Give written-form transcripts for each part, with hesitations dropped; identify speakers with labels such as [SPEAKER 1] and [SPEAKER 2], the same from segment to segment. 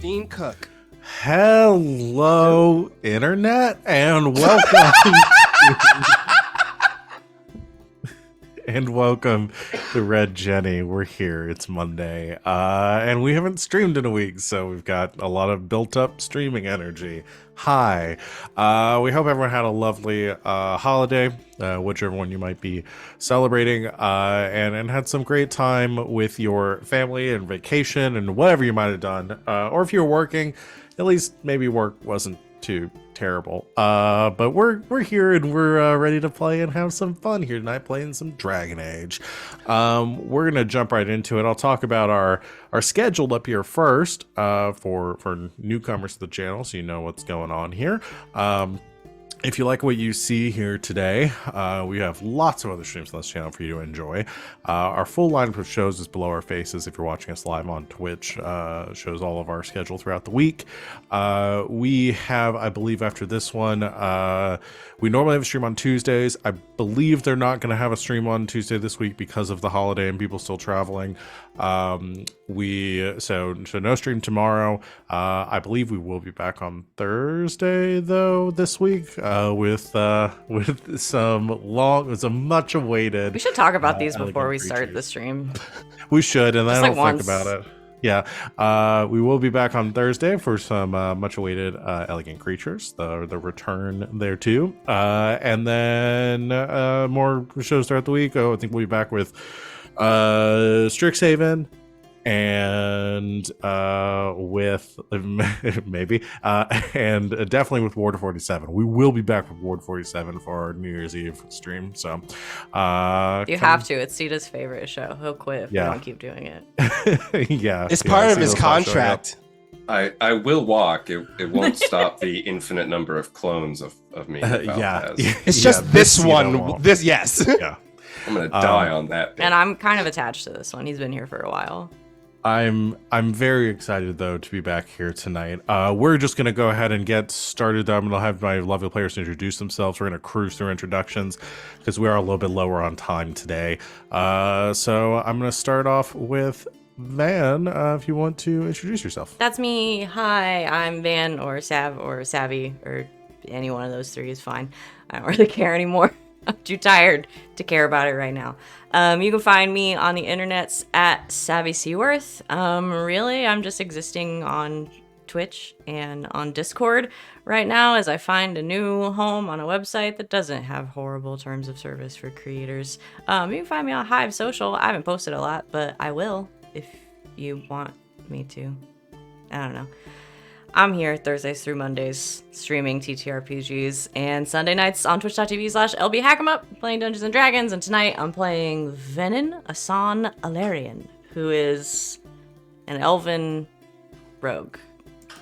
[SPEAKER 1] Dean Cook.
[SPEAKER 2] Hello, Internet, and welcome. And welcome to Red Jenny. We're here. It's Monday, and we haven't streamed in a week, so we've got a lot of built-up streaming energy. Hi. We hope everyone had a lovely holiday, whichever one you might be celebrating, and had some great time with your family and vacation and whatever you might have done. Or if you're working, at least maybe work wasn't too terrible. But we're here and we're ready to play and have some fun here tonight, playing some Dragon Age. We're gonna jump right into it. I'll talk about our schedule up here first, for newcomers to the channel, so you know what's going on here. If you like what you see here today, we have lots of other streams on this channel for you to enjoy. Our full lineup of shows is below our faces. If you're watching us live on Twitch, shows all of our schedule throughout the week. We have, I believe after this one, we normally have a stream on Tuesdays. I believe they're not going to have a stream on Tuesday this week because of the holiday and people still traveling. So no stream tomorrow. I believe we will be back on Thursday though this week, with some much awaited.
[SPEAKER 3] We should talk about these before we start the stream.
[SPEAKER 2] We should, and
[SPEAKER 3] Just
[SPEAKER 2] I don't
[SPEAKER 3] like
[SPEAKER 2] think
[SPEAKER 3] once.
[SPEAKER 2] about it. Yeah, we will be back on Thursday for some much awaited Elegant Creatures, the return there too, and then more shows throughout the week. I think we'll be back with Strixhaven and with maybe and definitely with Ward 47. We will be back with Ward 47 for our New Year's Eve stream. So
[SPEAKER 3] You have to. It's Sita's favorite show. He'll quit if we don't keep doing it.
[SPEAKER 2] Yeah,
[SPEAKER 1] It's part of his contract.
[SPEAKER 4] I will walk. It won't stop the infinite number of clones of me.
[SPEAKER 1] It's just this one. This yes.
[SPEAKER 2] Yeah.
[SPEAKER 4] I'm gonna die on that bit.
[SPEAKER 3] And I'm kind of attached to this one. He's been here for a while.
[SPEAKER 2] I'm very excited though to be back here tonight. We're just gonna go ahead and get started. I'm gonna have my lovely players introduce themselves. We're gonna cruise through introductions because we are a little bit lower on time today. So I'm gonna start off with Van. If you want to introduce yourself.
[SPEAKER 3] That's me. Hi, I'm Van or Sav or Savvy or any one of those three is fine. I don't really care anymore. I'm too tired to care about it right now. You can find me on the internets at Savvy Seaworth. Really, I'm just existing on Twitch and on Discord right now as I find a new home on a website that doesn't have horrible terms of service for creators. You can find me on Hive Social. I haven't posted a lot, but I will if you want me to. I don't know. I'm here Thursdays through Mondays streaming TTRPGs and Sunday nights on twitch.tv/LBHack'emUp playing Dungeons and Dragons, and tonight I'm playing Venehn Asan Alarian, who is an elven rogue,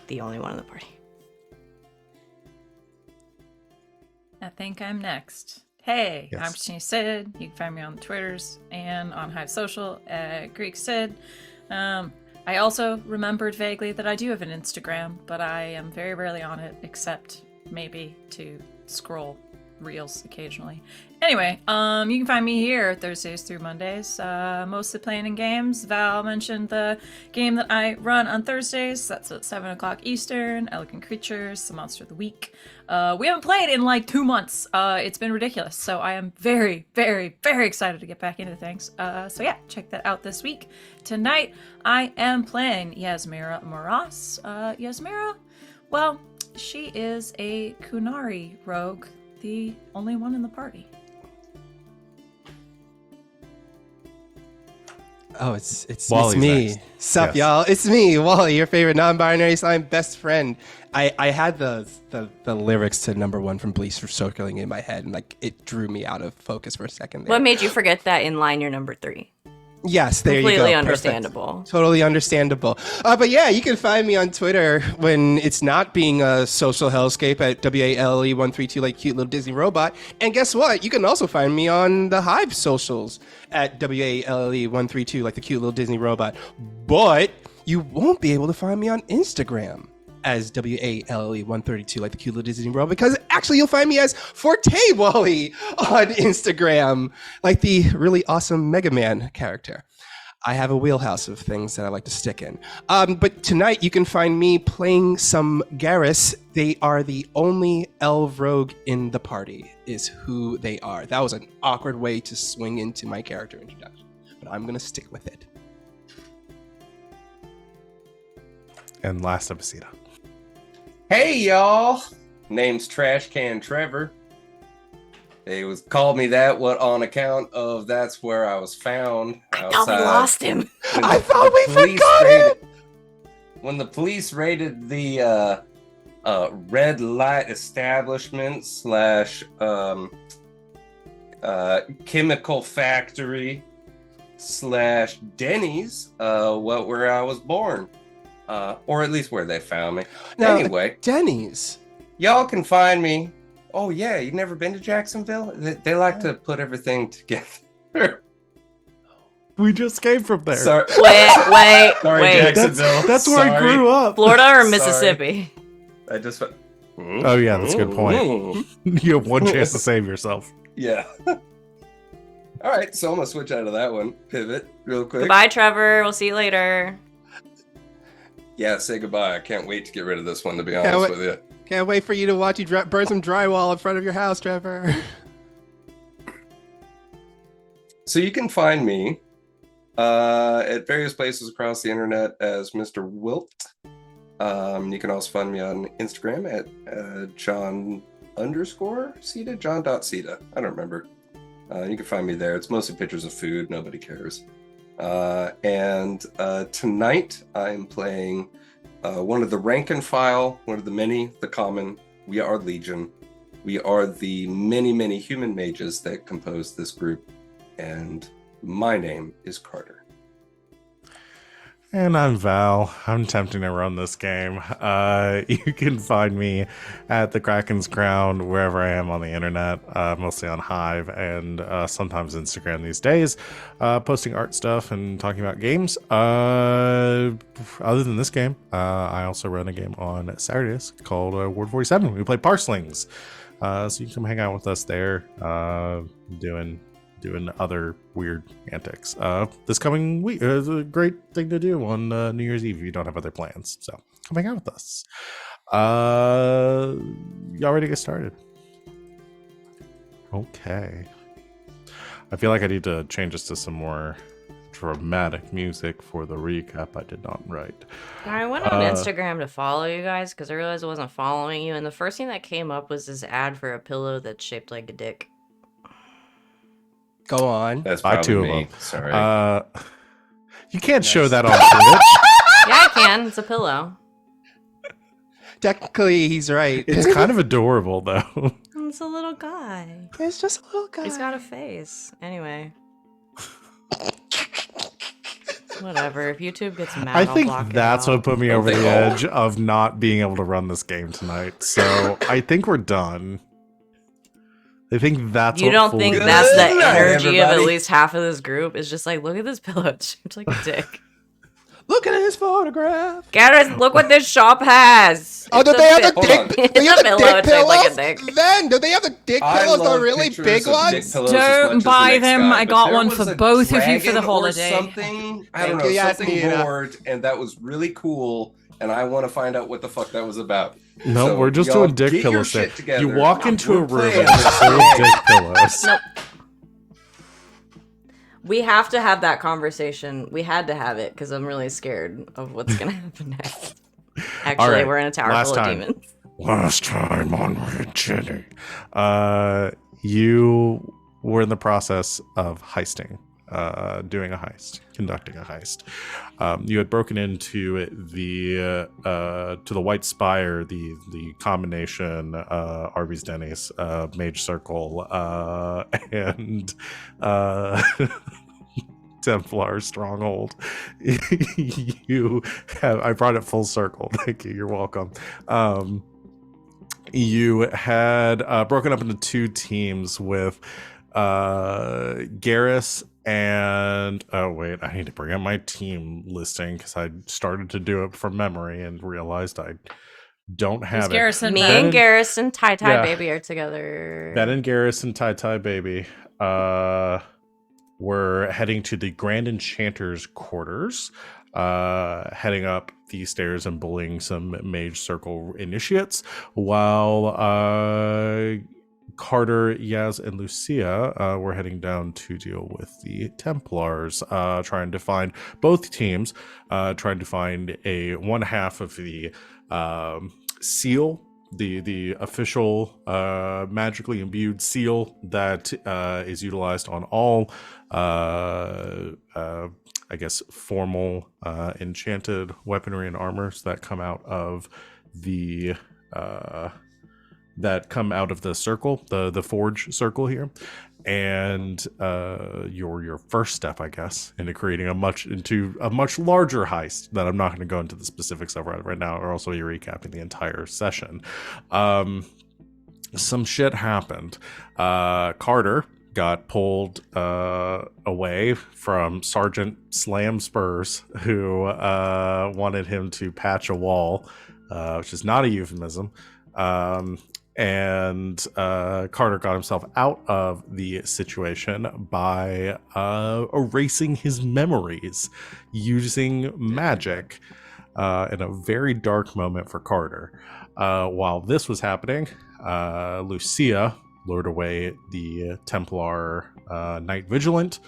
[SPEAKER 3] the only one in the party.
[SPEAKER 5] I think I'm next. Hey,
[SPEAKER 2] Yes.
[SPEAKER 5] I'm Christina Sid. You can find me on the Twitters and on Hive Social at Greek Sid. I also remembered vaguely that I do have an Instagram, but I am very rarely on it, except maybe to scroll reels occasionally. Anyway, you can find me here Thursdays through Mondays, mostly playing in games. Val mentioned the game that I run on Thursdays. That's at 7 o'clock Eastern, Elegant Creatures, the Monster of the Week. We haven't played in like 2 months. It's been ridiculous, so I am very, very, very excited to get back into things. So yeah, check that out this week. Tonight, I am playing Yasmera Moras. Yasmera, well, she is a Kunari rogue, the only one in the party.
[SPEAKER 1] Oh, it's
[SPEAKER 2] Wally's
[SPEAKER 1] me.
[SPEAKER 2] next.
[SPEAKER 1] Sup,
[SPEAKER 2] Yes.
[SPEAKER 1] y'all? It's me, Wally, your favorite non-binary slime best friend. I had the lyrics to number one from Bleach circling in my head, and like it drew me out of focus for a second there.
[SPEAKER 3] What made you forget that in line you're number 3?
[SPEAKER 1] Yes, there you go.
[SPEAKER 3] Completely
[SPEAKER 1] Perfect.
[SPEAKER 3] understandable.
[SPEAKER 1] Totally understandable. But yeah, you can find me on Twitter when it's not being a social hellscape at WALE132 like cute little Disney robot. And guess what? You can also find me on the Hive socials at WALE132 like the cute little Disney robot. But you won't be able to find me on Instagram as WALE132 like the cute little Disney robot, because actually you'll find me as Forte Wally on Instagram, like the really awesome Mega Man character. I have a wheelhouse of things that I like to stick in. But tonight you can find me playing some Garas. They are the only elf rogue in the party, is who they are. That was an awkward way to swing into my character introduction, but I'm going to stick with it.
[SPEAKER 2] And last episode.
[SPEAKER 4] Hey, y'all. Name's Trash Can Trevor. They called me that on account of that's where I was found
[SPEAKER 3] I
[SPEAKER 4] outside.
[SPEAKER 3] thought we lost him.
[SPEAKER 1] I thought we
[SPEAKER 4] police
[SPEAKER 1] forgot it!
[SPEAKER 4] When the police raided the red light establishment / chemical factory / Denny's, where I was born. Or at least where they found me.
[SPEAKER 1] Now,
[SPEAKER 4] Anyway,
[SPEAKER 1] Denny's.
[SPEAKER 4] y'all can find me. Oh yeah, you've never been to Jacksonville? They like to put everything together.
[SPEAKER 2] We just came from there.
[SPEAKER 4] Sorry,
[SPEAKER 3] Wait.
[SPEAKER 4] Sorry, Jacksonville.
[SPEAKER 2] That's where I grew up.
[SPEAKER 3] Florida or
[SPEAKER 4] Sorry.
[SPEAKER 3] Mississippi?
[SPEAKER 4] I just.
[SPEAKER 2] Oh, yeah, that's a good point. You have one chance to save yourself.
[SPEAKER 4] Yeah. All right, so I'm gonna switch out of that one. Pivot real quick.
[SPEAKER 3] Goodbye, Trevor. We'll see you later.
[SPEAKER 4] Yeah, say goodbye. I can't wait to get rid of this one. To be honest with you.
[SPEAKER 1] Can't wait for you to watch you burn some drywall in front of your house, Trevor.
[SPEAKER 4] So you can find me at various places across the internet as Mr. Wilt. You can also find me on Instagram at John_Ceta, John.Ceta. I don't remember. You can find me there. It's mostly pictures of food. Nobody cares. And tonight I'm playing one of the rank and file, one of the many, the common. We are Legion. We are the many, many human mages that compose this group. And my name is Carter.
[SPEAKER 2] And I'm Val. I'm attempting to run this game. You can find me at the Kraken's Crown, wherever I am on the internet, mostly on Hive and sometimes Instagram these days, posting art stuff and talking about games. Other than this game, I also run a game on Saturdays called Ward 47. We play Parslings. So you can come hang out with us there, doing other weird antics. This coming week is a great thing to do on New Year's Eve if you don't have other plans. So come hang out with us. Y'all ready to get started? Okay. I feel like I need to change this to some more dramatic music for the recap I did not write.
[SPEAKER 3] I went on Instagram to follow you guys because I realized I wasn't following you, and the first thing that came up was this ad for a pillow that's shaped like a dick.
[SPEAKER 1] Go on.
[SPEAKER 4] That's
[SPEAKER 2] Buy
[SPEAKER 4] probably
[SPEAKER 2] two of
[SPEAKER 4] me.
[SPEAKER 2] them.
[SPEAKER 4] Sorry.
[SPEAKER 2] You can't show that on Twitch.
[SPEAKER 3] Yeah, I can. It's a pillow.
[SPEAKER 1] Technically, he's right.
[SPEAKER 2] It's kind of adorable, though.
[SPEAKER 3] It's a little guy.
[SPEAKER 1] It's just a little guy.
[SPEAKER 3] He's got a face. Anyway. Whatever. If YouTube gets mad,
[SPEAKER 2] I
[SPEAKER 3] I'll
[SPEAKER 2] think
[SPEAKER 3] block
[SPEAKER 2] that's
[SPEAKER 3] it out.
[SPEAKER 2] what put me over the edge of not being able to run this game tonight. So I think we're done. I think that's
[SPEAKER 3] You
[SPEAKER 2] what
[SPEAKER 3] don't
[SPEAKER 2] fooled
[SPEAKER 3] think
[SPEAKER 2] me.
[SPEAKER 3] that's the
[SPEAKER 4] Good night,
[SPEAKER 3] energy of at
[SPEAKER 4] everybody.
[SPEAKER 3] least half of this group? Is just like, look at this pillow. It's shaped like a dick.
[SPEAKER 1] Look at his photograph.
[SPEAKER 3] Garrett, look what this shop has.
[SPEAKER 1] Oh,
[SPEAKER 3] It's
[SPEAKER 1] do
[SPEAKER 3] a
[SPEAKER 1] they have the
[SPEAKER 3] pi-
[SPEAKER 1] dick?
[SPEAKER 4] on.
[SPEAKER 1] Do they
[SPEAKER 3] It's
[SPEAKER 1] have
[SPEAKER 3] a
[SPEAKER 1] the
[SPEAKER 3] pillow.
[SPEAKER 1] dick
[SPEAKER 3] It's shaped like a
[SPEAKER 1] pillows?
[SPEAKER 3] dick.
[SPEAKER 1] Then, do they have the dick
[SPEAKER 4] I
[SPEAKER 1] pillows? The
[SPEAKER 4] love
[SPEAKER 1] really
[SPEAKER 4] pictures
[SPEAKER 1] big
[SPEAKER 4] of dick
[SPEAKER 1] ones?
[SPEAKER 4] pillows as
[SPEAKER 5] Don't
[SPEAKER 4] much as the
[SPEAKER 5] buy
[SPEAKER 4] next
[SPEAKER 5] them.
[SPEAKER 4] guy,
[SPEAKER 5] I
[SPEAKER 4] but
[SPEAKER 5] got
[SPEAKER 4] there
[SPEAKER 5] one
[SPEAKER 4] was
[SPEAKER 5] for
[SPEAKER 4] a
[SPEAKER 5] both of you for
[SPEAKER 4] dragon
[SPEAKER 5] the
[SPEAKER 4] or
[SPEAKER 5] holiday.
[SPEAKER 4] Something, I don't
[SPEAKER 1] Thank you,
[SPEAKER 4] know, something
[SPEAKER 1] Yasmera.
[SPEAKER 4] bored, and that was really cool. And I want to find out what the fuck that was about.
[SPEAKER 2] No,
[SPEAKER 4] So,
[SPEAKER 2] we're just
[SPEAKER 4] y'all
[SPEAKER 2] doing dick
[SPEAKER 4] get your
[SPEAKER 2] pillows.
[SPEAKER 4] shit
[SPEAKER 2] There.
[SPEAKER 4] together.
[SPEAKER 2] You walk into a
[SPEAKER 4] We're
[SPEAKER 2] room
[SPEAKER 4] playing
[SPEAKER 2] and there's
[SPEAKER 4] this
[SPEAKER 2] full of
[SPEAKER 4] game.
[SPEAKER 2] dick pillows.
[SPEAKER 3] Nope. We have to have that conversation. We had to have it because I'm really scared of what's gonna happen next. Actually,
[SPEAKER 2] right,
[SPEAKER 3] we're in a tower
[SPEAKER 2] last
[SPEAKER 3] full
[SPEAKER 2] time.
[SPEAKER 3] of demons.
[SPEAKER 2] Last time on Red Jenny, you were in the process of heisting, doing a heist, conducting a heist. You had broken into the White Spire, the combination Arby's, Denny's, Mage Circle, and Templar Stronghold. I brought it full circle. Thank you. You're welcome. You had broken up into two teams with Garas and I need to bring up my team listing because I started to do it from memory and realized I don't have it.
[SPEAKER 5] Garrison
[SPEAKER 3] Me
[SPEAKER 5] Ben.
[SPEAKER 3] and Garrus and Tai Tai
[SPEAKER 2] Yeah.
[SPEAKER 3] Baby are together.
[SPEAKER 2] Ben and Garas and Tai Tai Baby. were heading to the Grand Enchanter's quarters, heading up the stairs and bullying some Mage Circle initiates, while Carter, Yaz, and Lucia were heading down to deal with the Templars, trying to find both teams, trying to find one half of the seal, the official magically imbued seal that is utilized on all, I guess, formal enchanted weaponry and armors that come out of the circle, the forge circle here, and your first step, I guess, into creating a much larger heist that I'm not going to go into the specifics of right now, or also you're recapping the entire session. Some shit happened. Carter got pulled away from Sergeant Slam Spurs, who wanted him to patch a wall, which is not a euphemism. And Carter got himself out of the situation by erasing his memories using magic in a very dark moment for Carter. While this was happening, Lucia lured away the Templar Night Vigilant,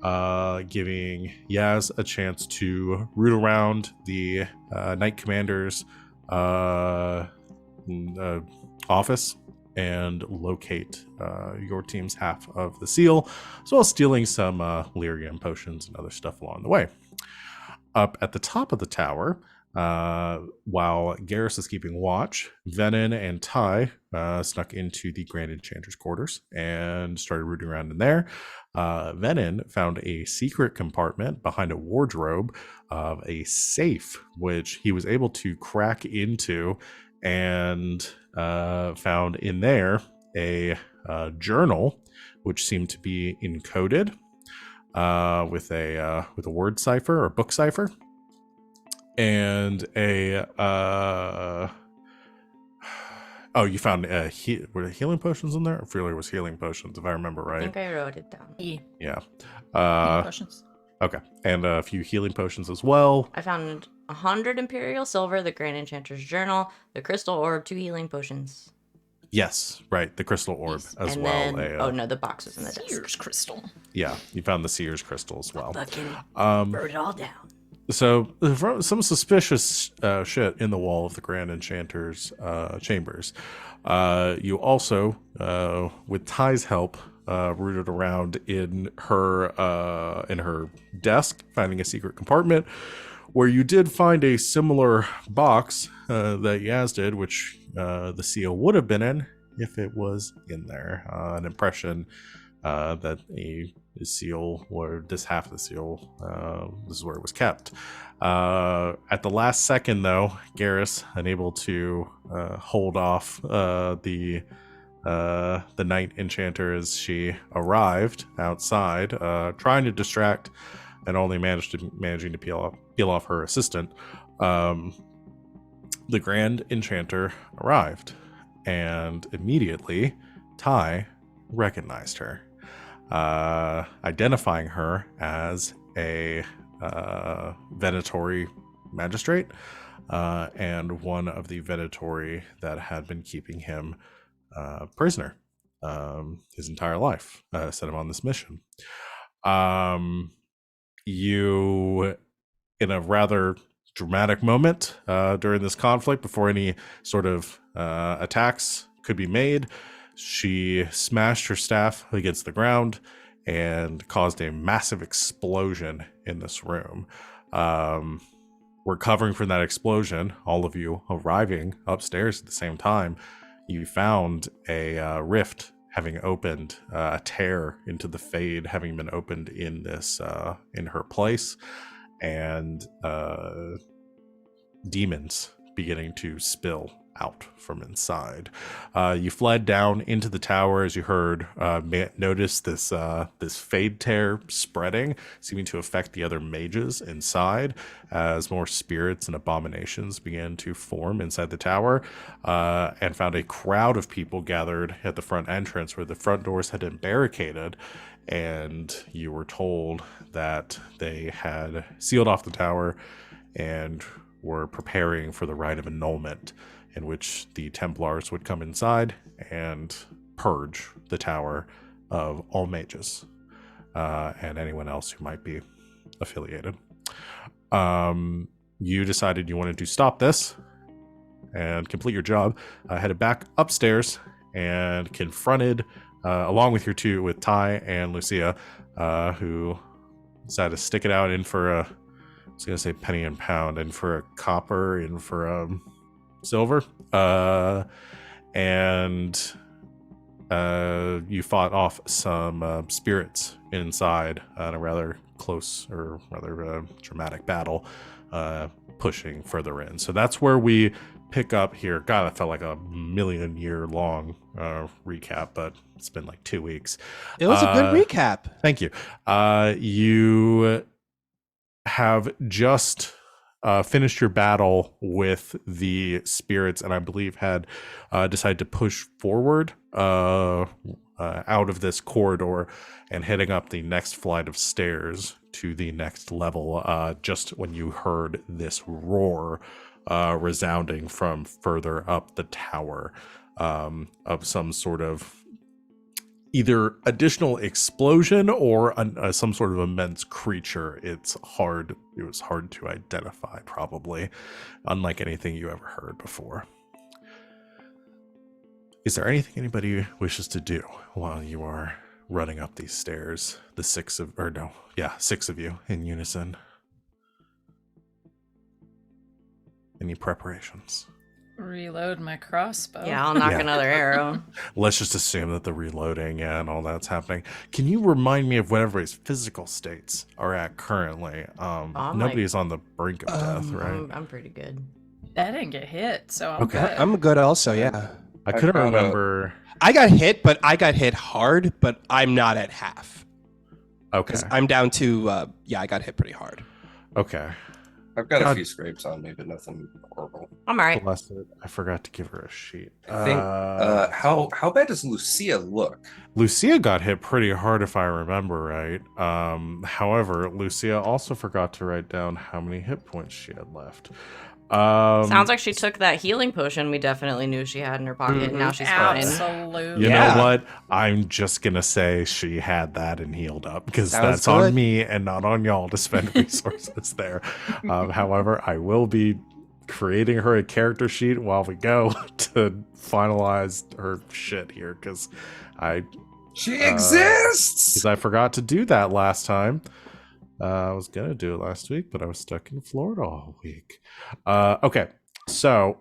[SPEAKER 2] giving Yaz a chance to root around the Knight Commander's office and locate your team's half of the seal, as well as stealing some lyrium potions and other stuff along the way. Up at the top of the tower, while Garas is keeping watch, Venehn and Ty snuck into the Grand Enchanter's quarters and started rooting around in there. Venehn found a secret compartment behind a wardrobe of a safe, which he was able to crack into, and found in there a journal, which seemed to be encoded with a word cipher or book cipher, and you found were there healing potions in there? I feel like it was healing potions, if I remember right.
[SPEAKER 3] I think I wrote it down.
[SPEAKER 2] Yeah.
[SPEAKER 5] Potions.
[SPEAKER 2] Okay, and a few healing potions as well.
[SPEAKER 3] I found 100 Imperial Silver, the Grand Enchanter's Journal, the Crystal Orb, 2 healing potions.
[SPEAKER 2] Yes, right, the crystal orb as
[SPEAKER 3] and
[SPEAKER 2] well.
[SPEAKER 3] Then, the box was in the desk.
[SPEAKER 5] Sears crystal.
[SPEAKER 2] Yeah, you found the Sears crystal as well.
[SPEAKER 3] Fucking wrote it all down.
[SPEAKER 2] So some suspicious shit in the wall of the Grand Enchanter's chambers. You also, with Ty's help, rooted around in her desk, finding a secret compartment where you did find a similar box that Yaz did, which the seal would have been in if it was in there. An impression that a seal, or this half of the seal, this is where it was kept. At the last second, though, Garas, unable to hold off the Night Enchanter as she arrived outside, trying to distract and only managing to peel off her assistant. The Grand Enchanter arrived, and immediately Ty recognized her, identifying her as a Venatori magistrate, and one of the Venatori that had been keeping him prisoner his entire life, set him on this mission. You, in a rather dramatic moment during this conflict, before any sort of attacks could be made, she smashed her staff against the ground and caused a massive explosion in this room. Recovering from that explosion, all of you arriving upstairs at the same time, you found a rift having opened, a tear into the Fade having been opened in this in her place, and demons beginning to spill out from inside. You fled down into the tower as you heard, noticed this Fade tear spreading, seeming to affect the other mages inside as more spirits and abominations began to form inside the tower, and found a crowd of people gathered at the front entrance where the front doors had been barricaded, and you were told that they had sealed off the tower and were preparing for the rite of annulment, in which the Templars would come inside and purge the tower of all mages and anyone else who might be affiliated. You decided you wanted to stop this and complete your job, headed back upstairs and confronted, along with with Ty and Lucia, who decided to stick it out in for I was going to say penny and pound, in for a copper, in for silver. And you fought off some spirits inside in a rather close or rather dramatic battle, pushing further in. So that's where we pick up here. God, that felt like a million-year long recap, but it's been like 2 weeks.
[SPEAKER 1] It was a good recap.
[SPEAKER 2] Thank you. You have just finished your battle with the spirits, and I believe had decided to push forward out of this corridor and heading up the next flight of stairs to the next level, just when you heard this roar resounding from further up the tower, of some sort of either additional explosion or some sort of immense creature. It was hard to identify, probably, unlike anything you ever heard before. Is there anything anybody wishes to do while you are running up these stairs? The six of you in unison. Any preparations?
[SPEAKER 5] Reload my crossbow.
[SPEAKER 3] Yeah, I'll knock another arrow.
[SPEAKER 2] Let's just assume that the reloading and all that's happening. Can you remind me of what everybody's physical states are at currently? Nobody's on the brink of death, right?
[SPEAKER 3] I'm pretty good.
[SPEAKER 5] I didn't get hit, so I'm
[SPEAKER 2] Okay.
[SPEAKER 5] good.
[SPEAKER 1] I'm good also, yeah.
[SPEAKER 2] I couldn't remember.
[SPEAKER 1] I got hit, but I got hit hard, but I'm not at half.
[SPEAKER 2] Okay.
[SPEAKER 1] Because I'm down to, I got hit pretty hard.
[SPEAKER 2] Okay.
[SPEAKER 4] I've got
[SPEAKER 2] God.
[SPEAKER 4] a few scrapes on me, but nothing horrible.
[SPEAKER 3] I'm all right.
[SPEAKER 2] Blessed. I forgot to give her a sheet.
[SPEAKER 4] I think. How bad does Lucia look?
[SPEAKER 2] Lucia got hit pretty hard, if I remember right. However, Lucia also forgot to write down how many hit points she had left.
[SPEAKER 3] Sounds like she took that healing potion we definitely knew she had in her pocket, and now she's fine.
[SPEAKER 5] Absolutely.
[SPEAKER 2] You
[SPEAKER 1] Yeah.
[SPEAKER 2] know what? I'm just going to say she had that and healed up, because
[SPEAKER 1] Sounds
[SPEAKER 2] that's on
[SPEAKER 1] good.
[SPEAKER 2] me and not on y'all to spend resources there. However, I will be creating her a character sheet while we go to finalize her shit here, because
[SPEAKER 4] She exists.
[SPEAKER 2] I forgot to do that last time. I was gonna do it last week, but I was stuck in Florida all week. Okay, so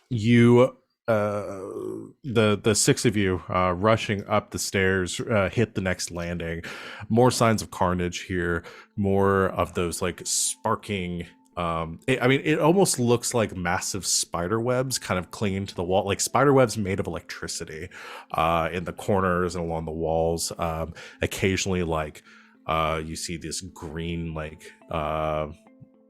[SPEAKER 2] you, the six of you, rushing up the stairs, hit the next landing. More signs of carnage here. More of those like sparking. It almost looks like massive spider webs kind of clinging to the wall, like spider webs made of electricity, in the corners and along the walls. Occasionally, like. You see this green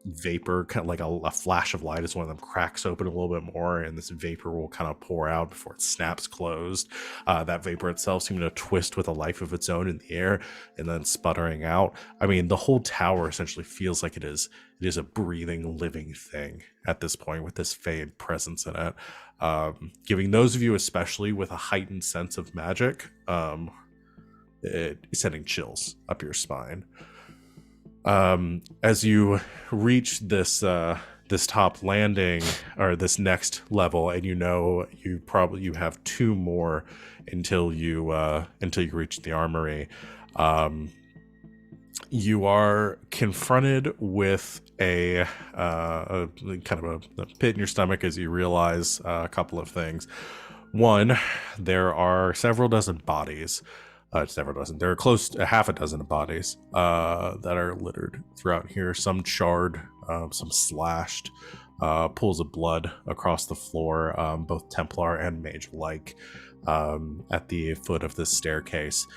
[SPEAKER 2] vapor, kind of like a flash of light as one of them cracks open a little bit more, and this vapor will kind of pour out before it snaps closed. That vapor itself seeming to twist with a life of its own in the air and then sputtering out. I mean, the whole tower essentially feels like it is a breathing, living thing at this point, with this fade presence in it, giving those of you especially with a heightened sense of magic sending chills up your spine. As you reach this top landing, or this next level, and you have 2 more until you reach the armory. You are confronted with a kind of a pit in your stomach as you realize a couple of things. One, there are several dozen bodies. Several dozen. There are close to half a dozen bodies that are littered throughout here. Some charred, some slashed, pools of blood across the floor, both Templar and mage alike, at the foot of this staircase,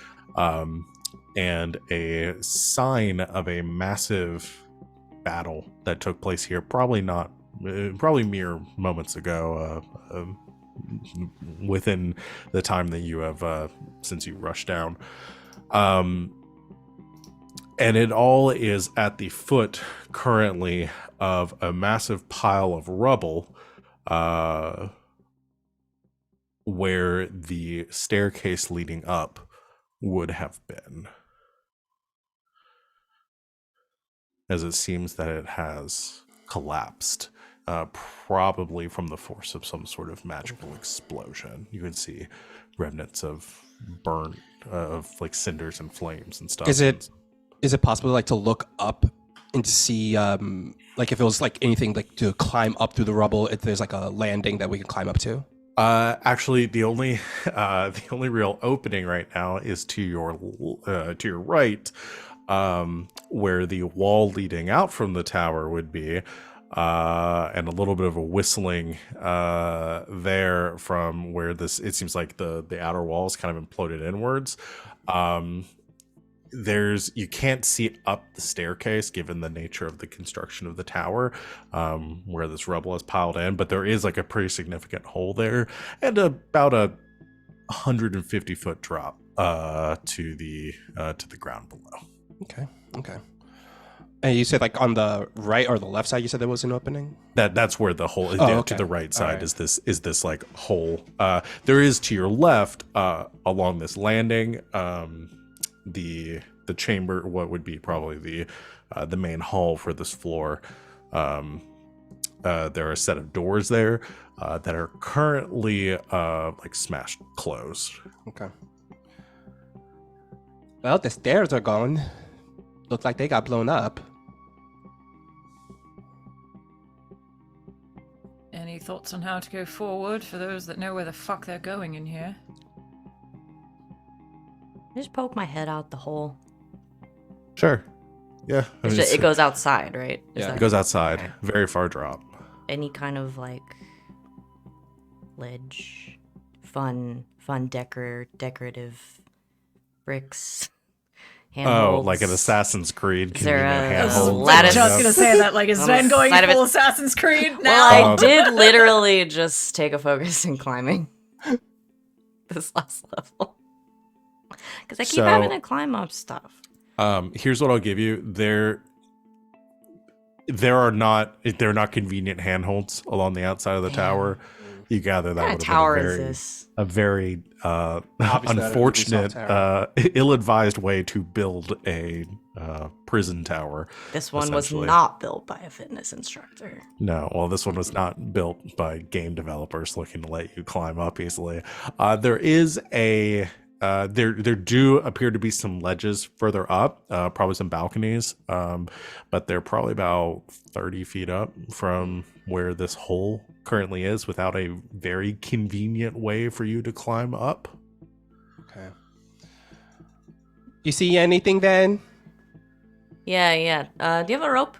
[SPEAKER 2] and a sign of a massive battle that took place here. Probably mere moments ago. within the time that you have since you rushed down. And it all is at the foot currently of a massive pile of rubble, where the staircase leading up would have been. As it seems that it has collapsed, probably from the force of some sort of magical explosion. You can see remnants of burnt, of like cinders and flames and stuff.
[SPEAKER 1] Is it possible like to look up and to see like if it was like anything like to climb up through the rubble, if there's like a landing that we can climb up to?
[SPEAKER 2] Actually, the only real opening right now is to your right, where the wall leading out from the tower would be, and a little bit of a whistling there from where it seems like the outer wall is kind of imploded inwards. You can't see up the staircase given the nature of the construction of the tower, where this rubble is piled in, but there is like a pretty significant hole there and about a 150-foot drop to the ground below.
[SPEAKER 1] Okay. And you said like on the right or the left side, you said there was an opening?
[SPEAKER 2] That's where the hole is.
[SPEAKER 1] Oh, okay.
[SPEAKER 2] To the right side
[SPEAKER 1] right.
[SPEAKER 2] is this like hole. There is to your left, along this landing, the chamber, what would be probably the main hall for this floor. There are a set of doors there that are currently like smashed closed.
[SPEAKER 1] Okay. Well, the stairs are gone. Look like they got blown up.
[SPEAKER 5] Any thoughts on how to go forward for those that know where the fuck they're going in here?
[SPEAKER 3] Just poke my head out the hole.
[SPEAKER 2] Sure. Yeah.
[SPEAKER 3] It goes outside, right?
[SPEAKER 1] Yeah.
[SPEAKER 2] It goes outside. Very far drop.
[SPEAKER 3] Any kind of like ledge, fun decorative bricks.
[SPEAKER 2] Oh, like an Assassin's Creed.
[SPEAKER 3] Is there a
[SPEAKER 2] handhold?
[SPEAKER 3] lattice?
[SPEAKER 5] Just gonna say that, like, is Venehn going
[SPEAKER 3] side of
[SPEAKER 5] full
[SPEAKER 3] it.
[SPEAKER 5] Assassin's Creed now?
[SPEAKER 3] Well, I did literally just take a focus in climbing this last level. Because I keep having to climb up stuff.
[SPEAKER 2] Here's what I'll give you. They're not convenient handholds along the outside of the tower. You gather that would have been a very unfortunate, ill-advised way to build a prison tower.
[SPEAKER 3] This one was not built by a fitness instructor.
[SPEAKER 2] No, well, this one was not built by game developers looking to let you climb up easily. There is there do appear to be some ledges further up, probably some balconies, but they're probably about 30 feet up from where this hole currently is without a very convenient way for you to climb up.
[SPEAKER 1] Okay. You see anything, Venehn?
[SPEAKER 3] Yeah. Do you have a rope?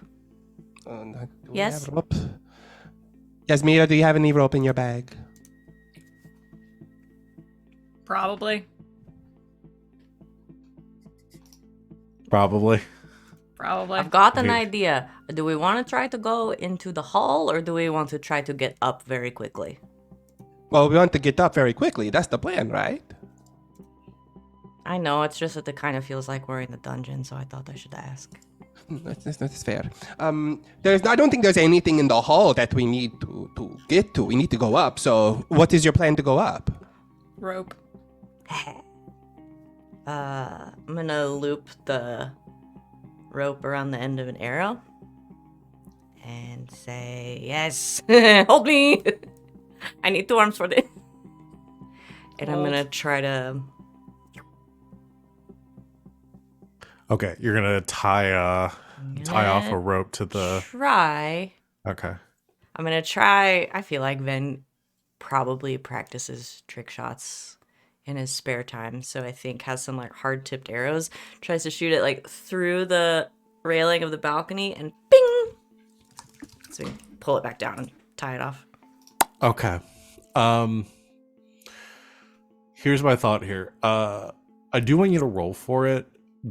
[SPEAKER 3] Yes.
[SPEAKER 1] Yasmera, do you have any rope in your bag?
[SPEAKER 5] Probably.
[SPEAKER 3] I've got an idea. Do we want to try to go into the hall or do we want to try to get up very quickly?
[SPEAKER 1] Well, we want to get up very quickly. That's the plan, right?
[SPEAKER 3] I know, it's just that it kind of feels like we're in the dungeon, so I thought I should ask.
[SPEAKER 1] That's fair. I don't think there's anything in the hall that we need to get to. We need to go up. So what is your plan to go up?
[SPEAKER 5] Rope.
[SPEAKER 3] I'm gonna loop the rope around the end of an arrow and say, yes, hold me. I need 2 arms for this. And I'm gonna try to...
[SPEAKER 2] Okay, you're gonna tie off a rope to the...
[SPEAKER 3] Try.
[SPEAKER 2] Okay.
[SPEAKER 3] I'm gonna try... I feel like Venehn probably practices trick shots in his spare time, so I think has some like hard-tipped arrows. Tries to shoot it like through the railing of the balcony and bing! So we pull it back down and tie it off.
[SPEAKER 2] Okay. Here's my thought here. I do want you to roll for it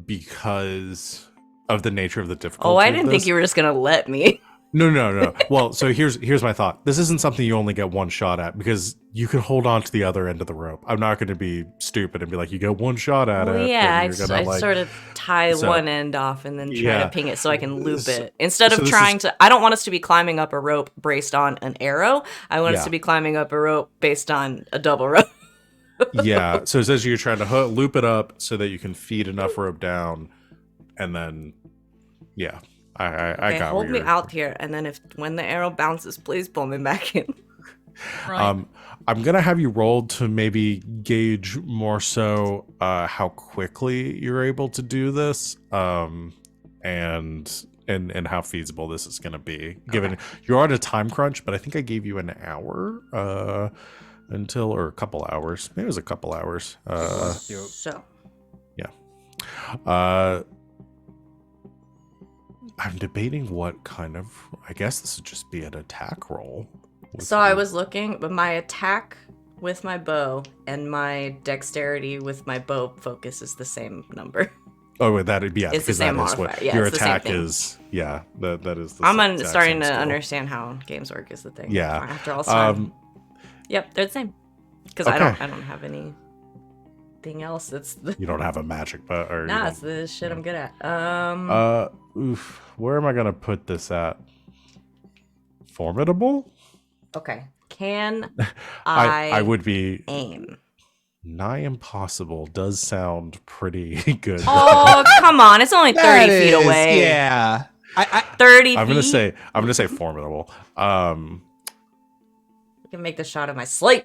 [SPEAKER 2] because of the nature of the difficulty.
[SPEAKER 3] Oh, I didn't think you were just gonna let me.
[SPEAKER 2] No. Well, so here's my thought. This isn't something you only get one shot at because you can hold on to the other end of the rope. I'm not going to be stupid and be like, you get one shot at
[SPEAKER 3] Well,
[SPEAKER 2] it.
[SPEAKER 3] yeah,
[SPEAKER 2] and you're gonna,
[SPEAKER 3] I sort of tie one end off and then try
[SPEAKER 2] Yeah.
[SPEAKER 3] to ping it so I can loop it. Instead
[SPEAKER 2] so
[SPEAKER 3] of
[SPEAKER 2] this
[SPEAKER 3] trying
[SPEAKER 2] is-
[SPEAKER 3] to, I don't want us to be climbing up a rope based on an arrow. I want us
[SPEAKER 2] Yeah.
[SPEAKER 3] to be climbing up a rope based on a double rope.
[SPEAKER 2] Yeah. So essentially, you're trying to loop it up so that you can feed enough rope down, and then, yeah, I
[SPEAKER 3] Okay,
[SPEAKER 2] got.
[SPEAKER 3] hold
[SPEAKER 2] where
[SPEAKER 3] me
[SPEAKER 2] you're-
[SPEAKER 3] out here, and then when the arrow bounces, please pull me back in.
[SPEAKER 5] Right.
[SPEAKER 2] I'm gonna have you roll to maybe gauge more so how quickly you're able to do this, and how feasible this is gonna be. Given you're on a time crunch, but I think I gave you an hour or a couple hours. Maybe it was a couple hours.
[SPEAKER 3] So,
[SPEAKER 2] I'm debating what kind of. I guess this would just be an attack roll.
[SPEAKER 3] so I was looking, but my attack with my bow and my dexterity with my bow focus is the same number.
[SPEAKER 2] Oh, wait, that'd be yeah.
[SPEAKER 3] It's the
[SPEAKER 2] because
[SPEAKER 3] same
[SPEAKER 2] that is what
[SPEAKER 3] modifier. Yeah,
[SPEAKER 2] your
[SPEAKER 3] it's the same
[SPEAKER 2] attack
[SPEAKER 3] thing.
[SPEAKER 2] is. Yeah, that is. The
[SPEAKER 3] I'm
[SPEAKER 2] exact
[SPEAKER 3] starting
[SPEAKER 2] same
[SPEAKER 3] to
[SPEAKER 2] skill.
[SPEAKER 3] understand how games work is the thing.
[SPEAKER 2] Yeah.
[SPEAKER 3] After all this time. Yep, they're the same. Because I
[SPEAKER 2] Okay.
[SPEAKER 3] don't have anything else. That's the
[SPEAKER 2] You don't have a magic, but or you
[SPEAKER 3] nah,
[SPEAKER 2] don't-
[SPEAKER 3] it's the shit I'm good at.
[SPEAKER 2] Oof. Where am I gonna put this at? Formidable.
[SPEAKER 3] Okay. Can
[SPEAKER 2] I would be
[SPEAKER 3] aim?
[SPEAKER 2] nigh impossible. Does sound pretty good.
[SPEAKER 3] Oh, come on! It's only 30
[SPEAKER 1] That
[SPEAKER 3] feet
[SPEAKER 1] is-
[SPEAKER 3] away.
[SPEAKER 1] Yeah.
[SPEAKER 3] 30
[SPEAKER 2] I'm
[SPEAKER 3] feet.
[SPEAKER 2] gonna say formidable.
[SPEAKER 3] You can make the shot of my slate.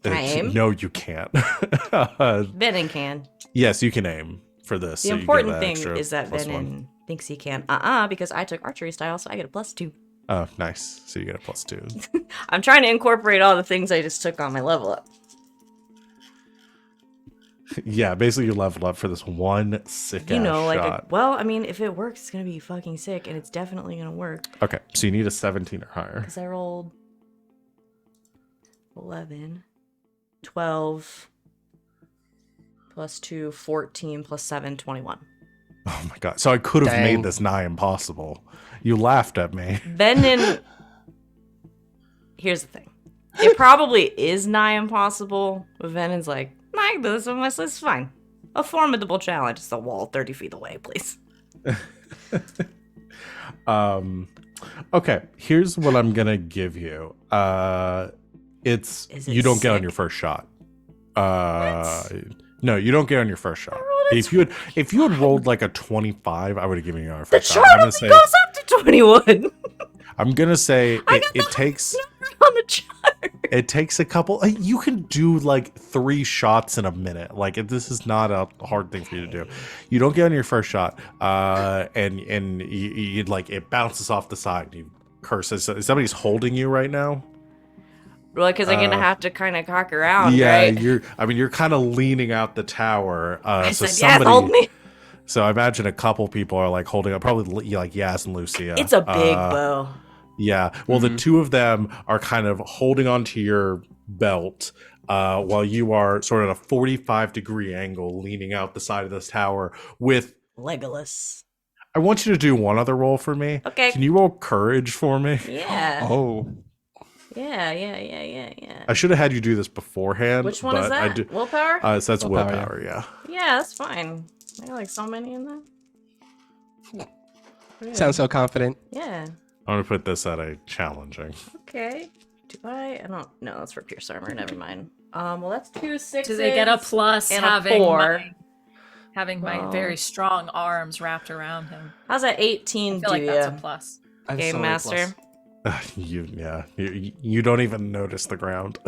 [SPEAKER 3] Can I aim?
[SPEAKER 2] No, you can't.
[SPEAKER 3] Venehn can.
[SPEAKER 2] Yes, you can aim for this.
[SPEAKER 3] The
[SPEAKER 2] so you get
[SPEAKER 3] important
[SPEAKER 2] that
[SPEAKER 3] thing
[SPEAKER 2] extra
[SPEAKER 3] is that
[SPEAKER 2] +1.
[SPEAKER 3] Venehn thinks he can. Because I took archery style, so I get a +2.
[SPEAKER 2] Oh, nice. So you get a +2.
[SPEAKER 3] I'm trying to incorporate all the things I just took on my level up.
[SPEAKER 2] Yeah, basically you leveled up for this one sick
[SPEAKER 3] You know, like,
[SPEAKER 2] shot.
[SPEAKER 3] well, I mean, if it works, it's gonna be fucking sick, and it's definitely gonna work.
[SPEAKER 2] Okay, so you need a 17 or higher.
[SPEAKER 3] Because I rolled 11, 12, +2, 14, +7, 21.
[SPEAKER 2] Oh my god. So I could have
[SPEAKER 1] Dang.
[SPEAKER 2] made this nigh impossible. You laughed at me.
[SPEAKER 3] Venehn. Here's the thing. It probably is nigh impossible, but Venen's like, I can do this with myself. It's fine. A formidable challenge. It's a wall 30 feet away, please.
[SPEAKER 2] Okay, here's what I'm gonna give you. It's
[SPEAKER 3] Is it
[SPEAKER 2] you don't get on
[SPEAKER 3] sick?
[SPEAKER 2] your first shot. No, you don't get on your first shot.
[SPEAKER 3] rolled a
[SPEAKER 2] If you had rolled like a 25, I would have given you on your
[SPEAKER 3] The
[SPEAKER 2] first shot.
[SPEAKER 3] chart only goes up to 21
[SPEAKER 2] I'm gonna say
[SPEAKER 3] I
[SPEAKER 2] it,
[SPEAKER 3] got
[SPEAKER 2] it takes
[SPEAKER 3] on the chart.
[SPEAKER 2] it takes a couple. You can do like 3 shots in a minute. Like this is not a hard thing for you to do. You don't get on your first shot, and you like it bounces off the side. You curse. Somebody's holding you right now.
[SPEAKER 3] Well, because I'm gonna have to kind of cock around,
[SPEAKER 2] Yeah,
[SPEAKER 3] right?
[SPEAKER 2] you're kind of leaning out the tower.
[SPEAKER 3] I
[SPEAKER 2] So
[SPEAKER 3] said, yes,
[SPEAKER 2] somebody.
[SPEAKER 3] hold me.
[SPEAKER 2] So I imagine a couple people are like holding up, probably like Yas and Lucia.
[SPEAKER 3] It's a big bow.
[SPEAKER 2] Yeah. Well, the two of them are kind of holding onto your belt while you are sort of at a 45-degree angle leaning out the side of this tower with.
[SPEAKER 3] Legolas.
[SPEAKER 2] I want you to do one other roll for me.
[SPEAKER 3] Okay.
[SPEAKER 2] Can you roll courage for me?
[SPEAKER 3] Yeah.
[SPEAKER 1] Oh.
[SPEAKER 3] Yeah.
[SPEAKER 2] I should have had you do this beforehand.
[SPEAKER 3] Which one is
[SPEAKER 2] but
[SPEAKER 3] that?
[SPEAKER 2] I do,
[SPEAKER 3] Willpower?
[SPEAKER 2] so that's
[SPEAKER 1] Willpower,
[SPEAKER 2] willpower, yeah.
[SPEAKER 3] Yeah, that's fine. I got like so many in there. Yeah.
[SPEAKER 1] Sounds so confident.
[SPEAKER 3] Yeah.
[SPEAKER 2] I'm going to put this at a challenging.
[SPEAKER 3] Okay. Do I don't know. That's for pierce armor. Never mind. Well, that's 2 6s.
[SPEAKER 5] Do they get a plus
[SPEAKER 3] and a
[SPEAKER 5] having
[SPEAKER 3] 4.
[SPEAKER 5] my
[SPEAKER 3] Well.
[SPEAKER 5] very strong arms wrapped around him?
[SPEAKER 3] How's that 18
[SPEAKER 5] I
[SPEAKER 3] do
[SPEAKER 5] feel like that's a
[SPEAKER 3] ya?
[SPEAKER 5] plus.
[SPEAKER 1] That's
[SPEAKER 3] Game
[SPEAKER 1] so
[SPEAKER 3] Master?
[SPEAKER 2] You don't even notice the ground.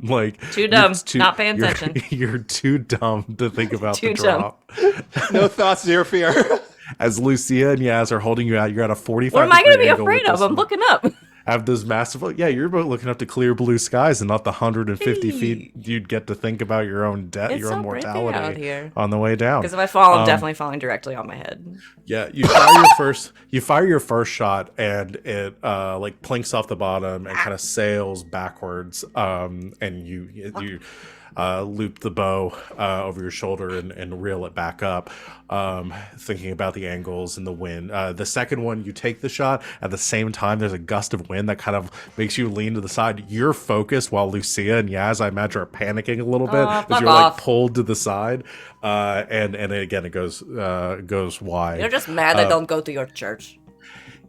[SPEAKER 2] Like
[SPEAKER 3] Too dumb.
[SPEAKER 2] it's
[SPEAKER 3] Not paying
[SPEAKER 2] you're-
[SPEAKER 3] attention.
[SPEAKER 2] You're too dumb to think about
[SPEAKER 3] Too
[SPEAKER 2] the
[SPEAKER 3] dumb.
[SPEAKER 2] drop.
[SPEAKER 1] No thoughts, zero fear.
[SPEAKER 2] As Lucia and Yaz are holding you out, you're at a 45.
[SPEAKER 3] What am I going to be
[SPEAKER 2] angle with
[SPEAKER 3] afraid of?
[SPEAKER 2] this-
[SPEAKER 3] I'm looking up.
[SPEAKER 2] Have this massive. Yeah, you're both looking up to clear blue skies and not the 150
[SPEAKER 3] Hey.
[SPEAKER 2] feet you'd get to think about your own death,
[SPEAKER 3] It's
[SPEAKER 2] your
[SPEAKER 3] so
[SPEAKER 2] own
[SPEAKER 3] bright out
[SPEAKER 2] mortality
[SPEAKER 3] here.
[SPEAKER 2] on the way down.
[SPEAKER 3] Because if I fall, I'm definitely falling directly on my head.
[SPEAKER 2] Yeah, you fire your first. You fire your first shot, and it like plinks off the bottom and kind of sails backwards. And you loop the bow over your shoulder and reel it back up, thinking about the angles and the wind. The second one, you take the shot. At the same time, there's a gust of wind that kind of makes you lean to the side. You're focused while Lucia and Yaz, I imagine, are panicking a little bit as you're like pulled to the side. And again, it goes wide.
[SPEAKER 3] You're just mad I don't go to your church.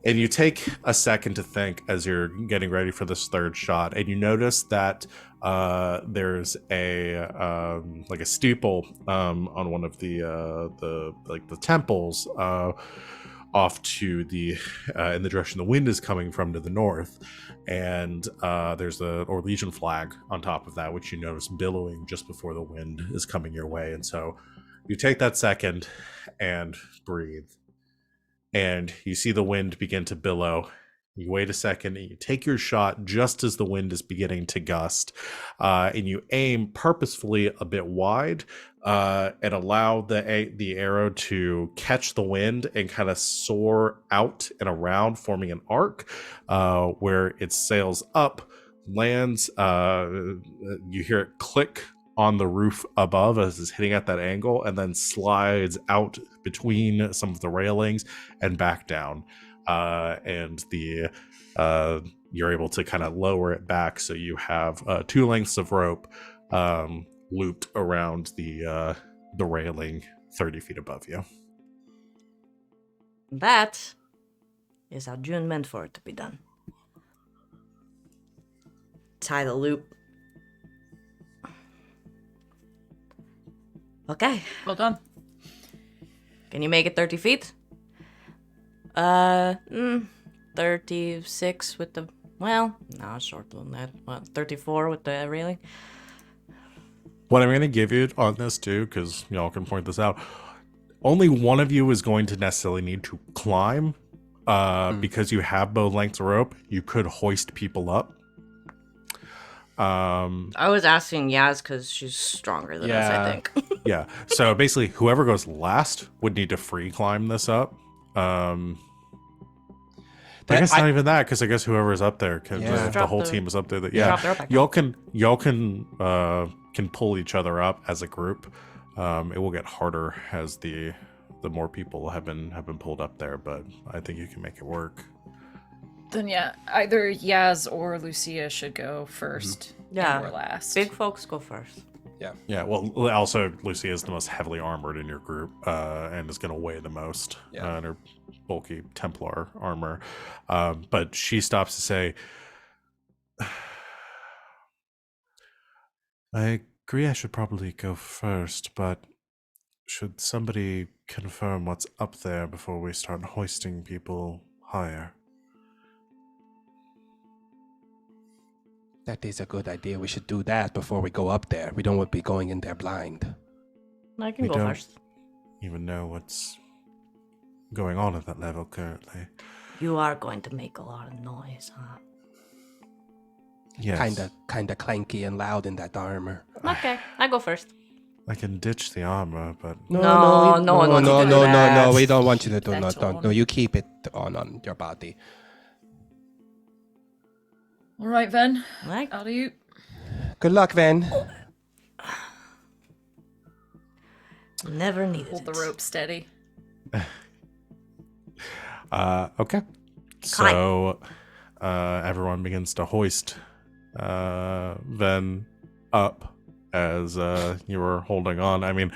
[SPEAKER 2] And you take a second to think as you're getting ready for this third shot, and you notice that there's a like a steeple on one of the temples off to the in the direction the wind is coming from to the north, and there's the Orlesian flag on top of that, which you notice billowing just before the wind is coming your way. And so you take that second and breathe. And you see the wind begin to billow. You wait a second and you take your shot just as the wind is beginning to gust. And you aim purposefully a bit wide and allow the arrow to catch the wind and kind of soar out and around, forming an arc where it sails up, lands. You hear it click on the roof above as it's hitting at that angle, and then slides out between some of the railings and back down. And you're able to kind of lower it back, so you have 2 lengths of rope looped around the railing 30 feet above you.
[SPEAKER 3] That is how June meant for it to be done. Tie the loop. Okay.
[SPEAKER 5] Well done.
[SPEAKER 3] Can you make it 30 feet? 36 with the... Well, no, shorter than that. What, 34 with the railing?
[SPEAKER 2] What I'm going to give you on this, too, because y'all can point this out, only one of you is going to necessarily need to climb because you have bow lengths of rope. You could hoist people up.
[SPEAKER 3] I was asking Yaz because she's stronger than us, I think.
[SPEAKER 2] Yeah. So basically, whoever goes last would need to free climb this up. I guess not even that, because I guess whoever's up there, if the whole team is up there, y'all can pull each other up as a group. It will get harder as the more people have been pulled up there, but I think you can make it work.
[SPEAKER 5] Then either Yaz or Lucia should go first.
[SPEAKER 3] Yeah,
[SPEAKER 5] or last.
[SPEAKER 3] Big folks go first.
[SPEAKER 2] Yeah. Well, also Lucia is the most heavily armored in your group, and is going to weigh the most in her bulky Templar armor. But she stops to say, "I agree. I should probably go first, but should somebody confirm what's up there before we start hoisting people higher?"
[SPEAKER 1] That is a good idea. We should do that before we go up there. We don't want to be going in there blind.
[SPEAKER 3] I can go first.
[SPEAKER 2] Even know what's going on at that level currently.
[SPEAKER 3] You are going to make a lot of noise, huh?
[SPEAKER 2] Yes.
[SPEAKER 1] Kinda clanky and loud in that armor.
[SPEAKER 3] Okay, I go first.
[SPEAKER 2] I can ditch the armor, but
[SPEAKER 3] No one wants you to do that.
[SPEAKER 1] No, we don't want you to do
[SPEAKER 5] That's
[SPEAKER 1] that. No, you keep it on your body.
[SPEAKER 5] All right, Ven.
[SPEAKER 3] Right.
[SPEAKER 5] Out of you.
[SPEAKER 1] Good luck, Venn.
[SPEAKER 3] Never needed
[SPEAKER 5] Hold the
[SPEAKER 3] it.
[SPEAKER 5] rope steady.
[SPEAKER 2] okay. So everyone begins to hoist Ven up as you were holding on. I mean,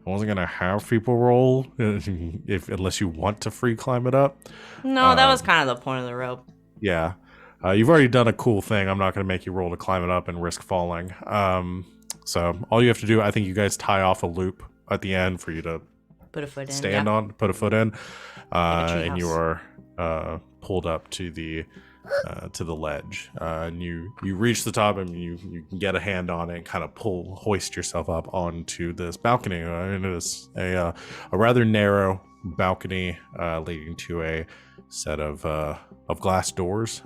[SPEAKER 2] I wasn't gonna have people roll unless you want to free climb it up.
[SPEAKER 3] No, that was kind of the point of the rope.
[SPEAKER 2] Yeah. You've already done a cool thing. I'm not going to make you roll to climb it up and risk falling. So all you have to do, I think you guys tie off a loop at the end for you to
[SPEAKER 3] Put a foot in.
[SPEAKER 2] stand on, put a foot in, and you
[SPEAKER 3] treehouse.
[SPEAKER 2] are pulled up to the ledge. And you reach the top and you can get a hand on it and kind of hoist yourself up onto this balcony. And it is a rather narrow balcony leading to a set of glass doors,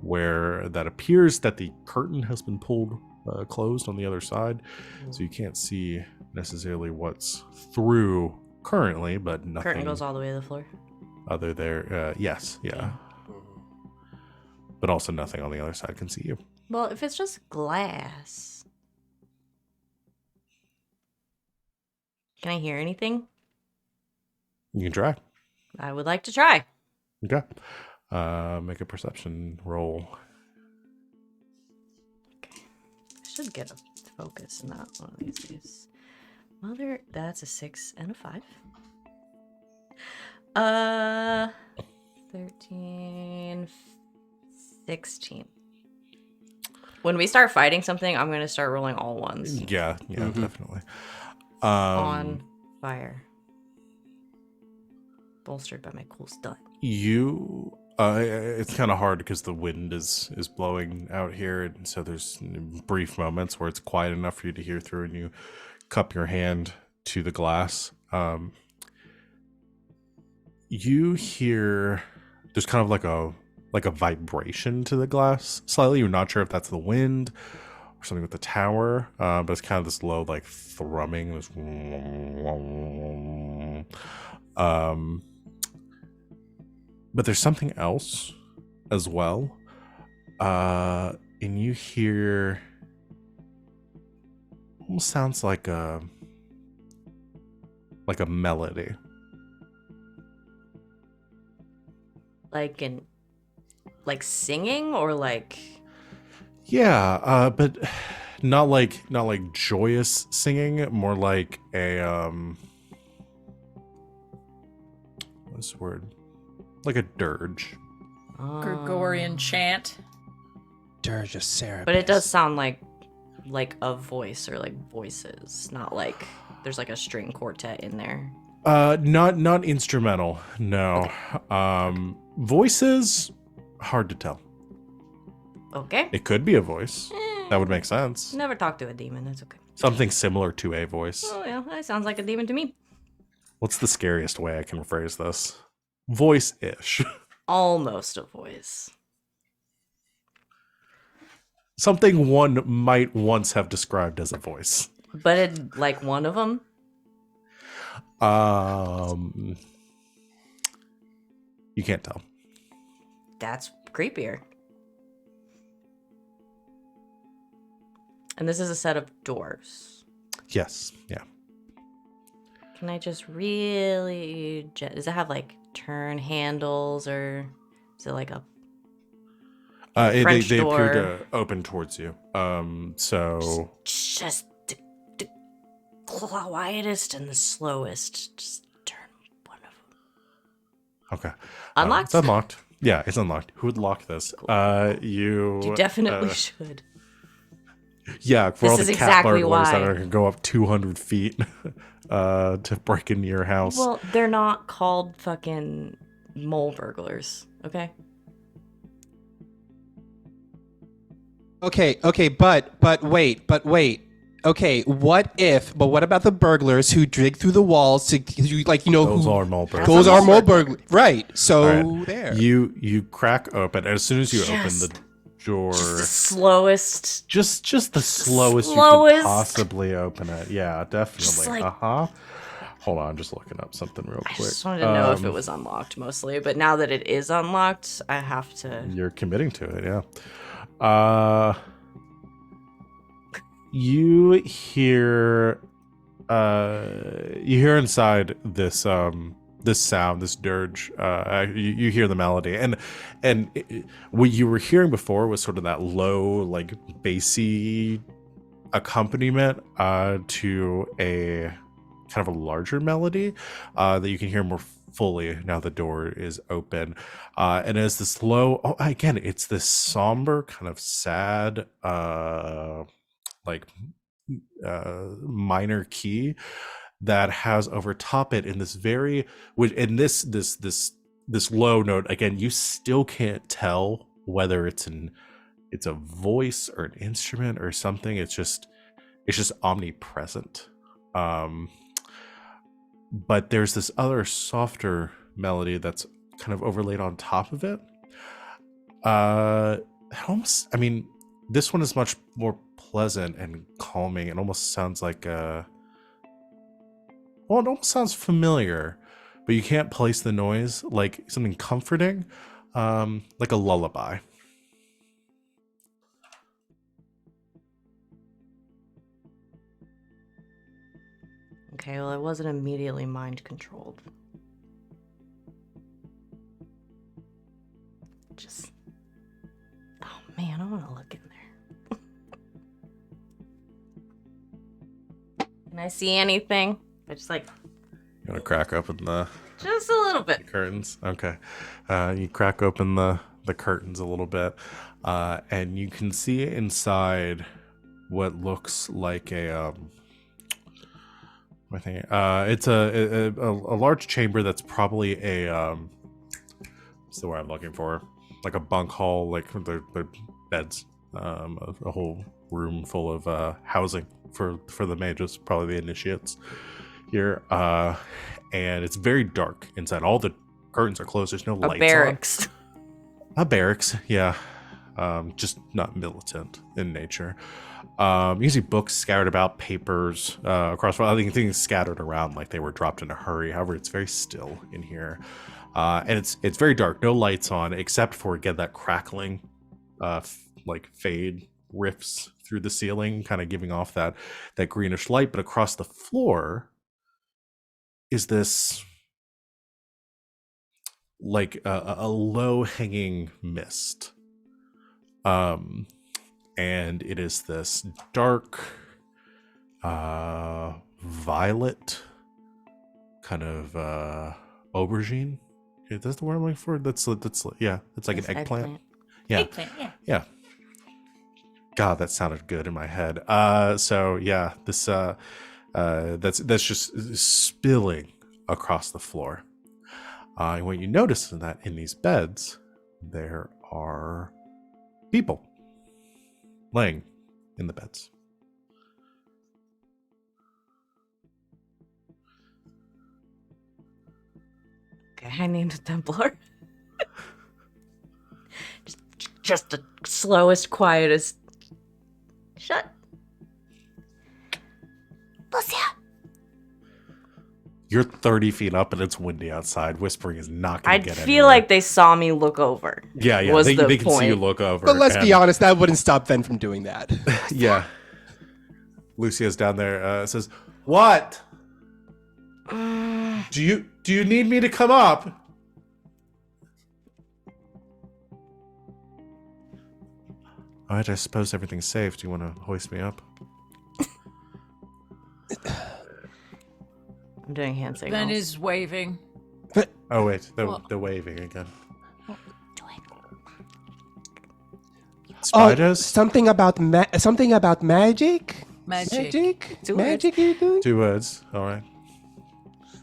[SPEAKER 2] where that appears that the curtain has been pulled closed on the other side, so you can't see necessarily what's through currently, but nothing.
[SPEAKER 3] Curtain goes all the way to the floor.
[SPEAKER 2] Other there, yes, yeah, but also nothing on the other side can see you.
[SPEAKER 3] Well, if it's just glass, Can I hear anything?
[SPEAKER 2] You can try.
[SPEAKER 3] I would like to try.
[SPEAKER 2] Okay. Make a perception roll.
[SPEAKER 3] I should get a focus in that one of these days. Mother, that's a 6 and a 5. 13, 16. When we start fighting something, I'm going to start rolling all ones.
[SPEAKER 2] Yeah, definitely.
[SPEAKER 3] On fire. Bolstered by my cool stunt.
[SPEAKER 2] You it's kind of hard because the wind is blowing out here, and so there's brief moments where it's quiet enough for you to hear through, and you cup your hand to the glass. You hear there's kind of like a vibration to the glass slightly. You're not sure if that's the wind or something with the tower, but it's kind of this low like thrumming, this but there's something else as well, and you hear almost sounds like a melody.
[SPEAKER 3] Like singing or like...
[SPEAKER 2] Yeah, but not like joyous singing, more like a what's the word? Like a dirge.
[SPEAKER 5] Gregorian chant.
[SPEAKER 1] Dirge of Sarah.
[SPEAKER 3] But it does sound like a voice or like voices, not like there's like a string quartet in there.
[SPEAKER 2] Not instrumental. No.
[SPEAKER 3] Okay.
[SPEAKER 2] Voices, hard to tell.
[SPEAKER 3] Okay.
[SPEAKER 2] It could be a voice. That would make sense.
[SPEAKER 3] Never talked to a demon. That's okay.
[SPEAKER 2] Something similar to a voice.
[SPEAKER 3] Oh yeah, that sounds like a demon to me.
[SPEAKER 2] What's the scariest way I can phrase this? Voice-ish.
[SPEAKER 3] Almost a voice.
[SPEAKER 2] Something one might once have described as a voice.
[SPEAKER 3] But it like one of them.
[SPEAKER 2] You can't tell.
[SPEAKER 3] That's creepier. And this is a set of doors.
[SPEAKER 2] Yes. Yeah.
[SPEAKER 3] Can I just really... Does it have like turn handles or is it like a
[SPEAKER 2] They
[SPEAKER 3] French
[SPEAKER 2] appear
[SPEAKER 3] door?
[SPEAKER 2] to open towards you. So
[SPEAKER 3] Just the quietest and the slowest. Just turn one of them.
[SPEAKER 2] okay.
[SPEAKER 3] Unlocked?
[SPEAKER 2] It's unlocked. Yeah, it's unlocked. Who would lock this?
[SPEAKER 3] Cool.
[SPEAKER 2] You
[SPEAKER 3] definitely should.
[SPEAKER 2] Yeah, for
[SPEAKER 3] This
[SPEAKER 2] all the
[SPEAKER 3] is
[SPEAKER 2] cat
[SPEAKER 3] exactly
[SPEAKER 2] burglars
[SPEAKER 3] why.
[SPEAKER 2] that are going to go up 200 feet to break into your house.
[SPEAKER 3] Well, they're not called fucking mole burglars, okay?
[SPEAKER 1] Okay, but wait. Okay, what about the burglars who dig through the walls to, like, you know,
[SPEAKER 2] Those
[SPEAKER 1] who...
[SPEAKER 2] are mole burglars.
[SPEAKER 1] Those
[SPEAKER 3] That's
[SPEAKER 1] are
[SPEAKER 3] a
[SPEAKER 1] mole
[SPEAKER 3] mole
[SPEAKER 1] burglars. Right, so
[SPEAKER 2] All right.
[SPEAKER 1] there.
[SPEAKER 2] You crack open, and as soon as you open the door,
[SPEAKER 3] Just the slowest.
[SPEAKER 2] just the slowest you
[SPEAKER 3] slowest.
[SPEAKER 2] could possibly open it. Yeah, definitely.
[SPEAKER 3] like-
[SPEAKER 2] Hold on, just looking up something real
[SPEAKER 3] I
[SPEAKER 2] quick.
[SPEAKER 3] just wanted to know if it was unlocked mostly, but now that it is unlocked, I have to...
[SPEAKER 2] You're committing to it, yeah. You hear inside this this sound, this dirge. You hear the melody, and what you were hearing before was sort of that low, like bassy accompaniment to a kind of a larger melody that you can hear more fully now the door is open, and as this low, again, it's this somber kind of sad minor key that has overtop it in this very, in this low note. Again, you still can't tell whether it's a voice or an instrument or something. It's just omnipresent. But there's this other softer melody that's kind of overlaid on top of it. This one is much more pleasant and calming. It almost sounds like it almost sounds familiar, but you can't place the noise, like something comforting, like a lullaby.
[SPEAKER 3] Okay, well, it wasn't immediately mind controlled. Just. Oh man, I want to look in there. Can I see anything? I just like.
[SPEAKER 2] You want to crack open the
[SPEAKER 3] Just a little bit.
[SPEAKER 2] curtains? Okay. You crack open the curtains a little bit, and you can see inside what looks like a I think it's a large chamber that's probably a what's the word I'm looking for? Like a bunk hall, like the beds, a whole room full of housing for the mages, probably the initiates here. And it's very dark inside. All the curtains are closed. There's no lights.
[SPEAKER 3] A barracks.
[SPEAKER 2] On. A barracks, yeah. Just not militant in nature. You see books scattered about, papers across. I think things scattered around like they were dropped in a hurry. However, it's very still in here, and it's very dark. No lights on, except for again that crackling, like fade riffs through the ceiling, kind of giving off that greenish light. But across the floor is this like a low hanging mist. And it is this dark, violet kind of aubergine. Okay, that's the word I'm looking for. That's yeah. It's like an eggplant. Yeah,
[SPEAKER 5] Eggplant, yeah.
[SPEAKER 2] yeah. God, that sounded good in my head. So yeah, this that's just spilling across the floor. And what you notice is that in these beds, there are people laying in the beds.
[SPEAKER 3] Okay, I named a Templar. just the slowest, quietest. Shut. Lucia.
[SPEAKER 2] You're 30 feet up and it's windy outside. Whispering is not going
[SPEAKER 3] I
[SPEAKER 2] to get
[SPEAKER 3] feel like they saw me look over.
[SPEAKER 2] Yeah,
[SPEAKER 3] was
[SPEAKER 2] they
[SPEAKER 3] the
[SPEAKER 2] can see you
[SPEAKER 3] point.
[SPEAKER 2] look over.
[SPEAKER 1] But let's be
[SPEAKER 2] and-
[SPEAKER 1] honest, that wouldn't stop Venn from doing that.
[SPEAKER 2] Yeah. Lucia's down there, says, "What? Do you need me to come up?" All right, I suppose everything's safe. Do you want to hoist me up?
[SPEAKER 3] I'm doing hand signals.
[SPEAKER 5] Ben is waving.
[SPEAKER 2] Oh wait,
[SPEAKER 5] Well-
[SPEAKER 2] the waving again.
[SPEAKER 1] Oh,
[SPEAKER 2] Spiders?
[SPEAKER 1] something about magic.
[SPEAKER 5] Magic.
[SPEAKER 3] Two
[SPEAKER 1] Magic. You're doing?
[SPEAKER 2] 2 words. All right.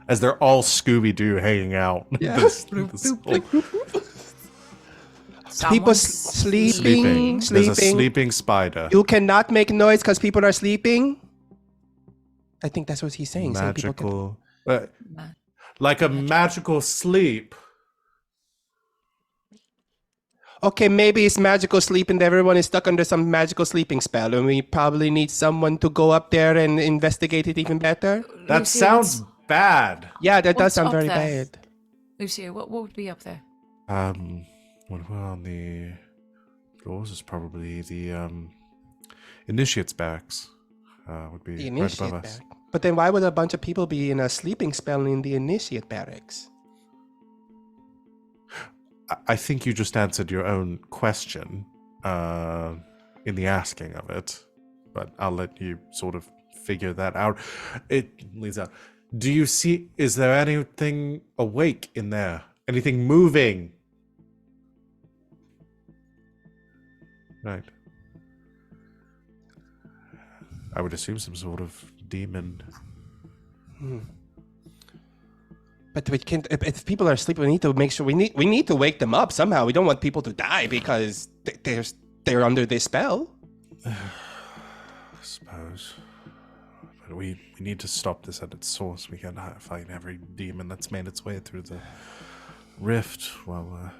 [SPEAKER 2] As they're all Scooby Doo hanging out.
[SPEAKER 1] Yeah.
[SPEAKER 2] This
[SPEAKER 1] People
[SPEAKER 5] Someone's
[SPEAKER 1] sleeping.
[SPEAKER 2] There's a sleeping spider.
[SPEAKER 1] You cannot make noise because people are sleeping. I think that's what he's saying. saying people can-
[SPEAKER 2] Magical.
[SPEAKER 5] Ma-
[SPEAKER 2] Like a magical sleep.
[SPEAKER 1] Okay, maybe it's magical sleep and everyone is stuck under some magical sleeping spell, and we probably need someone to go up there and investigate it even better.
[SPEAKER 2] That
[SPEAKER 5] Lucia,
[SPEAKER 2] sounds bad.
[SPEAKER 1] Yeah, that does
[SPEAKER 5] What's
[SPEAKER 1] sound
[SPEAKER 5] up
[SPEAKER 1] very
[SPEAKER 5] there?
[SPEAKER 1] bad.
[SPEAKER 5] Lucia, what would be up there?
[SPEAKER 2] What were on the floors is probably the initiates barracks. Would be
[SPEAKER 1] The
[SPEAKER 2] right
[SPEAKER 1] initiate
[SPEAKER 2] above us.
[SPEAKER 1] barrack. But then why would a bunch of people be in a sleeping spell in the initiate barracks?
[SPEAKER 2] I think you just answered your own question in the asking of it, but I'll let you sort of figure that out. It leads out. Do you see? Is there anything awake in there? Anything moving? Right. I would assume some sort of demon.
[SPEAKER 1] But we can't. If people are asleep, we need to make sure we need to wake them up somehow. We don't want people to die because they're under this spell.
[SPEAKER 2] I suppose. But we need to stop this at its source. We can't fight every demon that's made its way through the rift while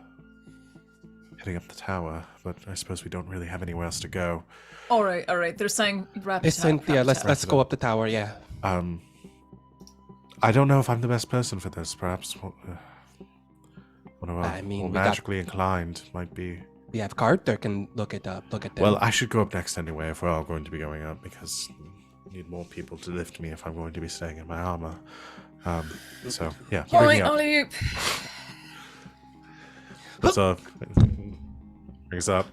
[SPEAKER 2] heading up the tower. But I suppose we don't really have anywhere else to go.
[SPEAKER 5] All right. They're saying wrap it
[SPEAKER 1] Listen,
[SPEAKER 5] up.
[SPEAKER 1] yeah,
[SPEAKER 5] wrap it up.
[SPEAKER 1] let's go up the tower. Yeah.
[SPEAKER 2] I don't know if I'm the best person for this. Perhaps one of our
[SPEAKER 1] I mean,
[SPEAKER 2] more
[SPEAKER 1] we got-
[SPEAKER 2] magically inclined might be.
[SPEAKER 1] We have Carter can look it up. Look at them.
[SPEAKER 2] Well, I should go up next anyway if we're all going to be going up because need more people to lift me if I'm going to be staying in my armor. So yeah,
[SPEAKER 5] All
[SPEAKER 2] bring
[SPEAKER 5] right,
[SPEAKER 2] me up.
[SPEAKER 5] alley-oop.
[SPEAKER 2] What's up? Brings up.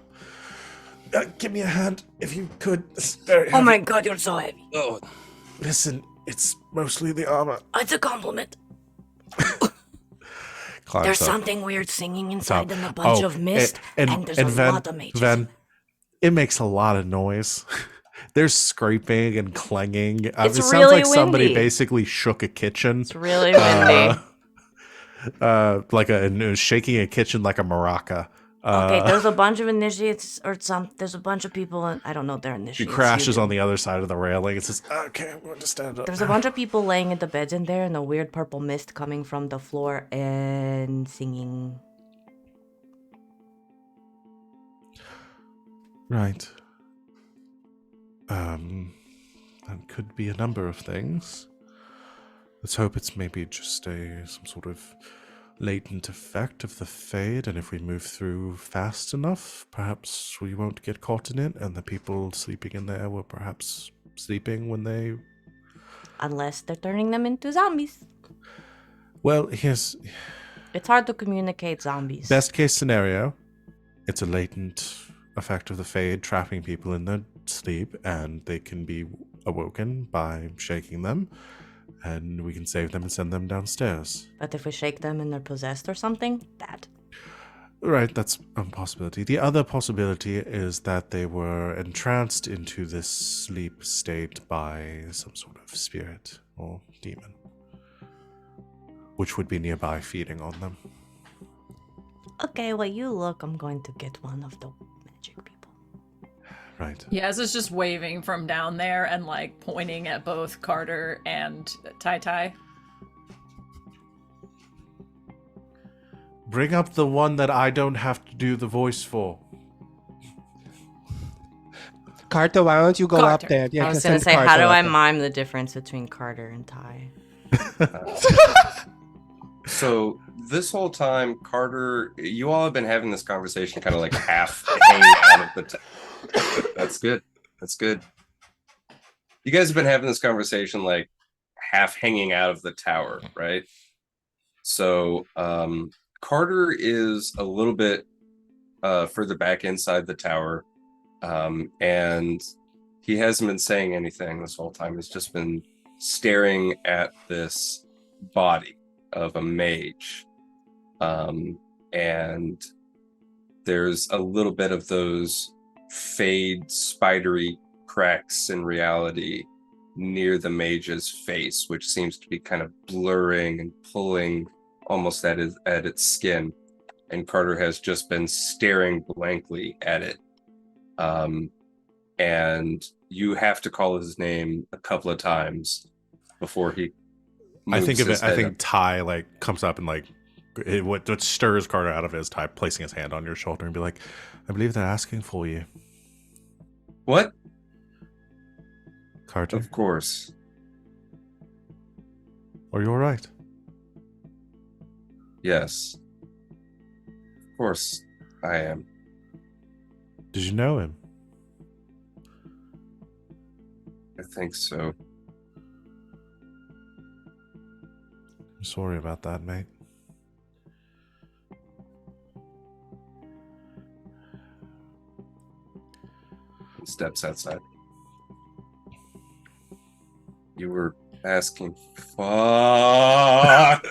[SPEAKER 2] Give me a hand if you could. It's very
[SPEAKER 3] Oh
[SPEAKER 2] heavy.
[SPEAKER 3] my god, you're so heavy.
[SPEAKER 1] Oh,
[SPEAKER 2] Listen, it's mostly the armor.
[SPEAKER 3] It's a compliment.
[SPEAKER 2] Climbs
[SPEAKER 3] There's
[SPEAKER 2] up.
[SPEAKER 3] something weird singing inside
[SPEAKER 2] Top.
[SPEAKER 3] and a bunch of mist, and there's a lot of mages.
[SPEAKER 2] Van, it makes a lot of noise. There's scraping and clanging. It
[SPEAKER 3] It's
[SPEAKER 2] sounds
[SPEAKER 3] really
[SPEAKER 2] like somebody
[SPEAKER 3] windy.
[SPEAKER 2] basically shook a kitchen.
[SPEAKER 3] It's really windy.
[SPEAKER 2] Shaking a kitchen like a maraca.
[SPEAKER 3] Okay, there's a bunch of initiates there's a bunch of people and I don't know if they're
[SPEAKER 2] She
[SPEAKER 3] initiates.
[SPEAKER 2] crashes on the other side of the railing. It says, "Okay, I'm going to stand up."
[SPEAKER 3] There's a bunch of people laying in the beds in there and a weird purple mist coming from the floor and singing.
[SPEAKER 2] Right. That could be a number of things. Let's hope it's maybe just some sort of latent effect of the fade, and if we move through fast enough, perhaps we won't get caught in it, and the people sleeping in there were perhaps sleeping when they...
[SPEAKER 3] Unless they're turning them into zombies.
[SPEAKER 2] Well, here's...
[SPEAKER 3] It's hard to communicate zombies.
[SPEAKER 2] Best case scenario, it's a latent effect of the fade trapping people in their sleep, and they can be awoken by shaking them, and we can save them and send them downstairs.
[SPEAKER 3] But if we shake them and they're possessed or something, bad.
[SPEAKER 2] Right, that's a possibility. The other possibility is that they were entranced into this sleep state by some sort of spirit or demon, which would be nearby feeding on them.
[SPEAKER 3] Okay, well you look, I'm going to get one of the magic people.
[SPEAKER 2] Right.
[SPEAKER 5] Yaz is just waving from down there and like pointing at both Carter and Tai Tai.
[SPEAKER 2] Bring up the one that I don't have to do the voice for.
[SPEAKER 1] Carter, why don't you go
[SPEAKER 5] Carter.
[SPEAKER 1] up there? Yeah,
[SPEAKER 3] I was
[SPEAKER 1] send
[SPEAKER 3] gonna say,
[SPEAKER 1] Carter
[SPEAKER 3] how do
[SPEAKER 1] up
[SPEAKER 3] I
[SPEAKER 1] there.
[SPEAKER 3] mime the difference between Carter and Ty?
[SPEAKER 4] So this whole time, Carter, you all have been having this conversation kind of like half hanging out of the That's good. That's good. You guys have been having this conversation like half hanging out of the tower, right? So Carter is a little bit further back inside the tower, and he hasn't been saying anything this whole time. He's just been staring at this body of a mage, and there's a little bit of those fade spidery cracks in reality near the mage's face, which seems to be kind of blurring and pulling almost at its skin, and Carter has just been staring blankly at it, and you have to call his name a couple of times before he
[SPEAKER 2] I think of
[SPEAKER 4] moves
[SPEAKER 2] it.
[SPEAKER 4] his
[SPEAKER 2] I
[SPEAKER 4] head
[SPEAKER 2] think
[SPEAKER 4] up.
[SPEAKER 2] Ty like comes up and like what stirs Carter out of it is Ty placing his hand on your shoulder and be like, "I believe they're asking for you,
[SPEAKER 4] What?
[SPEAKER 2] Carter.
[SPEAKER 4] Of course.
[SPEAKER 2] Are you all right?"
[SPEAKER 4] Yes. Of course I am.
[SPEAKER 2] Did you know him?
[SPEAKER 4] I think so.
[SPEAKER 2] I'm sorry about that, mate.
[SPEAKER 4] He steps outside. You were asking. Fuck.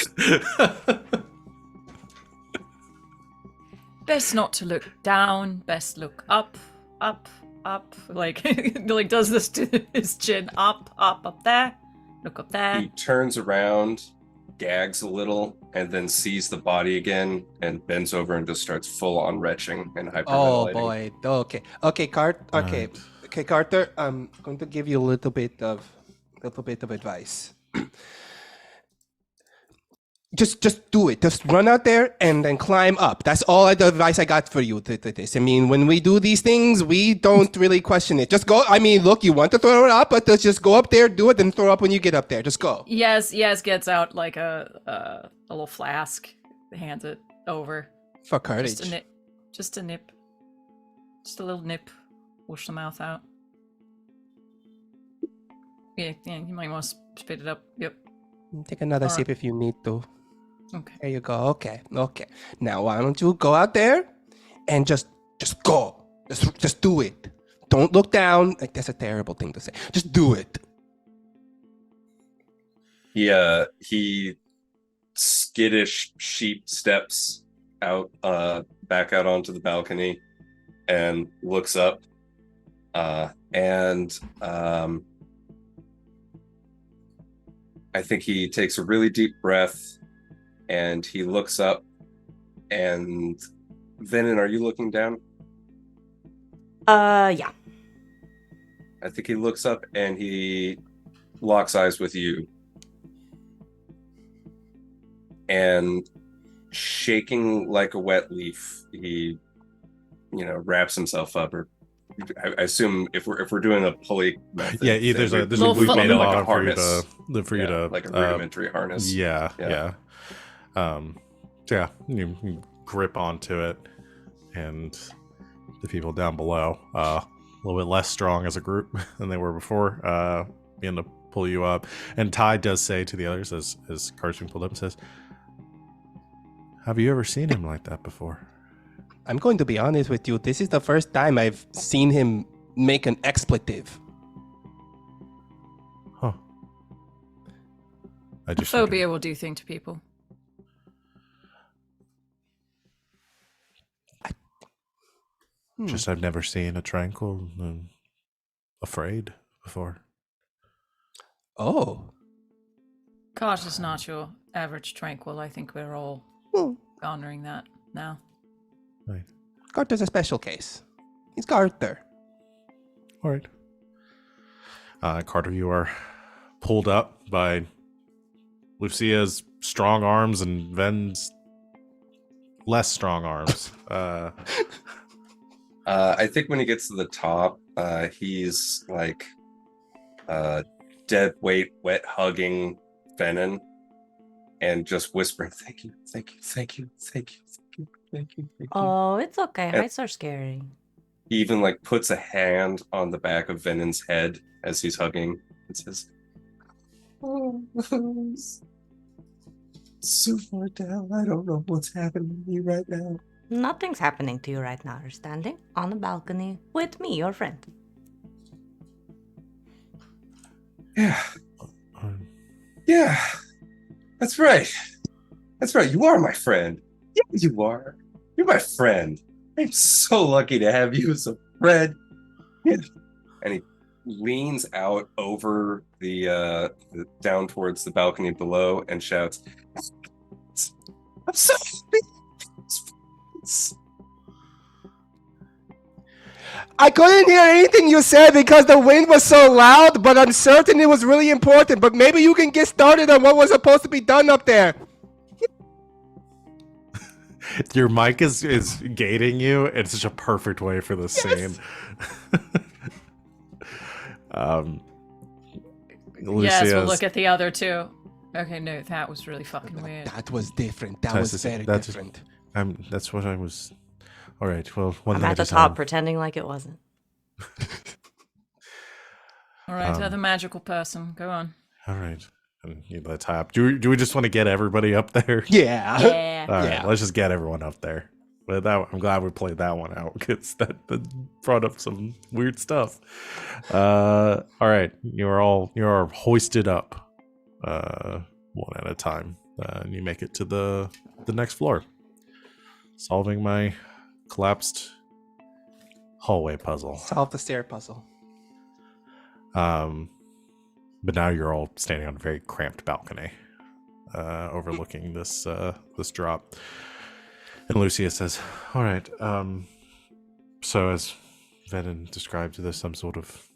[SPEAKER 5] Best not to look down. Best look up, up, up. Like, like does this to his chin up there. Look up there.
[SPEAKER 4] He turns around, gags a little, and then sees the body again and bends over and just starts full on retching and hyperventilating.
[SPEAKER 1] Oh boy. Okay. Okay, Carter. Okay.
[SPEAKER 2] Right.
[SPEAKER 1] Okay, Carter. I'm going to give you a little bit of advice. Just do it. Just run out there and then climb up. That's all the advice I got for you to this. I mean, when we do these things, we don't really question it. Just go. I mean, look, you want to throw it up, but just go up there, do it, then throw up when you get up there. Just go.
[SPEAKER 5] Yaz gets out like a little flask, hands it over.
[SPEAKER 1] For courage.
[SPEAKER 5] Just a nip. Just a nip. Just a little nip. Wash the mouth out. Yeah, you might want to speed it up. Yep.
[SPEAKER 1] Take another
[SPEAKER 5] Alright.
[SPEAKER 1] sip if you need to.
[SPEAKER 5] Okay.
[SPEAKER 1] There you go. Okay. Now why don't you go out there and just go. Just do it. Don't look down. Like that's a terrible thing to say. Just do it.
[SPEAKER 4] He skittish sheep steps out, back out onto the balcony, and looks up, and I think he takes a really deep breath, and he looks up. And Venehn, are you looking down?
[SPEAKER 3] Yeah.
[SPEAKER 4] I think he looks up and he locks eyes with you. And shaking like a wet leaf, he, wraps himself up. Or I assume if we're doing a pulley method,
[SPEAKER 2] Yeah, there's a
[SPEAKER 5] Little
[SPEAKER 2] loop on the
[SPEAKER 5] like
[SPEAKER 2] bottom
[SPEAKER 4] a harness.
[SPEAKER 2] for you to
[SPEAKER 4] like a rudimentary harness.
[SPEAKER 2] Yeah.
[SPEAKER 4] Yeah.
[SPEAKER 2] You grip onto it, and the people down below, a little bit less strong as a group than they were before, begin to pull you up. And Ty does say to the others, as Car's being pulled up, says, "Have you ever seen him like that before?"
[SPEAKER 1] I'm going to be honest with you. This is the first time I've seen him make an expletive.
[SPEAKER 2] Huh. I just
[SPEAKER 5] Phobia will do thing to people.
[SPEAKER 2] I've never seen a tranquil and afraid before.
[SPEAKER 1] Oh.
[SPEAKER 5] Cart is not your average tranquil. I think we're all honoring that now.
[SPEAKER 2] Right.
[SPEAKER 1] Carter's a special case. He's Carter.
[SPEAKER 2] All right. Carter, you are pulled up by Lucia's strong arms and Ven's less strong arms.
[SPEAKER 4] I think when he gets to the top, he's like dead weight, wet hugging Venehn, and just whispering, "Thank you, thank you, thank you, thank you, thank you, thank you, thank you."
[SPEAKER 3] Oh, it's okay.
[SPEAKER 4] And
[SPEAKER 3] Heights are scary.
[SPEAKER 4] he even like puts a hand on the back of Venon's head as he's hugging and says, "Oh, so far down. I don't know what's happening to me right now."
[SPEAKER 3] Nothing's happening to you right now. You're standing on the balcony with me, your friend.
[SPEAKER 4] Yeah. Yeah. That's right. That's right. You are my friend. Yeah, you are. You're my friend. I'm so lucky to have you as a friend. Yeah. And he leans out over the down towards the balcony below and shouts, "I'm so happy."
[SPEAKER 1] I couldn't hear anything you said because the wind was so loud, but I'm certain it was really important. But maybe you can get started on what was supposed to be done up there.
[SPEAKER 2] Your mic is gating you. It's such a perfect way for this scene.
[SPEAKER 5] Yes, we'll look at the other two. Okay, no, that was really fucking weird.
[SPEAKER 1] That was different. That was very different.
[SPEAKER 2] That's what I was. All right. Well, one
[SPEAKER 3] I'm
[SPEAKER 2] night
[SPEAKER 3] at the
[SPEAKER 2] is
[SPEAKER 3] top
[SPEAKER 2] on.
[SPEAKER 3] pretending like it wasn't.
[SPEAKER 5] All right, other magical person, go on.
[SPEAKER 2] All right. And let's hop. Do we just want to get everybody up there?
[SPEAKER 1] Yeah.
[SPEAKER 3] Yeah.
[SPEAKER 2] All right.
[SPEAKER 1] Yeah.
[SPEAKER 2] Let's just get everyone up there. But I'm glad we played that one out because that brought up some weird stuff. All right. You are hoisted up, one at a time, and you make it to the next floor, solving my collapsed hallway puzzle.
[SPEAKER 1] Solve the stair puzzle.
[SPEAKER 2] But now you're all standing on a very cramped balcony, overlooking this drop. And Lucia says, "All right. So as Venehn described, there's some sort of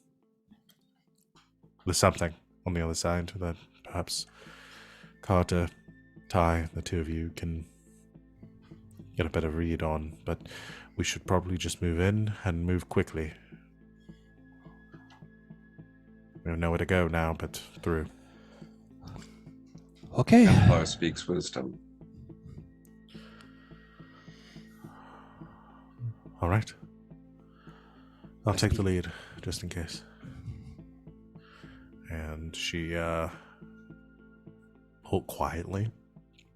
[SPEAKER 2] something on the other side that perhaps Carter, Ty, the two of you can get a better read on. But we should probably just move in and move quickly. We have nowhere to go now but through."
[SPEAKER 1] Okay.
[SPEAKER 4] Empire speaks wisdom.
[SPEAKER 2] All right. I'll take the lead, just in case. And and she quietly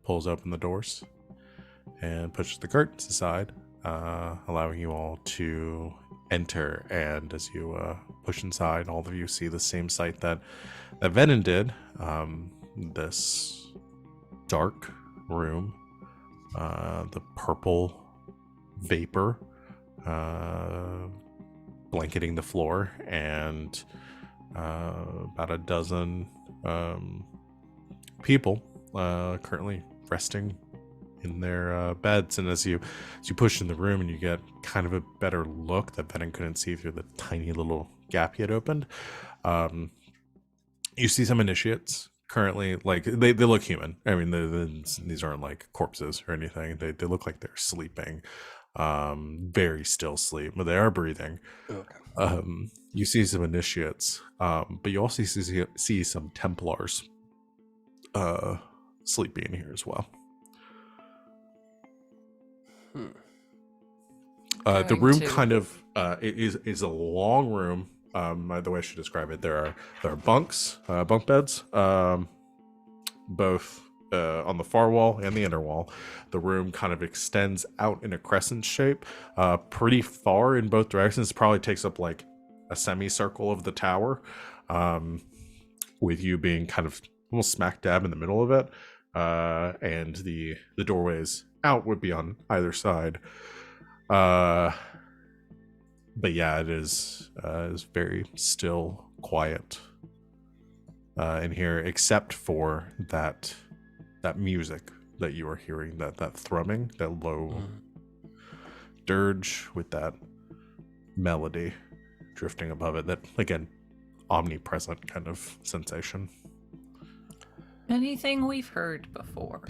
[SPEAKER 2] pulls open the doors and pushes the curtains aside, allowing you all to enter. And as you push inside, all of you see the same sight that Venehn did. This dark room, the purple vapor blanketing the floor, and about a dozen people currently resting in their beds. And as you push in the room and you get kind of a better look that Venehn couldn't see through the tiny little gap he had opened, you see some initiates currently. Like they look human. I mean, these aren't like corpses or anything. They look like they're sleeping, very still sleep, but they are breathing.
[SPEAKER 1] Okay.
[SPEAKER 2] You see some initiates, but you also see some Templars sleeping in here as well. The room kind of is a long room. The way I should describe it, there are bunks, bunk beds, both on the far wall and the inner wall. The room kind of extends out in a crescent shape, pretty far in both directions. It probably takes up like a semicircle of the tower, with you being kind of almost smack dab in the middle of it, and the doorways out would be on either side. But yeah, it is very still, quiet in here, except for that music that you are hearing, that thrumming, that low dirge with that melody drifting above it. That, again, omnipresent kind of sensation.
[SPEAKER 5] Anything we've heard before.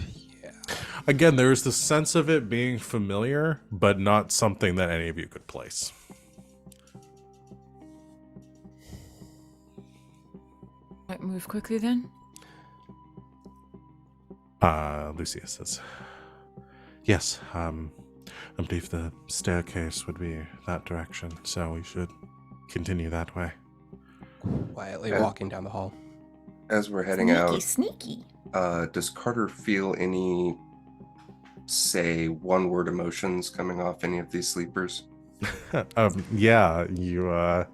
[SPEAKER 2] Again, there's the sense of it being familiar, but not something that any of you could place.
[SPEAKER 5] Might move quickly then.
[SPEAKER 2] Lucia says, yes, I believe the staircase would be that direction, so we should continue that way.
[SPEAKER 1] Quietly walking down the hall.
[SPEAKER 4] As we're heading out,
[SPEAKER 5] Sneaky.
[SPEAKER 4] does Carter feel any, say, one-word emotions coming off any of these sleepers?
[SPEAKER 2] Yeah, you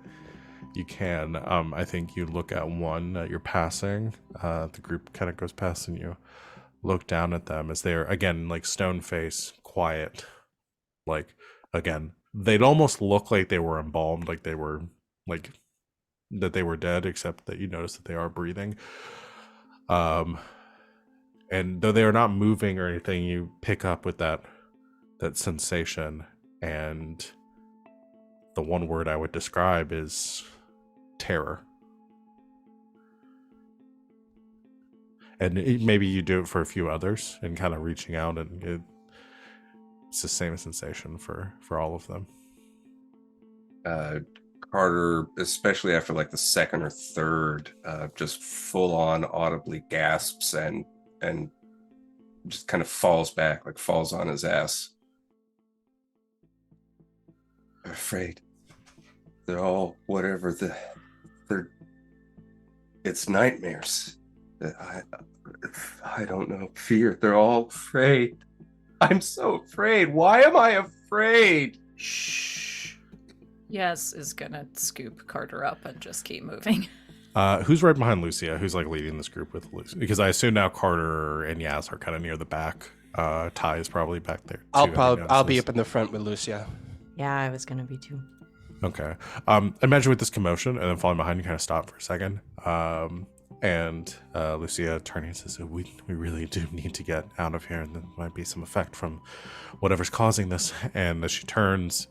[SPEAKER 2] can. I think you look at one that you're passing. The group kind of goes past, and you look down at them as they're, again, like stone face, quiet. Like, again, they'd almost look like they were embalmed, like they were, like, that they were dead, except that you notice that they are breathing. And though they are not moving or anything, you pick up with that sensation. And the one word I would describe is terror. And maybe you do it for a few others and kind of reaching out, and it's the same sensation for all of them.
[SPEAKER 4] Carter, especially after like the second or third, just full on audibly gasps and just kind of falls back, like falls on his ass. They're afraid. They're all whatever it's nightmares. I don't know. Fear. They're all afraid. I'm so afraid. Why am I afraid?
[SPEAKER 2] Shh.
[SPEAKER 5] Yas is gonna scoop Carter up and just keep moving.
[SPEAKER 2] Who's right behind Lucia? Who's like leading this group with Lucia? Because I assume now Carter and Yas are kind of near the back. Ty is probably back there.
[SPEAKER 1] I'll be up in the front with Lucia.
[SPEAKER 3] Yeah, I was gonna be too.
[SPEAKER 2] Okay. Imagine with this commotion and then falling behind, you kind of stop for a second. And Lucia turning and says, we really do need to get out of here, and there might be some effect from whatever's causing this. And as she turns,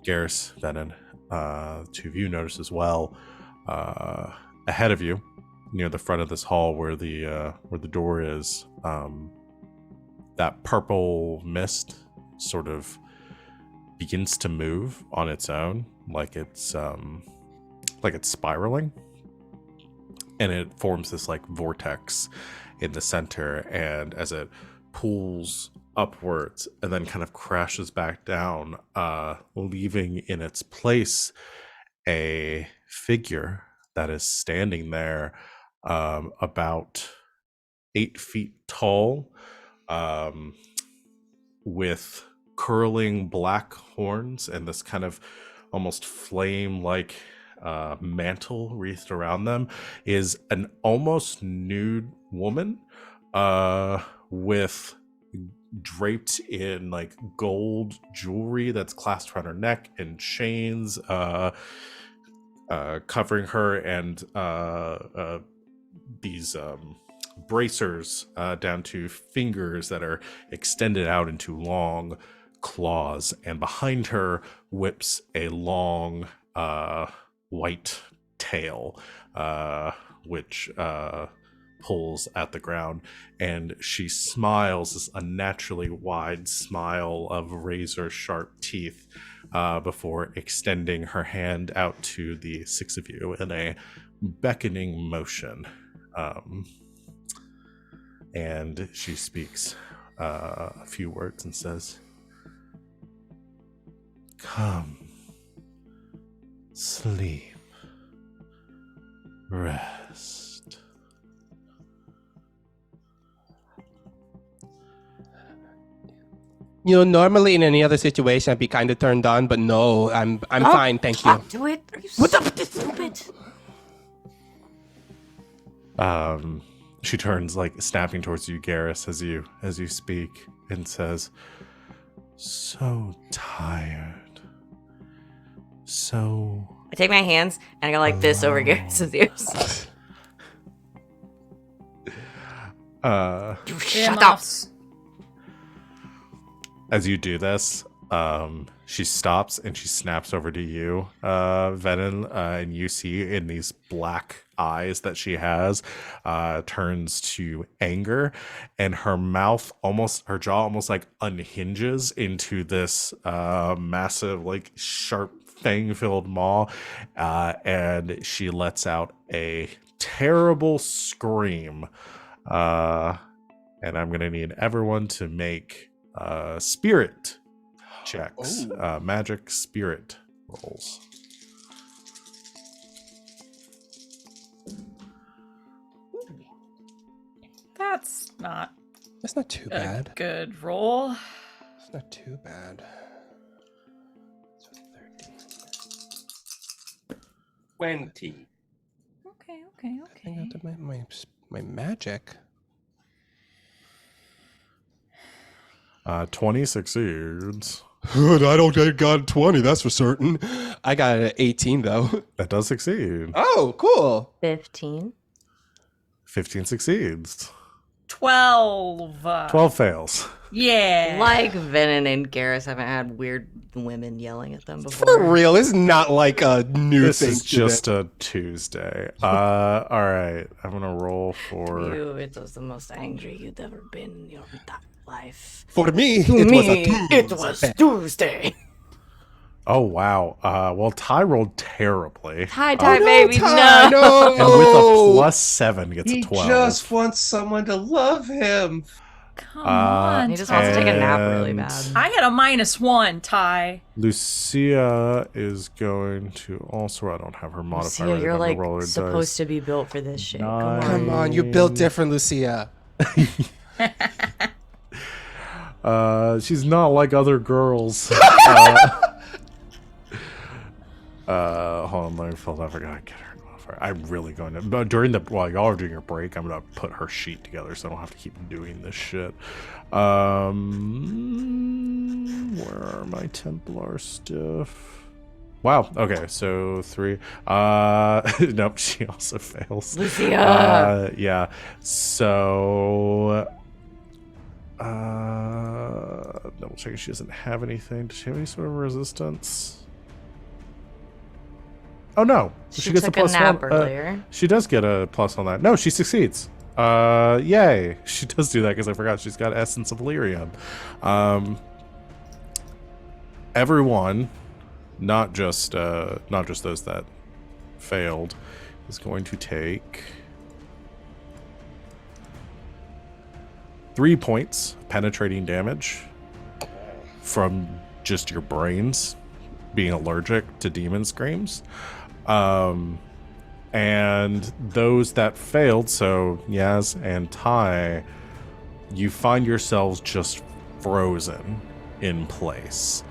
[SPEAKER 2] Garas, Venehn, two of you notice as well, ahead of you, near the front of this hall where the door is, that purple mist sort of begins to move on its own, like it's spiraling, and it forms this like vortex in the center, and as it pulls upwards and then kind of crashes back down, leaving in its place a figure that is standing there, about 8 feet tall, with curling black horns and this kind of almost flame-like mantle wreathed around them, is an almost nude woman with draped in like gold jewelry that's clasped around her neck and chains covering her, and these bracers down to fingers that are extended out into long claws, and behind her whips a long white tail which pulls at the ground, and she smiles this unnaturally wide smile of razor sharp teeth before extending her hand out to the 6 of you in a beckoning motion. And she speaks a few words and says, "Come, sleep, rest."
[SPEAKER 1] You know, normally in any other situation, I'd be kind of turned on, but no, I'm fine, thank you.
[SPEAKER 3] Do it. Are you what the stupid?
[SPEAKER 2] She turns, like, snapping towards you, Garas, as you speak, and says, "So tired. So..."
[SPEAKER 3] I take my hands and I go like this over Garrus's ears. Shut up.
[SPEAKER 2] As you do this, she stops and she snaps over to you, Venehn, and you see in these black eyes that she has turns to anger, and her jaw almost like unhinges into this massive, like, sharp fang-filled maw, and she lets out a terrible scream, and I'm gonna need everyone to make spirit checks, magic spirit rolls.
[SPEAKER 5] That's not
[SPEAKER 1] That's not too
[SPEAKER 5] a
[SPEAKER 1] bad.
[SPEAKER 5] good roll.
[SPEAKER 1] It's not too bad.
[SPEAKER 4] 20.
[SPEAKER 5] Okay.
[SPEAKER 1] I got my magic.
[SPEAKER 2] 20 succeeds.
[SPEAKER 1] I don't think I got 20, that's for certain. I got an 18, though.
[SPEAKER 2] That does succeed.
[SPEAKER 1] Oh, cool.
[SPEAKER 3] 15.
[SPEAKER 2] 15 succeeds.
[SPEAKER 5] 12.
[SPEAKER 2] 12 fails.
[SPEAKER 5] Yeah.
[SPEAKER 3] Like Venehn and Garrus haven't had weird women yelling at them before.
[SPEAKER 1] For real, this is not like a new
[SPEAKER 2] This
[SPEAKER 1] thing.
[SPEAKER 2] is just a Tuesday. All right, I'm gonna roll for.
[SPEAKER 3] You, it was the most angry you'd ever been in your entire life.
[SPEAKER 1] For me,
[SPEAKER 3] To
[SPEAKER 1] it
[SPEAKER 3] me,
[SPEAKER 1] was a Tuesday.
[SPEAKER 3] it was Tuesday.
[SPEAKER 2] Oh wow. Well, Ty rolled terribly.
[SPEAKER 3] Hi,
[SPEAKER 1] Oh, no,
[SPEAKER 3] baby.
[SPEAKER 1] Ty,
[SPEAKER 3] No.
[SPEAKER 2] And with a +7 gets
[SPEAKER 4] He
[SPEAKER 2] a 12.
[SPEAKER 4] just wants someone to love him.
[SPEAKER 5] Come on.
[SPEAKER 3] He just wants to take a nap really
[SPEAKER 2] And-
[SPEAKER 3] bad.
[SPEAKER 5] I got a -1, Ty.
[SPEAKER 2] Lucia is going to also. I don't have her modifier.
[SPEAKER 3] Lucia, you're
[SPEAKER 2] I'm gonna
[SPEAKER 3] like
[SPEAKER 2] roll her
[SPEAKER 3] supposed
[SPEAKER 2] dice.
[SPEAKER 3] to be built for this shit.
[SPEAKER 2] Nine.
[SPEAKER 1] Come on, you built different, Lucia.
[SPEAKER 2] She's not like other girls. Hold on, let me fill that. I forgot to get her modifier. I'm really going to. But while y'all are doing your break, I'm gonna put her sheet together so I don't have to keep doing this shit. Where are my Templar stuff? Wow. Okay, so 3. Nope. She also fails.
[SPEAKER 3] Lucia.
[SPEAKER 2] Yeah. So. Double checking. She doesn't have anything. Does she have any sort of resistance? Oh no,
[SPEAKER 3] She
[SPEAKER 2] gets
[SPEAKER 3] took
[SPEAKER 2] a
[SPEAKER 3] a
[SPEAKER 2] plus
[SPEAKER 3] nap
[SPEAKER 2] one.
[SPEAKER 3] earlier.
[SPEAKER 2] She does get a plus on that. No, she succeeds. Yay! She does do that because I forgot she's got Essence of Lyrium. Everyone, not just those that failed, is going to take 3 points penetrating damage from just your brains being allergic to demon screams. And those that failed, so Yaz and Ty, you find yourselves just frozen in place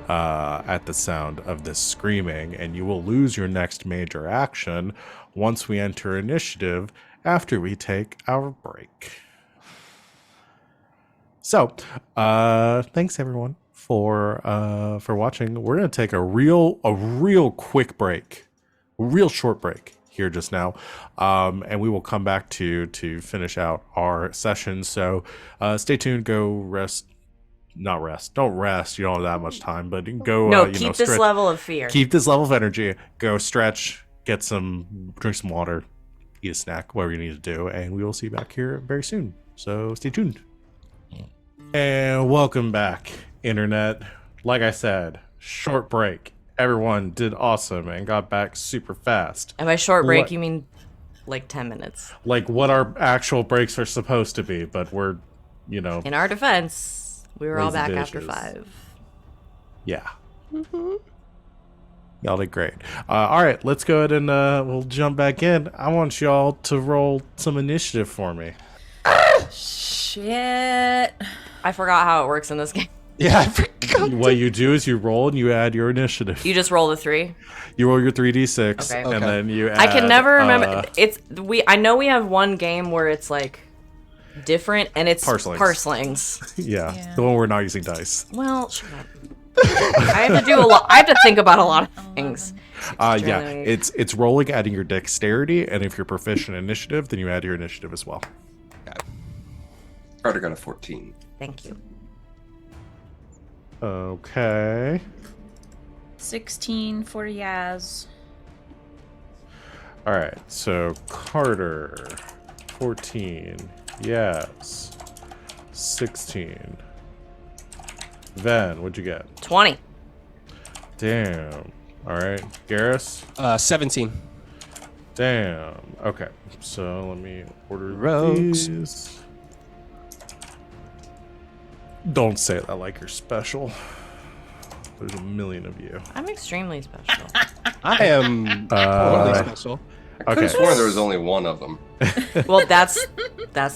[SPEAKER 2] at the sound of this screaming, and you will lose your next major action once we enter initiative after we take our break. So, thanks everyone for watching. We're gonna take a real quick break, a real short break here just now, and we will come back to finish out our session. So, stay tuned. Go rest. Not rest. Don't rest. You don't have that much time, but go.
[SPEAKER 3] No,
[SPEAKER 2] you
[SPEAKER 3] keep
[SPEAKER 2] know,
[SPEAKER 3] this
[SPEAKER 2] stretch.
[SPEAKER 3] level of fear.
[SPEAKER 2] Keep this level of energy. Go stretch. Drink some water. Eat a snack. Whatever you need to do, and we will see you back here very soon. So stay tuned. And welcome back, Internet. Like I said, short break. Everyone did awesome and got back super fast.
[SPEAKER 3] And by short break,
[SPEAKER 2] What-
[SPEAKER 3] you mean like 10 minutes.
[SPEAKER 2] Like what our actual breaks are supposed to be, but we're,
[SPEAKER 3] In our defense, we were all
[SPEAKER 2] Lazy
[SPEAKER 3] back
[SPEAKER 2] bitches.
[SPEAKER 3] after 5.
[SPEAKER 2] yeah. Y'all did great. All right, let's go ahead and we'll jump back in. I want y'all to roll some initiative for me.
[SPEAKER 5] Shit.
[SPEAKER 3] I forgot how it works in this game.
[SPEAKER 1] Yeah, I forgot.
[SPEAKER 2] What you do is you roll and you add your initiative.
[SPEAKER 3] You just roll the 3.
[SPEAKER 2] You roll your 3d6,
[SPEAKER 3] Okay.
[SPEAKER 2] and
[SPEAKER 1] Okay.
[SPEAKER 2] then you add...
[SPEAKER 3] I can never remember. I know we have one game where it's like different, and it's
[SPEAKER 2] Parselings.
[SPEAKER 3] parselings.
[SPEAKER 2] Yeah, the one where we're not using dice.
[SPEAKER 3] Well, shut up. I have to do a lot. I have to think about a lot of things.
[SPEAKER 2] Yeah,
[SPEAKER 3] Really?
[SPEAKER 2] it's rolling, adding your dexterity, and if you're proficient in initiative, then you add your initiative as well.
[SPEAKER 4] Carter got a 14.
[SPEAKER 3] Thank you.
[SPEAKER 2] Okay.
[SPEAKER 5] 16 for Yaz.
[SPEAKER 2] All right, so Carter, 14. Yes. 16. Ven, what'd you get?
[SPEAKER 3] 20.
[SPEAKER 2] Damn. All right, Garas.
[SPEAKER 1] 17.
[SPEAKER 2] Damn. Okay, so let me order
[SPEAKER 1] Rogues.
[SPEAKER 2] these. Don't say that like you're special. There's a million of you.
[SPEAKER 3] I'm extremely special.
[SPEAKER 1] I am totally special.
[SPEAKER 4] I could
[SPEAKER 2] Okay.
[SPEAKER 4] have sworn there was only one of them.
[SPEAKER 3] Well, that's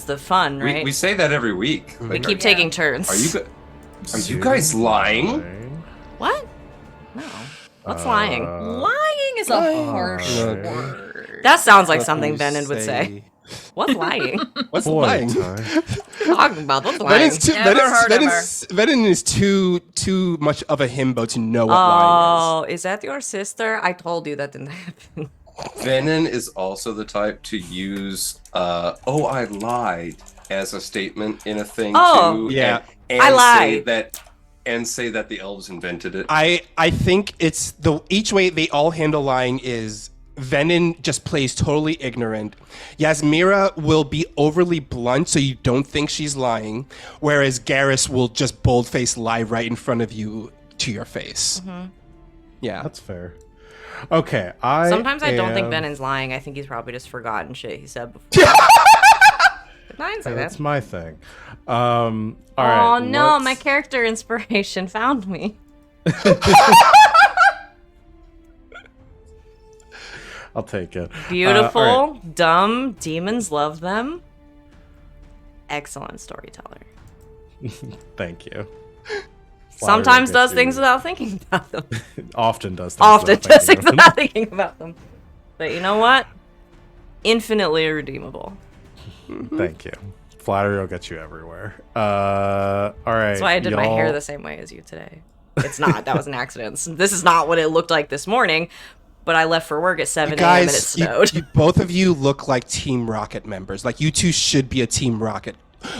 [SPEAKER 3] the fun, right?
[SPEAKER 4] We say that every week.
[SPEAKER 3] We
[SPEAKER 4] Like,
[SPEAKER 3] keep taking turns.
[SPEAKER 4] Are you guys lying?
[SPEAKER 3] What? No. What's lying?
[SPEAKER 5] Lying is a harsh
[SPEAKER 2] Alright.
[SPEAKER 5] word.
[SPEAKER 3] That sounds like
[SPEAKER 1] Let
[SPEAKER 3] something
[SPEAKER 1] me
[SPEAKER 3] Venehn would say. What's lying?
[SPEAKER 1] What's
[SPEAKER 2] Boy,
[SPEAKER 1] lying?
[SPEAKER 2] Ty.
[SPEAKER 3] Talking about what's lying?
[SPEAKER 5] Never heard of her.
[SPEAKER 1] Venehn is too much of a himbo to know what lying
[SPEAKER 3] Oh, is that your sister? I told you that didn't happen.
[SPEAKER 4] Venehn is also the type to use "Oh, I lied" as a statement in a thing
[SPEAKER 3] Oh.
[SPEAKER 4] too.
[SPEAKER 1] Yeah.
[SPEAKER 4] and
[SPEAKER 3] I
[SPEAKER 4] say that the elves invented it.
[SPEAKER 1] I think it's each way they all handle lying is Venehn just plays totally ignorant. Yasmera will be overly blunt so you don't think she's lying, whereas Garas will just boldface lie right in front of you to your face. Yeah.
[SPEAKER 2] That's fair. Okay,
[SPEAKER 3] Sometimes I don't think
[SPEAKER 2] am-
[SPEAKER 3] Venen's lying. I think he's probably just forgotten shit he said before. I didn't say that.
[SPEAKER 2] That's my thing. All
[SPEAKER 3] Oh
[SPEAKER 2] right.
[SPEAKER 3] no,
[SPEAKER 2] let's-
[SPEAKER 3] my character inspiration found me.
[SPEAKER 2] I'll take it.
[SPEAKER 3] Beautiful,
[SPEAKER 2] all right.
[SPEAKER 3] dumb, demons love them. Excellent storyteller.
[SPEAKER 2] Thank you.
[SPEAKER 3] Sometimes
[SPEAKER 2] Flower
[SPEAKER 3] does
[SPEAKER 2] gets
[SPEAKER 3] things
[SPEAKER 2] you-
[SPEAKER 3] without thinking about them.
[SPEAKER 2] Often does. things
[SPEAKER 3] Often
[SPEAKER 2] without
[SPEAKER 3] does
[SPEAKER 2] thinking
[SPEAKER 3] things
[SPEAKER 2] of them.
[SPEAKER 3] without thinking about them. But you know what? Infinitely redeemable.
[SPEAKER 2] Thank you. Flattery will get you everywhere. All right.
[SPEAKER 3] That's why I did my hair
[SPEAKER 2] y'all-
[SPEAKER 3] the same way as you today. It's not. That was an accident. This is not what it looked like this morning. But I left for work at 7 a.m. and it
[SPEAKER 1] Guys,
[SPEAKER 3] snowed.
[SPEAKER 1] both of you look like Team Rocket members. Like you two should be a Team Rocket.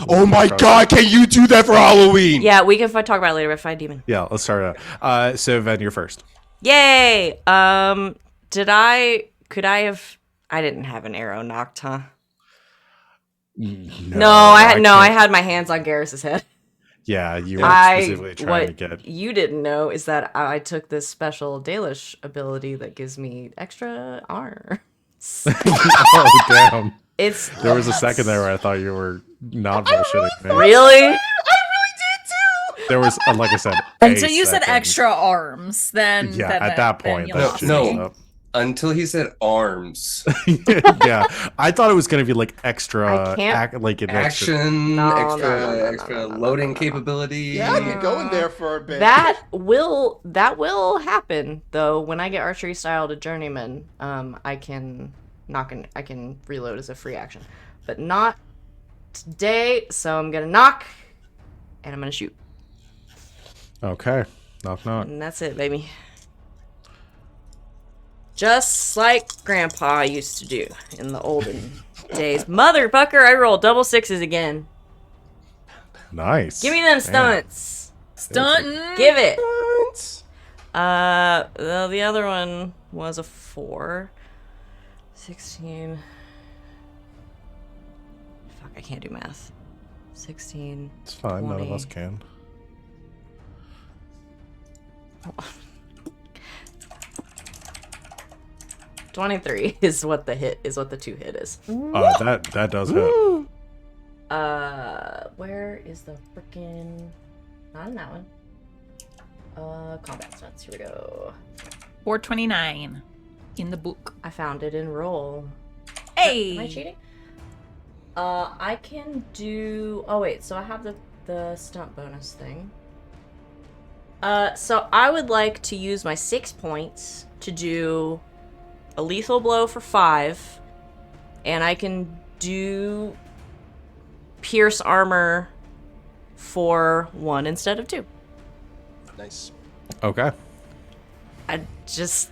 [SPEAKER 1] Oh my God! Can you do that for Halloween?
[SPEAKER 3] Yeah, we can talk about it later. But find demon.
[SPEAKER 2] Yeah, let's start out. So Ven, you're first.
[SPEAKER 3] Yay! Could I have? I didn't have an arrow knocked, huh? No, I had my hands on Garrus's head.
[SPEAKER 2] Yeah, you were specifically trying to
[SPEAKER 3] What
[SPEAKER 2] get.
[SPEAKER 3] you didn't know is that I took this special Dalish ability that gives me extra armor.
[SPEAKER 2] Oh damn!
[SPEAKER 3] It's
[SPEAKER 2] There was a second there where I thought you were not bullshitting me.
[SPEAKER 3] really.
[SPEAKER 2] There was, like I said,
[SPEAKER 5] Until
[SPEAKER 2] a
[SPEAKER 5] you said
[SPEAKER 2] second.
[SPEAKER 5] extra arms, then
[SPEAKER 2] Yeah,
[SPEAKER 5] then
[SPEAKER 2] at that
[SPEAKER 5] then
[SPEAKER 2] point,
[SPEAKER 5] you
[SPEAKER 2] that
[SPEAKER 5] lost
[SPEAKER 2] shit
[SPEAKER 4] No.
[SPEAKER 5] me.
[SPEAKER 2] was up.
[SPEAKER 4] Until he said arms.
[SPEAKER 2] Yeah, I thought it was going to be like extra,
[SPEAKER 3] I can't-
[SPEAKER 2] like an extra.
[SPEAKER 4] Action,
[SPEAKER 3] No,
[SPEAKER 4] extra,
[SPEAKER 3] no, no, no,
[SPEAKER 4] extra
[SPEAKER 3] no, no, no,
[SPEAKER 4] loading
[SPEAKER 3] no, no.
[SPEAKER 4] capability.
[SPEAKER 1] Yeah, get going there for a bit.
[SPEAKER 3] That will happen though. When I get archery style to journeyman, I can I can reload as a free action, but not today. So I'm gonna knock, and I'm gonna shoot,
[SPEAKER 2] Okay, knock knock.
[SPEAKER 3] and that's it, baby. Just like Grandpa used to do in the olden days. Motherfucker, I rolled double sixes again.
[SPEAKER 2] Nice.
[SPEAKER 3] Give me them stunts.
[SPEAKER 5] Stunting.
[SPEAKER 3] Give it.
[SPEAKER 1] Stunts.
[SPEAKER 3] Well, the other one was a 4. 16. Fuck, I can't do math. 16.
[SPEAKER 2] It's fine. None of
[SPEAKER 3] 20.
[SPEAKER 2] us can.
[SPEAKER 3] 23 is what the 2 hit is.
[SPEAKER 2] That does hit.
[SPEAKER 3] Where is the frickin'... Not in that one. Combat stunts. Here we go.
[SPEAKER 5] 429 in the book.
[SPEAKER 3] I found it in roll.
[SPEAKER 5] Hey!
[SPEAKER 3] Am I cheating? I can do... Oh, wait. So I have the stunt bonus thing. So I would like to use my 6 points to do a lethal blow for 5. And I can do pierce armor for 1 instead of 2.
[SPEAKER 1] Nice.
[SPEAKER 2] Okay.
[SPEAKER 3] I just...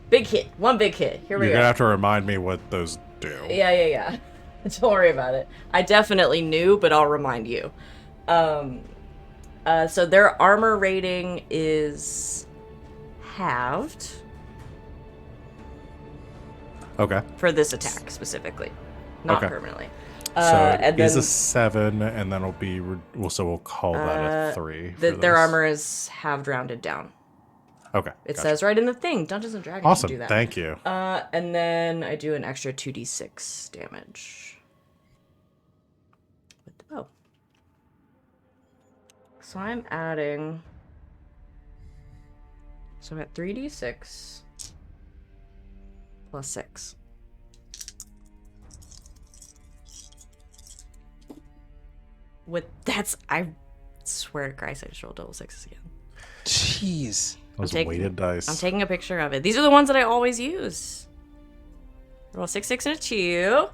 [SPEAKER 3] Big hit. One big hit. Here we
[SPEAKER 2] You're
[SPEAKER 3] go.
[SPEAKER 2] gonna have to remind me what those do.
[SPEAKER 3] Yeah. Don't worry about it. I definitely knew, but I'll remind you. So their armor rating is halved
[SPEAKER 2] Okay.
[SPEAKER 3] for this attack specifically, not
[SPEAKER 2] Okay.
[SPEAKER 3] permanently.
[SPEAKER 2] So
[SPEAKER 3] And
[SPEAKER 2] it is
[SPEAKER 3] then
[SPEAKER 2] a 7, and then it'll be so we'll call that a 3. for
[SPEAKER 3] their
[SPEAKER 2] this.
[SPEAKER 3] armor is halved rounded down.
[SPEAKER 2] Okay.
[SPEAKER 3] It
[SPEAKER 2] gotcha.
[SPEAKER 3] says right in the thing. Dungeons and Dragons
[SPEAKER 2] Awesome.
[SPEAKER 3] do that.
[SPEAKER 2] Thank you.
[SPEAKER 3] And then I do an extra 2d6 damage with the bow. So I'm adding. So I'm at 3d6 plus 6. I swear to Christ, I just rolled double sixes again.
[SPEAKER 1] Jeez.
[SPEAKER 2] Those
[SPEAKER 3] taking-
[SPEAKER 2] weighted dice.
[SPEAKER 3] I'm taking a picture of it. These are the ones that I always use. Roll 6, 6, and a 2.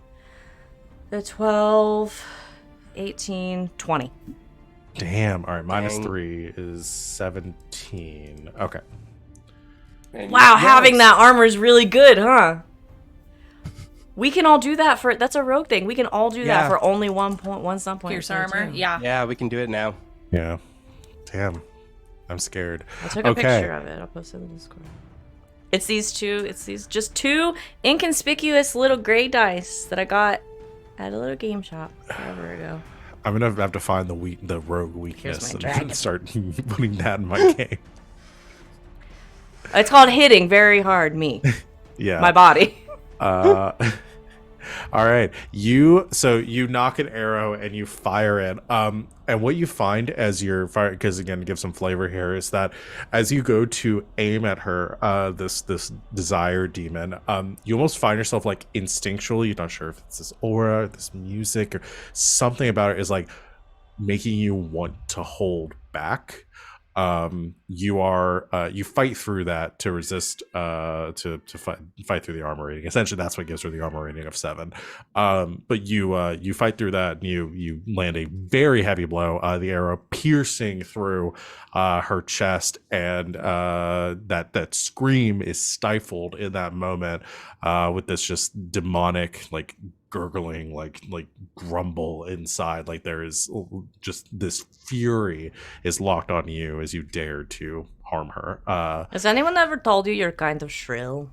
[SPEAKER 3] The 12, 18, 20.
[SPEAKER 2] Damn. All right. Minus
[SPEAKER 1] Dang.
[SPEAKER 2] 3 is 17. Okay.
[SPEAKER 4] And
[SPEAKER 3] Wow,
[SPEAKER 1] Yes.
[SPEAKER 3] having that armor is really good, huh? We can all do that for... That's a rogue thing. We can all do that
[SPEAKER 1] Yeah.
[SPEAKER 3] for only one stun point.
[SPEAKER 5] Pierce
[SPEAKER 3] instead of
[SPEAKER 5] armor.
[SPEAKER 3] 2.
[SPEAKER 5] Yeah.
[SPEAKER 1] Yeah, we can do it now.
[SPEAKER 2] Yeah. Damn. I'm scared.
[SPEAKER 3] I took a
[SPEAKER 2] Okay.
[SPEAKER 3] picture of it. I'll post it in the Discord. It's these just 2 inconspicuous little gray dice that I got at a little game shop forever ago.
[SPEAKER 2] I'm gonna have to find the rogue weakness
[SPEAKER 3] my dragon.
[SPEAKER 2] and start putting that in my game.
[SPEAKER 3] It's called hitting very hard me.
[SPEAKER 2] Yeah.
[SPEAKER 3] My body.
[SPEAKER 2] All right. You knock an arrow and you fire it. And what you find as you're firing, because again, to give some flavor here, is that as you go to aim at her, this desire demon, you almost find yourself like instinctually, you're not sure if it's this aura, this music, or something about it is like making you want to hold back. You fight through that to resist to fight through the armor rating. Essentially that's what gives her the armor rating of 7. But you fight through that and you land a very heavy blow, the arrow piercing through her chest, and that scream is stifled in that moment with this just demonic like gurgling like grumble inside. Like there is just this fury is locked on you as you dare to harm her.
[SPEAKER 3] Has anyone ever told you you're kind of shrill?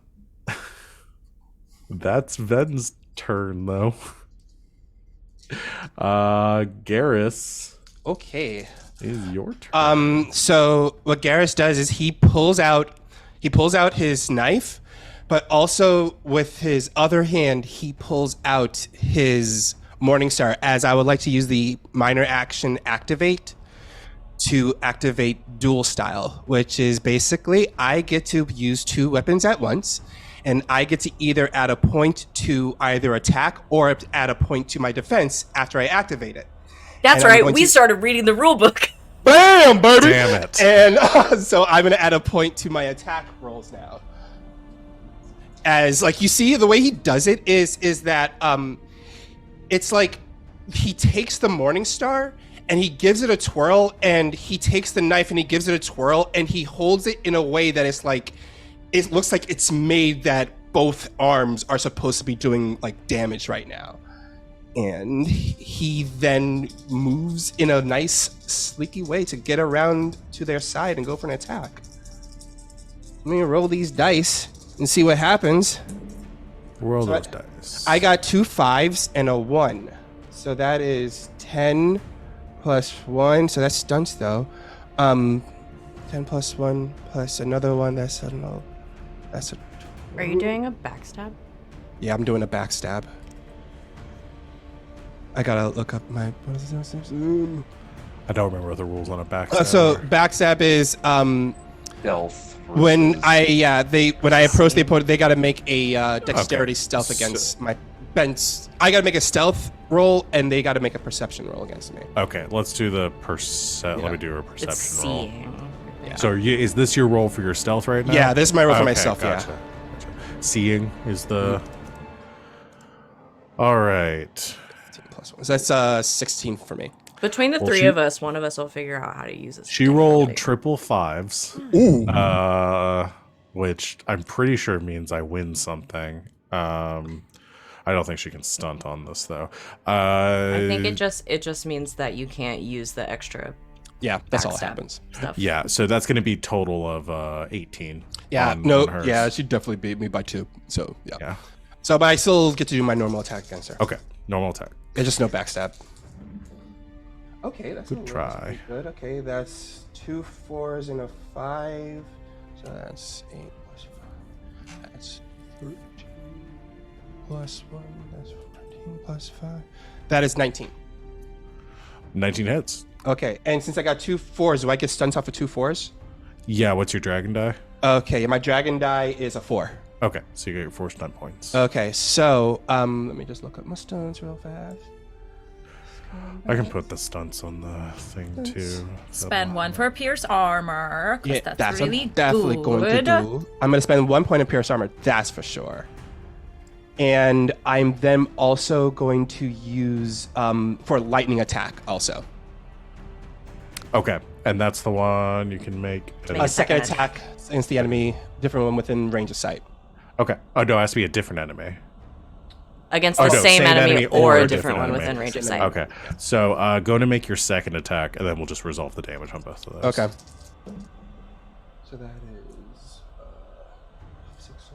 [SPEAKER 2] That's Ven's turn though. Garas,
[SPEAKER 1] Okay.
[SPEAKER 2] is your turn.
[SPEAKER 1] So what Garas does is he pulls out his knife, but also with his other hand he pulls out his Morningstar, as I would like to use the minor action activate to activate dual style, which is basically I get to use 2 weapons at once, and I get to either add a point to either attack or add a point to my defense after I activate it.
[SPEAKER 3] That's
[SPEAKER 1] And I'm
[SPEAKER 3] right.
[SPEAKER 1] going
[SPEAKER 3] We
[SPEAKER 1] to-
[SPEAKER 3] started reading the rule book.
[SPEAKER 1] Bam, baby!
[SPEAKER 2] Damn it.
[SPEAKER 1] And so I'm going to add a point to my attack rolls now. As like you see, the way he does it is that it's like he takes the Morning Star and he gives it a twirl, and he takes the knife and he gives it a twirl, and he holds it in a way that it's like it looks like it's made that both arms are supposed to be doing like damage right now. And he then moves in a nice, sleeky way to get around to their side and go for an attack. Let me roll these dice and see what happens.
[SPEAKER 2] Roll
[SPEAKER 1] So
[SPEAKER 2] those dice.
[SPEAKER 1] I got 2 5s and a 1. So that is 10 plus 1. So that's stunts though. 10 plus 1 plus another one. That's, I don't know. That's a...
[SPEAKER 3] Are you doing a backstab?
[SPEAKER 1] Yeah, I'm doing a backstab. I gotta look up my... What is this?
[SPEAKER 2] I don't remember the rules on a back.
[SPEAKER 1] So backstab is
[SPEAKER 4] Stealth.
[SPEAKER 1] when
[SPEAKER 4] versus-
[SPEAKER 1] when I approach the opponent, they gotta make a dexterity
[SPEAKER 2] Okay.
[SPEAKER 1] stealth
[SPEAKER 2] So-
[SPEAKER 1] against my bench. I gotta make a stealth roll, and they gotta make a perception roll against me.
[SPEAKER 2] Okay, let's do the Let
[SPEAKER 1] Yeah.
[SPEAKER 2] me do a
[SPEAKER 3] It's
[SPEAKER 2] perception roll.
[SPEAKER 3] seeing.
[SPEAKER 2] So is this your roll for your stealth right now?
[SPEAKER 1] Yeah, this is my roll for
[SPEAKER 2] Okay,
[SPEAKER 1] myself.
[SPEAKER 2] Gotcha.
[SPEAKER 1] Yeah.
[SPEAKER 2] Gotcha. Seeing is the. All right.
[SPEAKER 1] Plus 1. So that's 16 for me.
[SPEAKER 3] Between the
[SPEAKER 2] Well,
[SPEAKER 3] three
[SPEAKER 2] she-
[SPEAKER 3] of us, one of us will figure out how to use this.
[SPEAKER 2] She rolled triple 5s,
[SPEAKER 1] Ooh.
[SPEAKER 2] which I'm pretty sure means I win something. I don't think she can stunt on this though.
[SPEAKER 3] I think it just means that you can't use the extra
[SPEAKER 1] Yeah, that's all that
[SPEAKER 3] backstab
[SPEAKER 1] happens.
[SPEAKER 3] stuff.
[SPEAKER 2] Yeah, so that's going to be total of 18.
[SPEAKER 1] Yeah,
[SPEAKER 2] on
[SPEAKER 1] no,
[SPEAKER 2] hers.
[SPEAKER 1] yeah, she definitely beat me by 2. So yeah.
[SPEAKER 2] Yeah.
[SPEAKER 1] So, but I still get to do my normal attack against her.
[SPEAKER 2] Okay, normal attack.
[SPEAKER 1] There's just no backstab. Okay, that's
[SPEAKER 2] Good try.
[SPEAKER 1] Good. Okay, that's 2 4s and a 5. So that's 8 plus 5. That's 13 plus 1. That's 14 plus 5. That is 19.
[SPEAKER 2] 19 hits.
[SPEAKER 1] Okay, and since I got 2 4s, do I get stunts off of 2 4s?
[SPEAKER 2] Yeah, what's your dragon die?
[SPEAKER 1] Okay, my dragon die is a 4.
[SPEAKER 2] Okay, so you get your 4 stunt points.
[SPEAKER 1] Okay, so let me just look up my stunts real fast.
[SPEAKER 2] I can put the stunts on the thing too.
[SPEAKER 5] Spend 1 for Pierce Armor, because
[SPEAKER 1] Yeah,
[SPEAKER 5] that's
[SPEAKER 1] what
[SPEAKER 5] really
[SPEAKER 1] I'm definitely
[SPEAKER 5] good.
[SPEAKER 1] going to do. I'm going to spend 1 point of Pierce Armor, that's for sure. And I'm then also going to use for lightning attack also.
[SPEAKER 2] Okay, and that's the one you can make.
[SPEAKER 3] Make
[SPEAKER 1] A second
[SPEAKER 3] second
[SPEAKER 1] attack against the enemy, different one within range of sight.
[SPEAKER 2] Okay. Oh no, it has to be a different enemy.
[SPEAKER 3] Against
[SPEAKER 2] Oh,
[SPEAKER 3] the
[SPEAKER 2] no,
[SPEAKER 3] same enemy or a different
[SPEAKER 2] different
[SPEAKER 3] one
[SPEAKER 2] enemy.
[SPEAKER 3] within range of sight.
[SPEAKER 2] Okay. So go to make your second attack, and then we'll just resolve the damage on both of those.
[SPEAKER 1] Okay. So that is 6.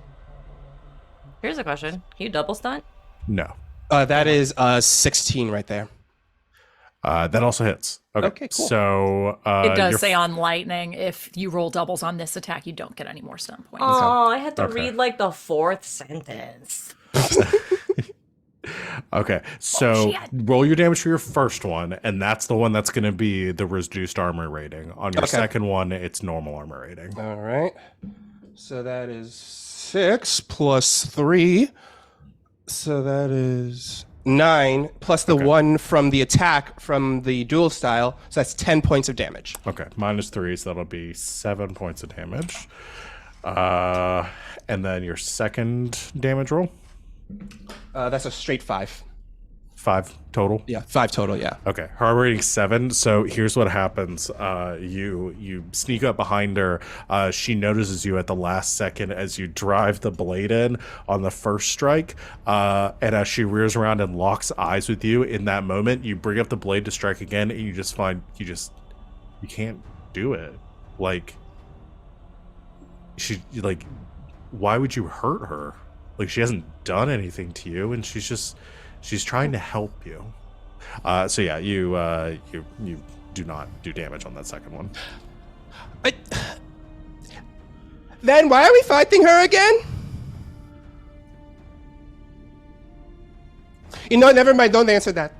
[SPEAKER 3] Here's a question. Can you double stunt?
[SPEAKER 2] No.
[SPEAKER 1] That is 16 right there.
[SPEAKER 2] That also hits. Okay.
[SPEAKER 1] Okay, cool.
[SPEAKER 2] So
[SPEAKER 5] It does
[SPEAKER 2] your
[SPEAKER 5] say on lightning, if you roll doubles on this attack, you don't get any more stun points.
[SPEAKER 3] Oh, I had to
[SPEAKER 2] Okay.
[SPEAKER 3] read like the 4th sentence.
[SPEAKER 2] Okay, so
[SPEAKER 5] shit.
[SPEAKER 2] roll your damage for your first one, and that's the one that's going to be the reduced armor rating. On your
[SPEAKER 1] Okay.
[SPEAKER 2] second one, it's normal armor rating.
[SPEAKER 1] All right. So that is 6 plus 3. So that is 9 plus the 1 from the attack from the dual style. So that's 10 points of damage.
[SPEAKER 2] Okay, -3, so that'll be 7 points of damage. And then your second damage roll,
[SPEAKER 1] That's a straight 5.
[SPEAKER 2] 5 total.
[SPEAKER 1] Yeah, 5 total, yeah.
[SPEAKER 2] Okay, her rating 7. So here's what happens: you sneak up behind her. She notices you at the last second as you drive the blade in on the first strike, and as she rears around and locks eyes with you, in that moment, you bring up the blade to strike again, and you just find you can't do it. Like why would you hurt her? Like, she hasn't done anything to you, and she's trying to help you. So yeah, you do not do damage on that second one.
[SPEAKER 1] Then why are we fighting her again? You know, never mind. Don't answer that.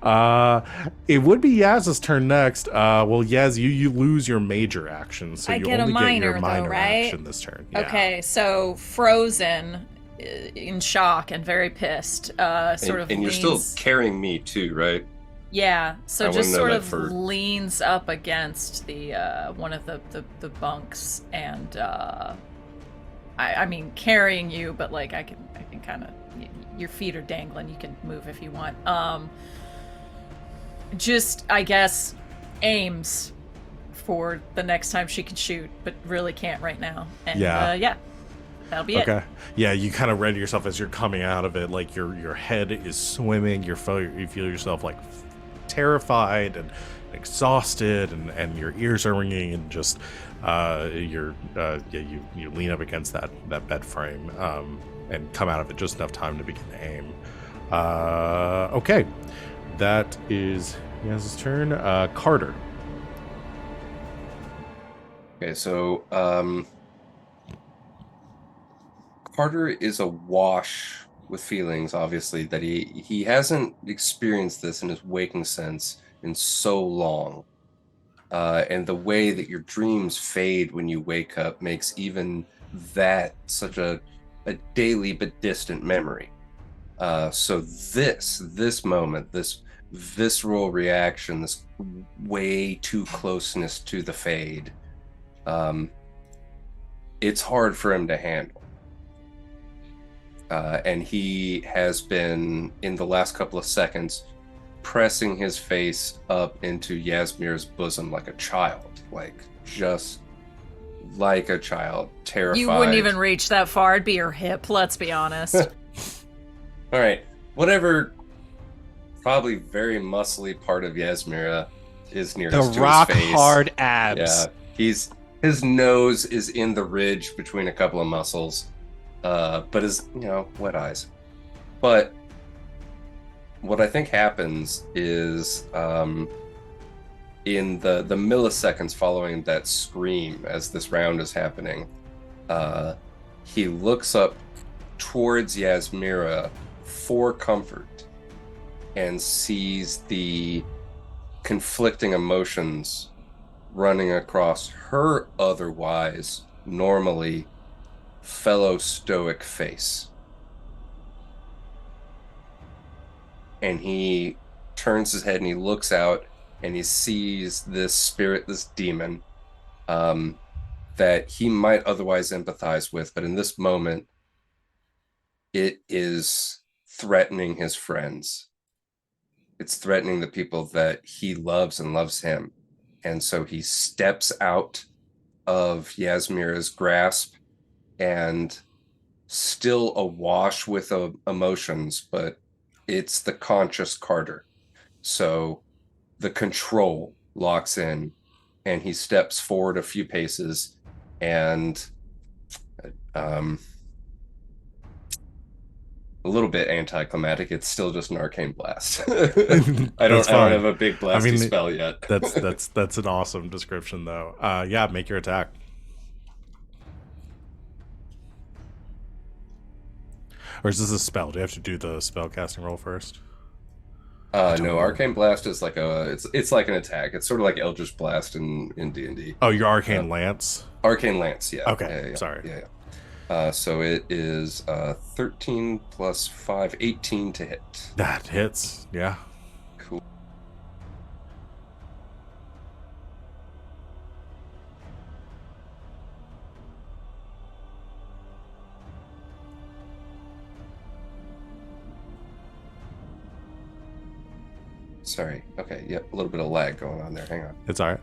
[SPEAKER 2] It would be Yaz's turn next. Well, Yaz, you lose your major action, so
[SPEAKER 5] I
[SPEAKER 2] you
[SPEAKER 5] get a
[SPEAKER 2] only get your
[SPEAKER 5] minor, though,
[SPEAKER 2] minor
[SPEAKER 5] right?
[SPEAKER 2] action this turn. Yeah.
[SPEAKER 5] Okay, so frozen, in shock and very pissed, sort of
[SPEAKER 4] and you're
[SPEAKER 5] leans.
[SPEAKER 4] still carrying me too, right?
[SPEAKER 5] Yeah, so
[SPEAKER 4] I
[SPEAKER 5] just
[SPEAKER 4] wanna know
[SPEAKER 5] sort
[SPEAKER 4] that
[SPEAKER 5] of
[SPEAKER 4] for-
[SPEAKER 5] leans up against the one of the bunks, and I mean carrying you, but like I can kind of, your feet are dangling. You can move if you want. Just I guess aims for the next time she can shoot, but really can't right now. And
[SPEAKER 2] Yeah.
[SPEAKER 5] That'll be it.
[SPEAKER 2] Okay. Yeah, you kind of ready yourself as you're coming out of it. Like your head is swimming. You feel yourself like terrified and exhausted, and your ears are ringing, and just you lean up against that bed frame and come out of it just enough time to begin to aim. Okay, that is Yaz's turn. Carter.
[SPEAKER 4] Okay, so Carter is awash with feelings, obviously, that he hasn't experienced this in his waking sense in so long. And the way that your dreams fade when you wake up makes even that such a daily but distant memory. So this moment, this visceral reaction, this way too closeness to the fade, it's hard for him to handle. And he has been, in the last couple of seconds, pressing his face up into Yasmera's bosom like a child, just like a child, terrified.
[SPEAKER 5] You wouldn't even reach that far. It'd be your hip, let's be honest.
[SPEAKER 4] All right, whatever probably very muscly part of Yasmera is nearest to
[SPEAKER 1] rock
[SPEAKER 4] his face.
[SPEAKER 1] hard abs.
[SPEAKER 4] Yeah, his nose is in the ridge between a couple of muscles. But his, wet eyes. But what I think happens is, in the milliseconds following that scream as this round is happening, he looks up towards Yasmera for comfort and sees the conflicting emotions running across her otherwise normally fellow stoic face. And he turns his head and he looks out and he sees this spirit, this demon, that he might otherwise empathize with, but in this moment, it is threatening his friends. It's threatening the people that he loves and loves him. And so he steps out of Yasmera's grasp, and still awash with emotions, but it's the conscious Carter. So the control locks in, and he steps forward a few paces, and a little bit anticlimactic. It's still just an arcane blast. I don't have a big blasty spell yet.
[SPEAKER 2] that's an awesome description, though. Yeah, make your attack. Or is this a spell? Do you have to do the spell casting roll first?
[SPEAKER 4] No, Arcane Blast is like it's like an attack. It's sort of like Eldritch Blast in D&D.
[SPEAKER 2] Oh, your Arcane Lance?
[SPEAKER 4] Arcane Lance, yeah.
[SPEAKER 2] Okay, sorry.
[SPEAKER 4] Yeah. So it is 13 plus 5, 18 to hit.
[SPEAKER 2] That hits, yeah.
[SPEAKER 4] Cool. Sorry. Okay. Yep. A little bit of lag going on there. Hang on.
[SPEAKER 2] It's all right.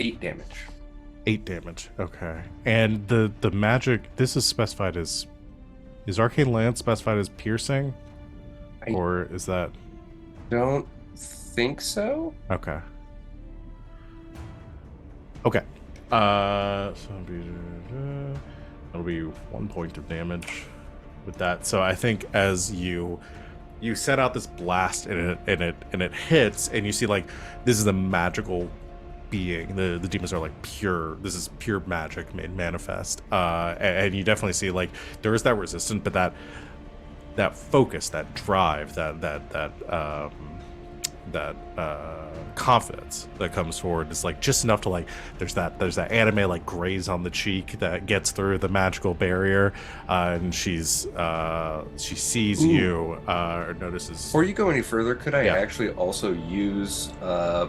[SPEAKER 4] Eight damage.
[SPEAKER 2] 8 damage. Okay. And the magic, this is specified as, is Arcane Lance specified as piercing? Or is that?
[SPEAKER 4] Don't think so.
[SPEAKER 2] Okay. Okay. So that'll be 1 point of damage with that. So I think as you set out this blast and it hits, and you see like this is a magical being. The demons are like pure. This is pure magic made manifest. And you definitely see like there is that resistance, but that focus, that drive, that confidence that comes forward is like just enough to like there's that anime like graze on the cheek that gets through the magical barrier, and she sees you or notices.
[SPEAKER 4] Before you go any further, could I
[SPEAKER 2] Yeah.
[SPEAKER 4] actually also use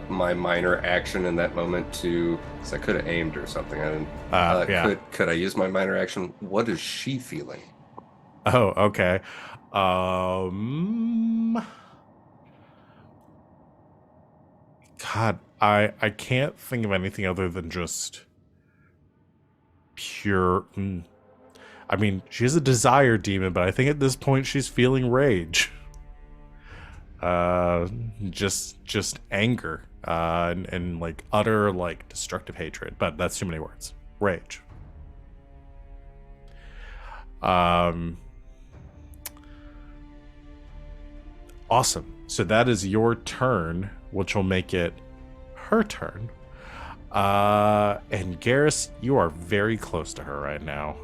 [SPEAKER 4] my minor action in that moment to? Because I could have aimed or something. I didn't.
[SPEAKER 2] Yeah.
[SPEAKER 4] Could I use my minor action? What is she feeling?
[SPEAKER 2] Oh, okay. God, I can't think of anything other than just pure. I mean, she's a desire demon, but I think at this point she's feeling rage. Just anger, and like utter like destructive hatred. But that's too many words. Rage. Awesome. So that is your turn, which will make it her turn. And Garas, you are very close to her right now.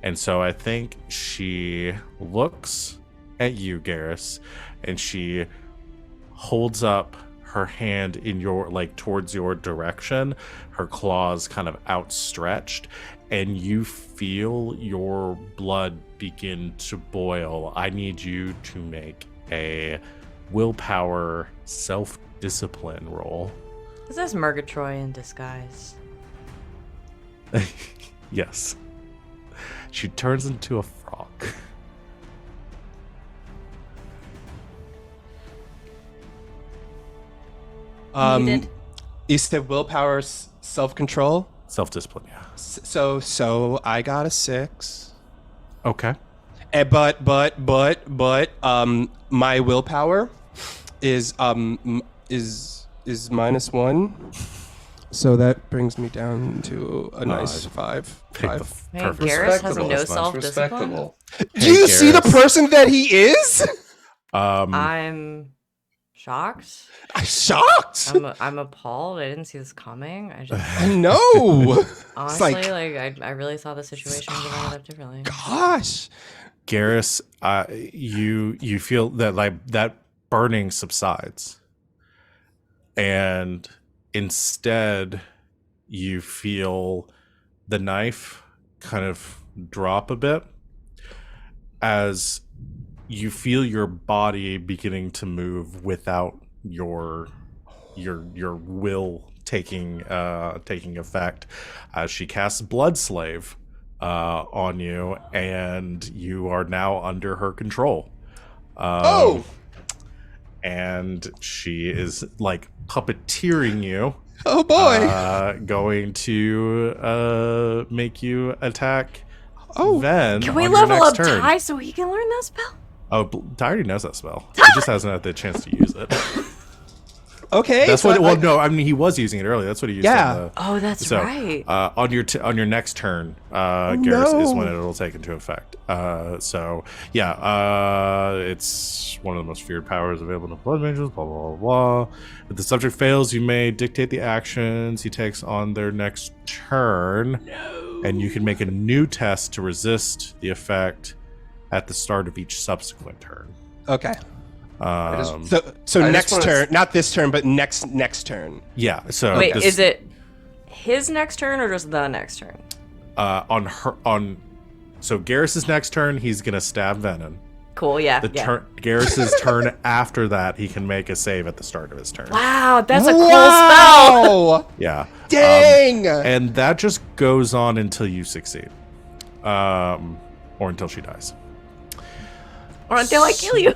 [SPEAKER 2] And so I think she looks at you, Garas, and she holds up her hand in your like towards your direction, her claws kind of outstretched, and you feel your blood begin to boil. I need you to make a willpower self-discipline roll.
[SPEAKER 3] Is this Murgatroyd in disguise?
[SPEAKER 2] Yes. She turns into a frog.
[SPEAKER 5] Needed.
[SPEAKER 1] You said willpower, self-control.
[SPEAKER 2] Self-discipline, yeah.
[SPEAKER 1] So I got a 6.
[SPEAKER 2] Okay.
[SPEAKER 1] But my willpower is -1, so that brings me down to a nice 5.
[SPEAKER 2] Pick the
[SPEAKER 1] 5.
[SPEAKER 3] Hey,
[SPEAKER 2] perfect
[SPEAKER 3] Garas has
[SPEAKER 2] self-discipline.
[SPEAKER 3] no
[SPEAKER 2] That's
[SPEAKER 3] self-discipline.
[SPEAKER 4] Respectable.
[SPEAKER 1] Do you see the
[SPEAKER 2] Garas.
[SPEAKER 1] person that he is?
[SPEAKER 3] I'm shocked.
[SPEAKER 1] I'm shocked.
[SPEAKER 3] I'm appalled. I didn't see this coming. I just
[SPEAKER 1] I know.
[SPEAKER 3] honestly
[SPEAKER 1] like-
[SPEAKER 3] I really thought the situation was gonna end up differently.
[SPEAKER 1] Gosh.
[SPEAKER 2] Garas, you feel that like that burning subsides, and instead you feel the knife kind of drop a bit as you feel your body beginning to move without your will taking effect as she casts Blood Slave on you, and you are now under her control. And she is like puppeteering you.
[SPEAKER 1] Oh boy.
[SPEAKER 2] Going to make you attack
[SPEAKER 1] Oh.
[SPEAKER 2] Ven
[SPEAKER 3] Can we
[SPEAKER 2] on your
[SPEAKER 3] level
[SPEAKER 2] next
[SPEAKER 3] up
[SPEAKER 2] turn.
[SPEAKER 3] Ty so he can learn that spell?
[SPEAKER 2] Oh, Ty already knows that spell. He just hasn't had the chance to use it.
[SPEAKER 1] Okay.
[SPEAKER 2] That's
[SPEAKER 1] so
[SPEAKER 2] what. Well,
[SPEAKER 1] I-
[SPEAKER 2] no, I mean he was using it earlier. That's what he used.
[SPEAKER 1] Yeah.
[SPEAKER 2] On the,
[SPEAKER 3] Oh, that's
[SPEAKER 2] so,
[SPEAKER 3] right.
[SPEAKER 2] on your next turn, Garas is
[SPEAKER 1] no.
[SPEAKER 2] when it'll take into effect. So yeah, it's one of the most feared powers available to blood mages. Blah blah blah blah. If the subject fails, you may dictate the actions he takes on their next turn, and you can make a new test to resist the effect at the start of each subsequent turn.
[SPEAKER 1] Okay.
[SPEAKER 2] Um,
[SPEAKER 1] So
[SPEAKER 4] I just
[SPEAKER 1] next
[SPEAKER 4] wanna-
[SPEAKER 1] turn, not this turn, but next turn.
[SPEAKER 2] yeah. So
[SPEAKER 3] Wait,
[SPEAKER 2] this-
[SPEAKER 3] is it his next turn or just the next turn?
[SPEAKER 2] So Garrus's next turn, he's gonna stab Venehn.
[SPEAKER 3] Cool, yeah.
[SPEAKER 2] The
[SPEAKER 3] yeah.
[SPEAKER 2] turn Garrus's turn after that, he can make a save at the start of his turn.
[SPEAKER 3] Wow, that's a cool spell.
[SPEAKER 1] Wow!
[SPEAKER 2] Yeah.
[SPEAKER 1] Dang!
[SPEAKER 2] And that just goes on until you succeed, or until she dies.
[SPEAKER 3] Or until I kill you.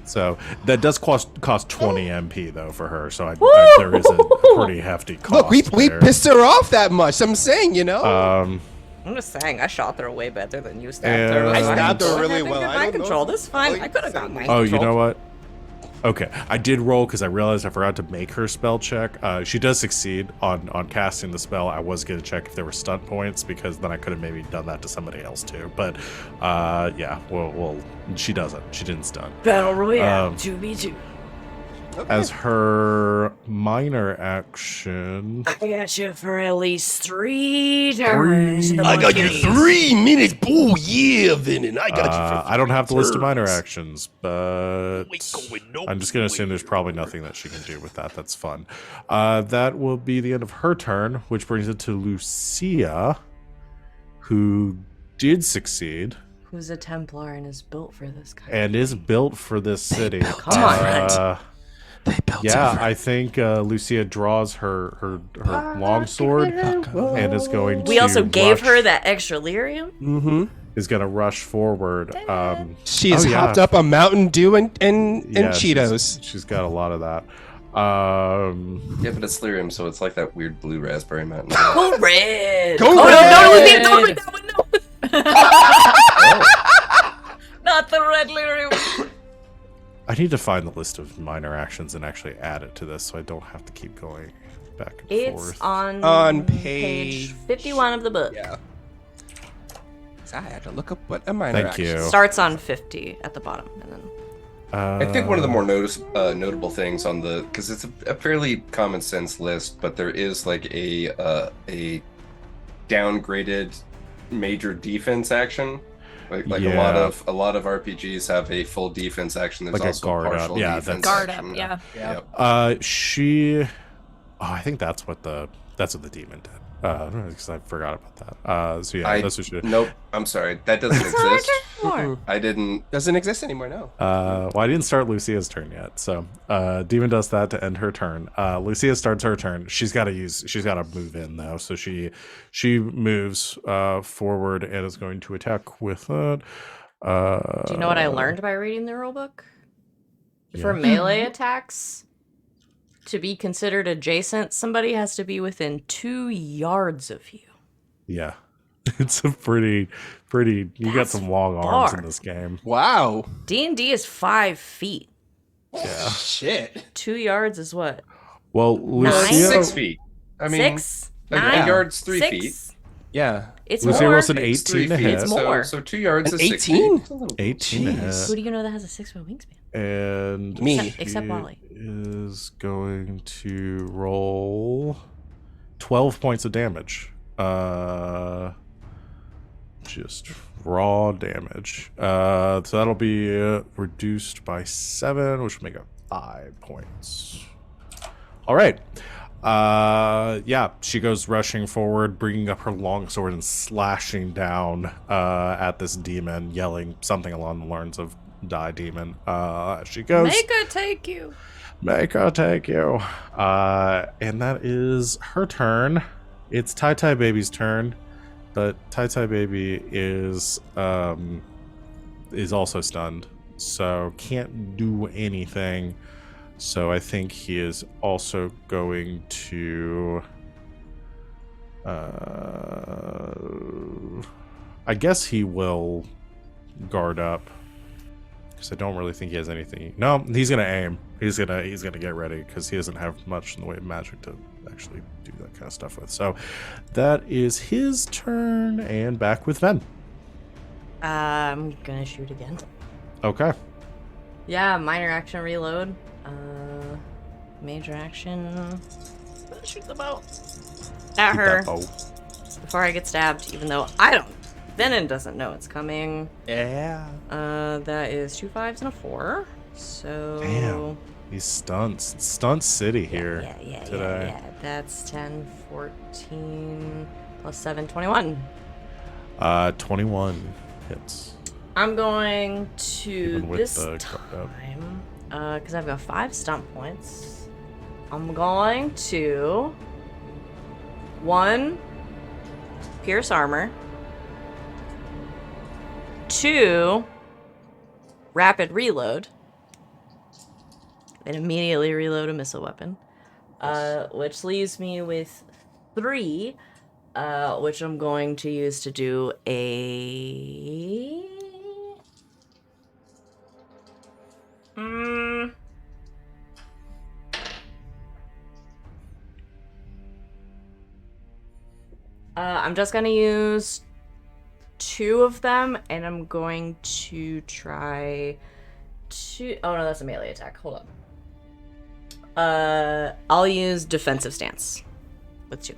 [SPEAKER 2] So that does cost 20 MP though for her. So
[SPEAKER 3] Woo!
[SPEAKER 2] there is a pretty hefty cost.
[SPEAKER 1] Look, we
[SPEAKER 2] there.
[SPEAKER 1] pissed her off that much. I'm saying, you know.
[SPEAKER 3] I'm just saying, I shot her way better than you
[SPEAKER 2] Yeah.
[SPEAKER 3] stabbed her.
[SPEAKER 2] I
[SPEAKER 1] stabbed her
[SPEAKER 3] I
[SPEAKER 1] really
[SPEAKER 3] think
[SPEAKER 1] well.
[SPEAKER 3] good
[SPEAKER 1] I
[SPEAKER 3] mind
[SPEAKER 1] don't
[SPEAKER 3] control.
[SPEAKER 1] know.
[SPEAKER 3] This is fine.
[SPEAKER 1] Like,
[SPEAKER 3] I could have got mind
[SPEAKER 2] Oh,
[SPEAKER 3] control.
[SPEAKER 2] you know what? Okay, I did roll because I realized I forgot to make her spell check. She does succeed on casting the spell. I was going to check if there were stunt points because then I could have maybe done that to somebody else too. But yeah, well, she doesn't. She didn't stun.
[SPEAKER 3] Battle Royale,
[SPEAKER 2] Um,
[SPEAKER 3] 2v2.
[SPEAKER 2] as her minor action.
[SPEAKER 3] I got you for at least 3 turns.
[SPEAKER 1] I got you 3 minutes. Oh yeah, Venehn. I got you for
[SPEAKER 2] I don't have the list of minor
[SPEAKER 1] turns.
[SPEAKER 2] actions, but I'm just going to assume there's probably nothing that she can do with that. That's fun. That will be the end of her turn, which brings it to Lucia, who did succeed.
[SPEAKER 3] Who's a Templar and is built for this kind
[SPEAKER 2] and is built for this city.
[SPEAKER 3] Come on.
[SPEAKER 1] They built
[SPEAKER 2] Yeah,
[SPEAKER 1] different.
[SPEAKER 2] I think Lucia draws her longsword and is going to
[SPEAKER 3] We also gave
[SPEAKER 2] rush,
[SPEAKER 3] her that extra lyrium.
[SPEAKER 1] Mm-hmm.
[SPEAKER 2] is going to rush forward.
[SPEAKER 1] She has
[SPEAKER 2] Oh, yeah.
[SPEAKER 1] hopped up on Mountain Dew and
[SPEAKER 2] Yeah,
[SPEAKER 1] Cheetos.
[SPEAKER 2] She's got a lot of that.
[SPEAKER 4] Yeah, but it's lyrium, so it's like that weird blue raspberry mountain.
[SPEAKER 3] Go red.
[SPEAKER 1] Go
[SPEAKER 3] oh,
[SPEAKER 1] red.
[SPEAKER 3] No, Lucia, don't drink that one. No.
[SPEAKER 5] Not the red lyrium.
[SPEAKER 2] I need to find the list of minor actions and actually add it to this so I don't have to keep going back and
[SPEAKER 3] It's
[SPEAKER 2] forth.
[SPEAKER 3] on
[SPEAKER 1] page
[SPEAKER 3] 51 of the book.
[SPEAKER 1] Yeah. So I had to look up what a minor
[SPEAKER 2] Thank
[SPEAKER 1] action
[SPEAKER 2] you.
[SPEAKER 1] is.
[SPEAKER 3] Starts on 50 at the bottom, and then
[SPEAKER 4] I think one of the more notable things on the, because it's a fairly common sense list, but there is like a downgraded major defense action. Like
[SPEAKER 2] Yeah.
[SPEAKER 4] a lot of RPGs have a full defense action. There's
[SPEAKER 2] Like a
[SPEAKER 4] also
[SPEAKER 2] guard up.
[SPEAKER 4] partial
[SPEAKER 2] Yeah,
[SPEAKER 4] defense
[SPEAKER 5] Guard up,
[SPEAKER 4] action.
[SPEAKER 5] yeah.
[SPEAKER 4] Yep.
[SPEAKER 2] I think that's what the demon did. Because I forgot about that. So yeah, that's what she did.
[SPEAKER 4] Nope. I'm sorry. That doesn't
[SPEAKER 3] it's not our
[SPEAKER 4] exist.
[SPEAKER 3] turn anymore.
[SPEAKER 4] I didn't.
[SPEAKER 1] Doesn't exist anymore, no.
[SPEAKER 2] Well, I didn't start Lucia's turn yet, so Demon does that to end her turn. Lucia starts her turn. She's got to move in though, so she moves forward and is going to attack with it.
[SPEAKER 3] Do you know what I learned by reading the rulebook? For melee attacks, to be considered adjacent, somebody has to be within 2 yards of you.
[SPEAKER 2] Yeah, it's a pretty. You got
[SPEAKER 3] That's
[SPEAKER 2] some long arms
[SPEAKER 3] far.
[SPEAKER 2] in this game.
[SPEAKER 1] Wow.
[SPEAKER 3] D&D is 5 feet.
[SPEAKER 2] Yeah.
[SPEAKER 1] Shit.
[SPEAKER 3] 2 yards is what?
[SPEAKER 2] Well,
[SPEAKER 3] Nine?
[SPEAKER 2] Lucia.
[SPEAKER 4] 6 feet. I mean,
[SPEAKER 3] 6?
[SPEAKER 4] a
[SPEAKER 3] 9?
[SPEAKER 4] yard's 3
[SPEAKER 3] 6?
[SPEAKER 4] feet.
[SPEAKER 1] Yeah.
[SPEAKER 3] It's
[SPEAKER 2] Lucia
[SPEAKER 3] more.
[SPEAKER 2] rolls an
[SPEAKER 4] It's
[SPEAKER 2] 18 to
[SPEAKER 4] 3
[SPEAKER 2] hit.
[SPEAKER 3] It's more.
[SPEAKER 4] So 2 yards
[SPEAKER 1] An
[SPEAKER 4] is 6
[SPEAKER 1] 18?
[SPEAKER 4] feet. It's a little-
[SPEAKER 2] 18 to
[SPEAKER 1] Jeez.
[SPEAKER 3] Who
[SPEAKER 2] hit.
[SPEAKER 3] do you know that has a 6-foot wingspan?
[SPEAKER 2] And
[SPEAKER 1] Me.
[SPEAKER 3] Except
[SPEAKER 2] she
[SPEAKER 3] Wally.
[SPEAKER 2] is going to roll 12 points of damage. Just raw damage. So that'll be reduced by 7, which will make it 5 points. All right. Yeah, she goes rushing forward, bringing up her longsword and slashing down at this demon, yelling something along the lines of "Die, demon!" She goes.
[SPEAKER 5] Make her take you.
[SPEAKER 2] Make her take you. And that is her turn. It's Tai Tai Baby's turn, but Tai Tai Baby is also stunned, so can't do anything. So I think he is also going to. I guess he will guard up. Because I don't really think he has anything. No, he's gonna aim. He's gonna get ready because he doesn't have much in the way of magic to actually do that kind of stuff with. So that is his turn, and back with Venn.
[SPEAKER 3] I'm gonna shoot again.
[SPEAKER 2] Okay.
[SPEAKER 3] Yeah, minor action reload. Major action. Shoot the bow. At
[SPEAKER 2] Keep
[SPEAKER 3] her
[SPEAKER 2] that bow.
[SPEAKER 3] before I get stabbed, even though I don't. Venehn doesn't know it's coming.
[SPEAKER 1] Yeah.
[SPEAKER 3] That is 2 5s and a 4. So.
[SPEAKER 2] Damn. He's stunts. Stunt City here today.
[SPEAKER 3] Yeah. That's 10, 14, plus 7, 21.
[SPEAKER 2] 21 hits.
[SPEAKER 3] I'm going to
[SPEAKER 2] Even with
[SPEAKER 3] this
[SPEAKER 2] the guard up.
[SPEAKER 3] time, because I've got 5 stump points. I'm going to 1 pierce armor, 2 rapid reload, and immediately reload a missile weapon, which leaves me with 3, which I'm going to use to do a. I'm just gonna use 2 of them, and I'm going to try to. Oh no, that's a melee attack. Hold on. I'll use defensive stance with 2.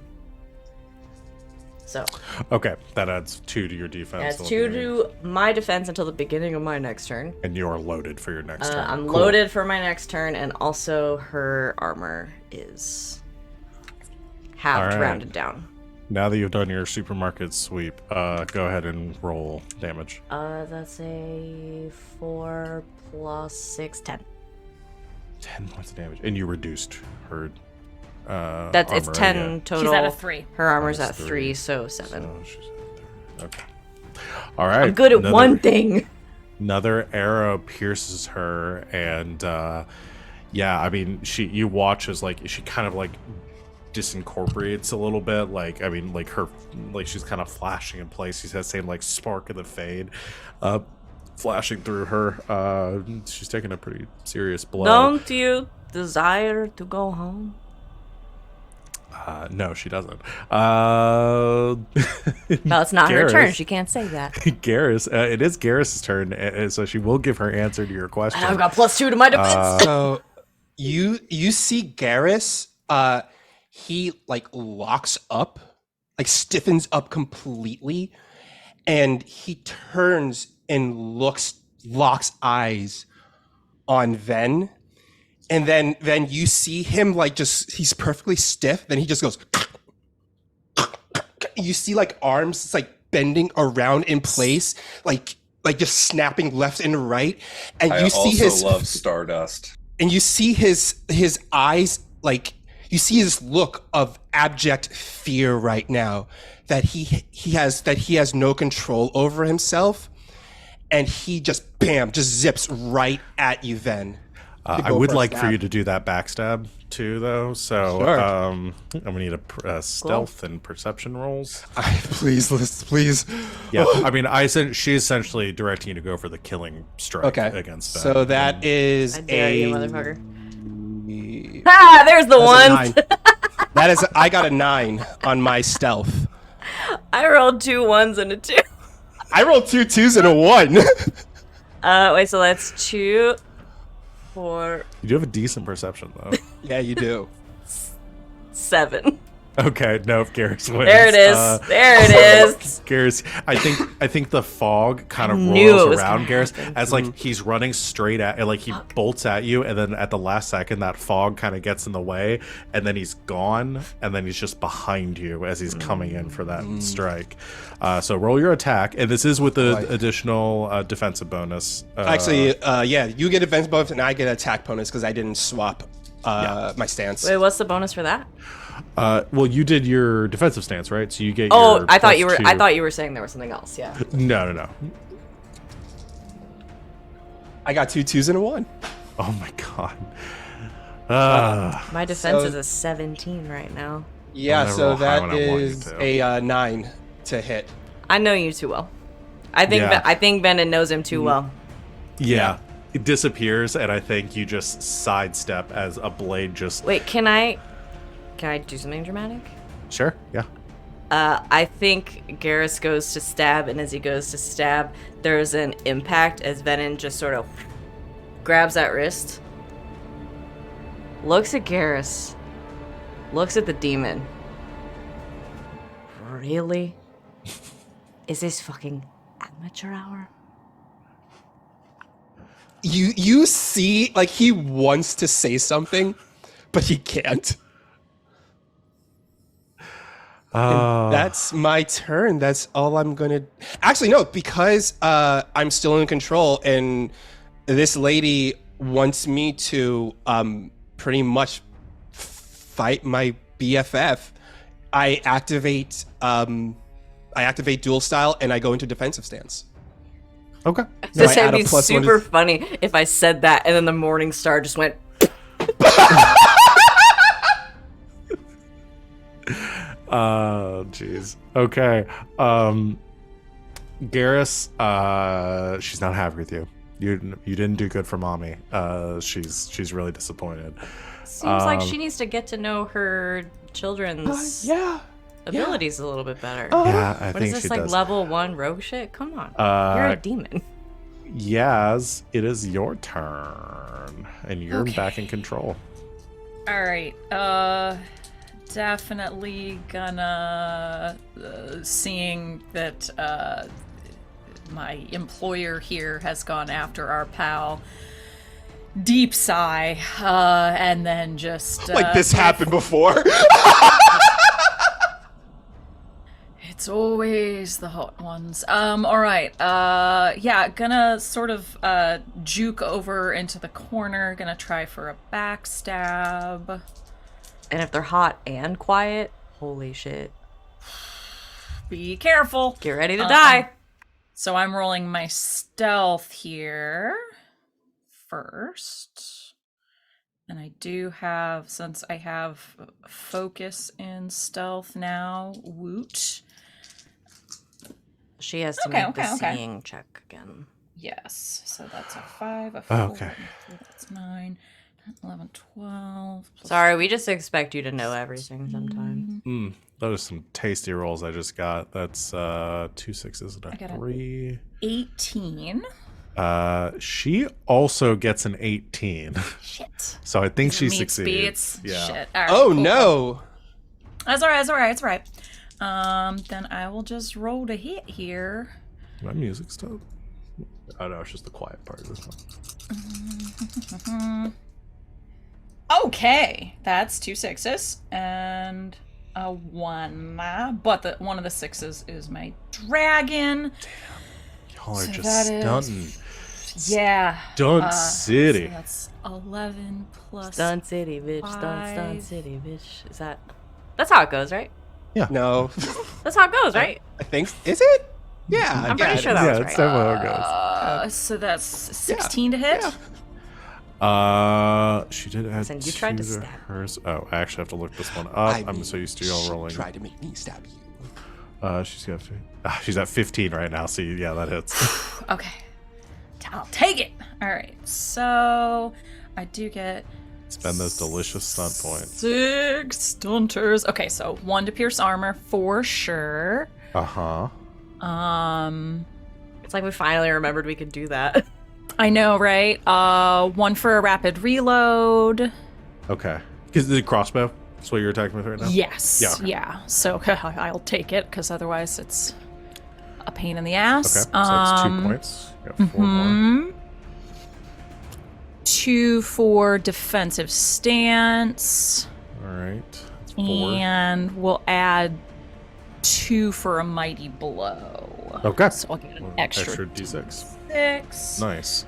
[SPEAKER 3] So
[SPEAKER 2] Okay, that adds 2 to your defense.
[SPEAKER 3] adds 2 to my defense until the beginning of my next turn.
[SPEAKER 2] And you are loaded for your next turn.
[SPEAKER 3] I'm
[SPEAKER 2] Cool.
[SPEAKER 3] loaded for my next turn, and also her armor is halved,
[SPEAKER 2] All right.
[SPEAKER 3] rounded down.
[SPEAKER 2] Now that you've done your supermarket sweep, go ahead and roll damage.
[SPEAKER 3] That's a 4 plus 6, 10.
[SPEAKER 2] 10 points of damage. And you reduced her
[SPEAKER 3] That's it's
[SPEAKER 2] armor
[SPEAKER 3] 10
[SPEAKER 2] again.
[SPEAKER 3] total.
[SPEAKER 5] She's at a 3.
[SPEAKER 3] Her armor's
[SPEAKER 2] Minus
[SPEAKER 3] at 3,
[SPEAKER 2] 3,
[SPEAKER 3] so 7.
[SPEAKER 2] So she's at 3. Okay. All right.
[SPEAKER 3] I'm good at one thing.
[SPEAKER 2] Another arrow pierces her, and yeah, I mean, you watch as like she kind of like disincorporates a little bit. Like, I mean, like her, like she's kind of flashing in place. She's that same like spark of the fade, flashing through her. She's taking a pretty serious blow.
[SPEAKER 3] Don't you desire to go home?
[SPEAKER 2] No, she doesn't.
[SPEAKER 3] No, it's not her
[SPEAKER 2] Garas.
[SPEAKER 3] turn. She can't say that.
[SPEAKER 2] Garrus, it is Garrus's turn, so she will give her answer to your question.
[SPEAKER 3] And I've got +2 to my defense.
[SPEAKER 1] So you see Garas, he like locks up, like stiffens up completely, and he turns and locks eyes on Venn. And then you see him like he's perfectly stiff. Then he just goes. You see like arms it's like bending around in place, like just snapping left and right. And
[SPEAKER 4] I
[SPEAKER 1] you see
[SPEAKER 4] also
[SPEAKER 1] his
[SPEAKER 4] love Stardust.
[SPEAKER 1] and you see his eyes, like you see his look of abject fear right now that he has no control over himself, and he just zips right at you, Venn.
[SPEAKER 2] I would like for you to do that backstab too, though. So
[SPEAKER 1] Sure.
[SPEAKER 2] I'm gonna need a stealth and perception rolls.
[SPEAKER 1] Please.
[SPEAKER 2] Yeah, I mean, she's essentially directing you to go for the killing strike
[SPEAKER 1] Okay.
[SPEAKER 2] against them.
[SPEAKER 1] So that is
[SPEAKER 3] I dare
[SPEAKER 1] a
[SPEAKER 3] you, motherfucker. Ah, there's the
[SPEAKER 1] that's a 9.
[SPEAKER 3] one.
[SPEAKER 1] That is, I got a 9 on my stealth.
[SPEAKER 3] I rolled 2 1s and a 2.
[SPEAKER 1] I rolled 2 2s and a 1.
[SPEAKER 3] Wait, so that's 2, 4,
[SPEAKER 2] you do have a decent perception, though.
[SPEAKER 1] Yeah, you do.
[SPEAKER 3] 7.
[SPEAKER 2] Okay, no, Garrus wins.
[SPEAKER 3] There it is. There it is.
[SPEAKER 2] Garrus, I think the fog kind of
[SPEAKER 3] knew it
[SPEAKER 2] rolls
[SPEAKER 3] was
[SPEAKER 2] around
[SPEAKER 3] gonna
[SPEAKER 2] Garrus as like he's running straight at, like he bolts at you, and then at the last second that fog kind of gets in the way, and then he's gone, and then he's just behind you as he's coming in for that strike. So roll your attack, and this is with the additional defensive bonus.
[SPEAKER 1] Actually, yeah, you get advanced bonus and I get attack bonus because I didn't swap my stance.
[SPEAKER 3] Wait, what's the bonus for that?
[SPEAKER 2] Well, you did your defensive stance, right? So you get.
[SPEAKER 3] Oh,
[SPEAKER 2] your
[SPEAKER 3] I thought you were.
[SPEAKER 2] +2.
[SPEAKER 3] I thought you were saying there was something else. Yeah.
[SPEAKER 2] No.
[SPEAKER 1] I got 2 2s and a 1.
[SPEAKER 2] Oh my god.
[SPEAKER 3] My defense
[SPEAKER 1] So-
[SPEAKER 3] is a 17 right now.
[SPEAKER 1] Yeah,
[SPEAKER 2] never
[SPEAKER 1] so
[SPEAKER 2] roll high
[SPEAKER 1] that
[SPEAKER 2] when I want you
[SPEAKER 1] is
[SPEAKER 2] to.
[SPEAKER 1] a 9 to hit.
[SPEAKER 3] I know you too well. I think
[SPEAKER 2] Yeah.
[SPEAKER 3] I think Venehn knows him too well.
[SPEAKER 2] Yeah. It disappears, and I think you just sidestep as a blade just.
[SPEAKER 3] Wait, can I do something dramatic?
[SPEAKER 2] Sure. Yeah.
[SPEAKER 3] I think Garas goes to stab, and as he goes to stab, there's an impact as Venehn just sort of grabs that wrist, looks at Garas, looks at the demon. Really? Is this fucking amateur hour?
[SPEAKER 1] You see, like he wants to say something, but he can't. And that's my turn. That's all I'm gonna. Actually, no, because I'm still in control, and this lady wants me to pretty much fight my BFF. I activate dual style, and I go into defensive stance.
[SPEAKER 2] Okay.
[SPEAKER 1] So
[SPEAKER 3] This
[SPEAKER 1] I
[SPEAKER 3] would
[SPEAKER 1] add a
[SPEAKER 3] be
[SPEAKER 1] +1 to-
[SPEAKER 3] super funny if I said that and then the Morning Star just went.
[SPEAKER 2] Jeez. Okay. Garrus, she's not happy with you. You didn't do good for mommy. She's really disappointed.
[SPEAKER 3] Seems like she needs to get to know her children's
[SPEAKER 1] Yeah.
[SPEAKER 3] abilities a little bit better.
[SPEAKER 2] Yeah, I
[SPEAKER 3] What
[SPEAKER 2] think
[SPEAKER 3] is this,
[SPEAKER 2] she
[SPEAKER 3] like
[SPEAKER 2] does.
[SPEAKER 3] level 1 rogue shit? Come on. You're a demon.
[SPEAKER 2] Yaz, it is your turn, and you're back in control.
[SPEAKER 5] All right. Definitely gonna seeing that my employer here has gone after our pal. Deep sigh, and then just
[SPEAKER 1] Like this happened before.
[SPEAKER 5] It's always the hot ones. All right. Yeah, gonna sort of juke over into the corner. Gonna try for a backstab.
[SPEAKER 3] And if they're hot and quiet, holy shit.
[SPEAKER 5] Be careful.
[SPEAKER 3] Get ready to die.
[SPEAKER 5] So I'm rolling my stealth here first. And I do have, since I have focus in stealth now, woot.
[SPEAKER 3] She has to make the seeing check again.
[SPEAKER 5] Yes. So that's a 5, a 4,
[SPEAKER 2] Okay.
[SPEAKER 5] that's 9, 10, 11, 12.
[SPEAKER 3] Sorry, we just expect you to know everything sometimes.
[SPEAKER 2] Those are some tasty rolls I just got. That's 2 6s and
[SPEAKER 5] I got
[SPEAKER 2] a
[SPEAKER 5] a
[SPEAKER 2] 3.
[SPEAKER 5] 18.
[SPEAKER 2] She also gets an 18.
[SPEAKER 5] Shit.
[SPEAKER 2] So I think she
[SPEAKER 5] Meets
[SPEAKER 2] succeeds.
[SPEAKER 5] beats.
[SPEAKER 2] Yeah.
[SPEAKER 5] Shit. All right,
[SPEAKER 1] Oh
[SPEAKER 5] cool.
[SPEAKER 1] no!
[SPEAKER 5] That's all right. That's all right. That's all right. Then I will just roll to hit here.
[SPEAKER 2] My music stopped. Oh no, it's just the quiet part of this one.
[SPEAKER 5] Okay, that's 2 6s and a 1. But one of the 6s is my dragon.
[SPEAKER 2] Y'all are
[SPEAKER 5] So
[SPEAKER 2] just
[SPEAKER 5] that is-
[SPEAKER 2] stunting.
[SPEAKER 5] Yeah.
[SPEAKER 2] Stunt City.
[SPEAKER 5] So that's 11 plus.
[SPEAKER 3] Stunt City, bitch. Stunt
[SPEAKER 5] 5.
[SPEAKER 3] City, bitch. Is that... That's how it goes, right?
[SPEAKER 1] No,
[SPEAKER 3] That's how it goes, right?
[SPEAKER 1] I think is it? Yeah,
[SPEAKER 3] I'm pretty sure that
[SPEAKER 2] Yeah,
[SPEAKER 3] was
[SPEAKER 2] it's
[SPEAKER 3] right.
[SPEAKER 2] definitely how it goes.
[SPEAKER 5] So that's 16 to hit.
[SPEAKER 2] She did add
[SPEAKER 3] Listen, you tried to
[SPEAKER 2] 2
[SPEAKER 3] stab.
[SPEAKER 2] hers. Oh, I actually have to look this one up.
[SPEAKER 1] I
[SPEAKER 2] I'm
[SPEAKER 1] mean,
[SPEAKER 2] so used to y'all rolling.
[SPEAKER 1] Try to make me stab you.
[SPEAKER 2] She's at 15 right now. So yeah, that hits.
[SPEAKER 5] Okay. I'll take it. All right. So I do get
[SPEAKER 2] Spend those delicious stunt points.
[SPEAKER 5] 6 stunters. Okay, so 1 to pierce armor for sure.
[SPEAKER 2] Uh-huh.
[SPEAKER 3] It's like we finally remembered we could do that.
[SPEAKER 5] I know, right? 1 for a rapid reload.
[SPEAKER 2] Okay. Is the crossbow? That's what you're attacking with right now?
[SPEAKER 5] Yes.
[SPEAKER 2] Yeah, okay.
[SPEAKER 5] Yeah. So I'll take it because otherwise it's a pain in the ass.
[SPEAKER 2] Okay. So that's 2 points. You got 4 more.
[SPEAKER 5] 2 for defensive stance.
[SPEAKER 2] All right. That's 4.
[SPEAKER 5] And we'll add 2 for a mighty blow.
[SPEAKER 2] Okay.
[SPEAKER 5] So I'll get an extra
[SPEAKER 2] D6.
[SPEAKER 5] 6.
[SPEAKER 2] Nice.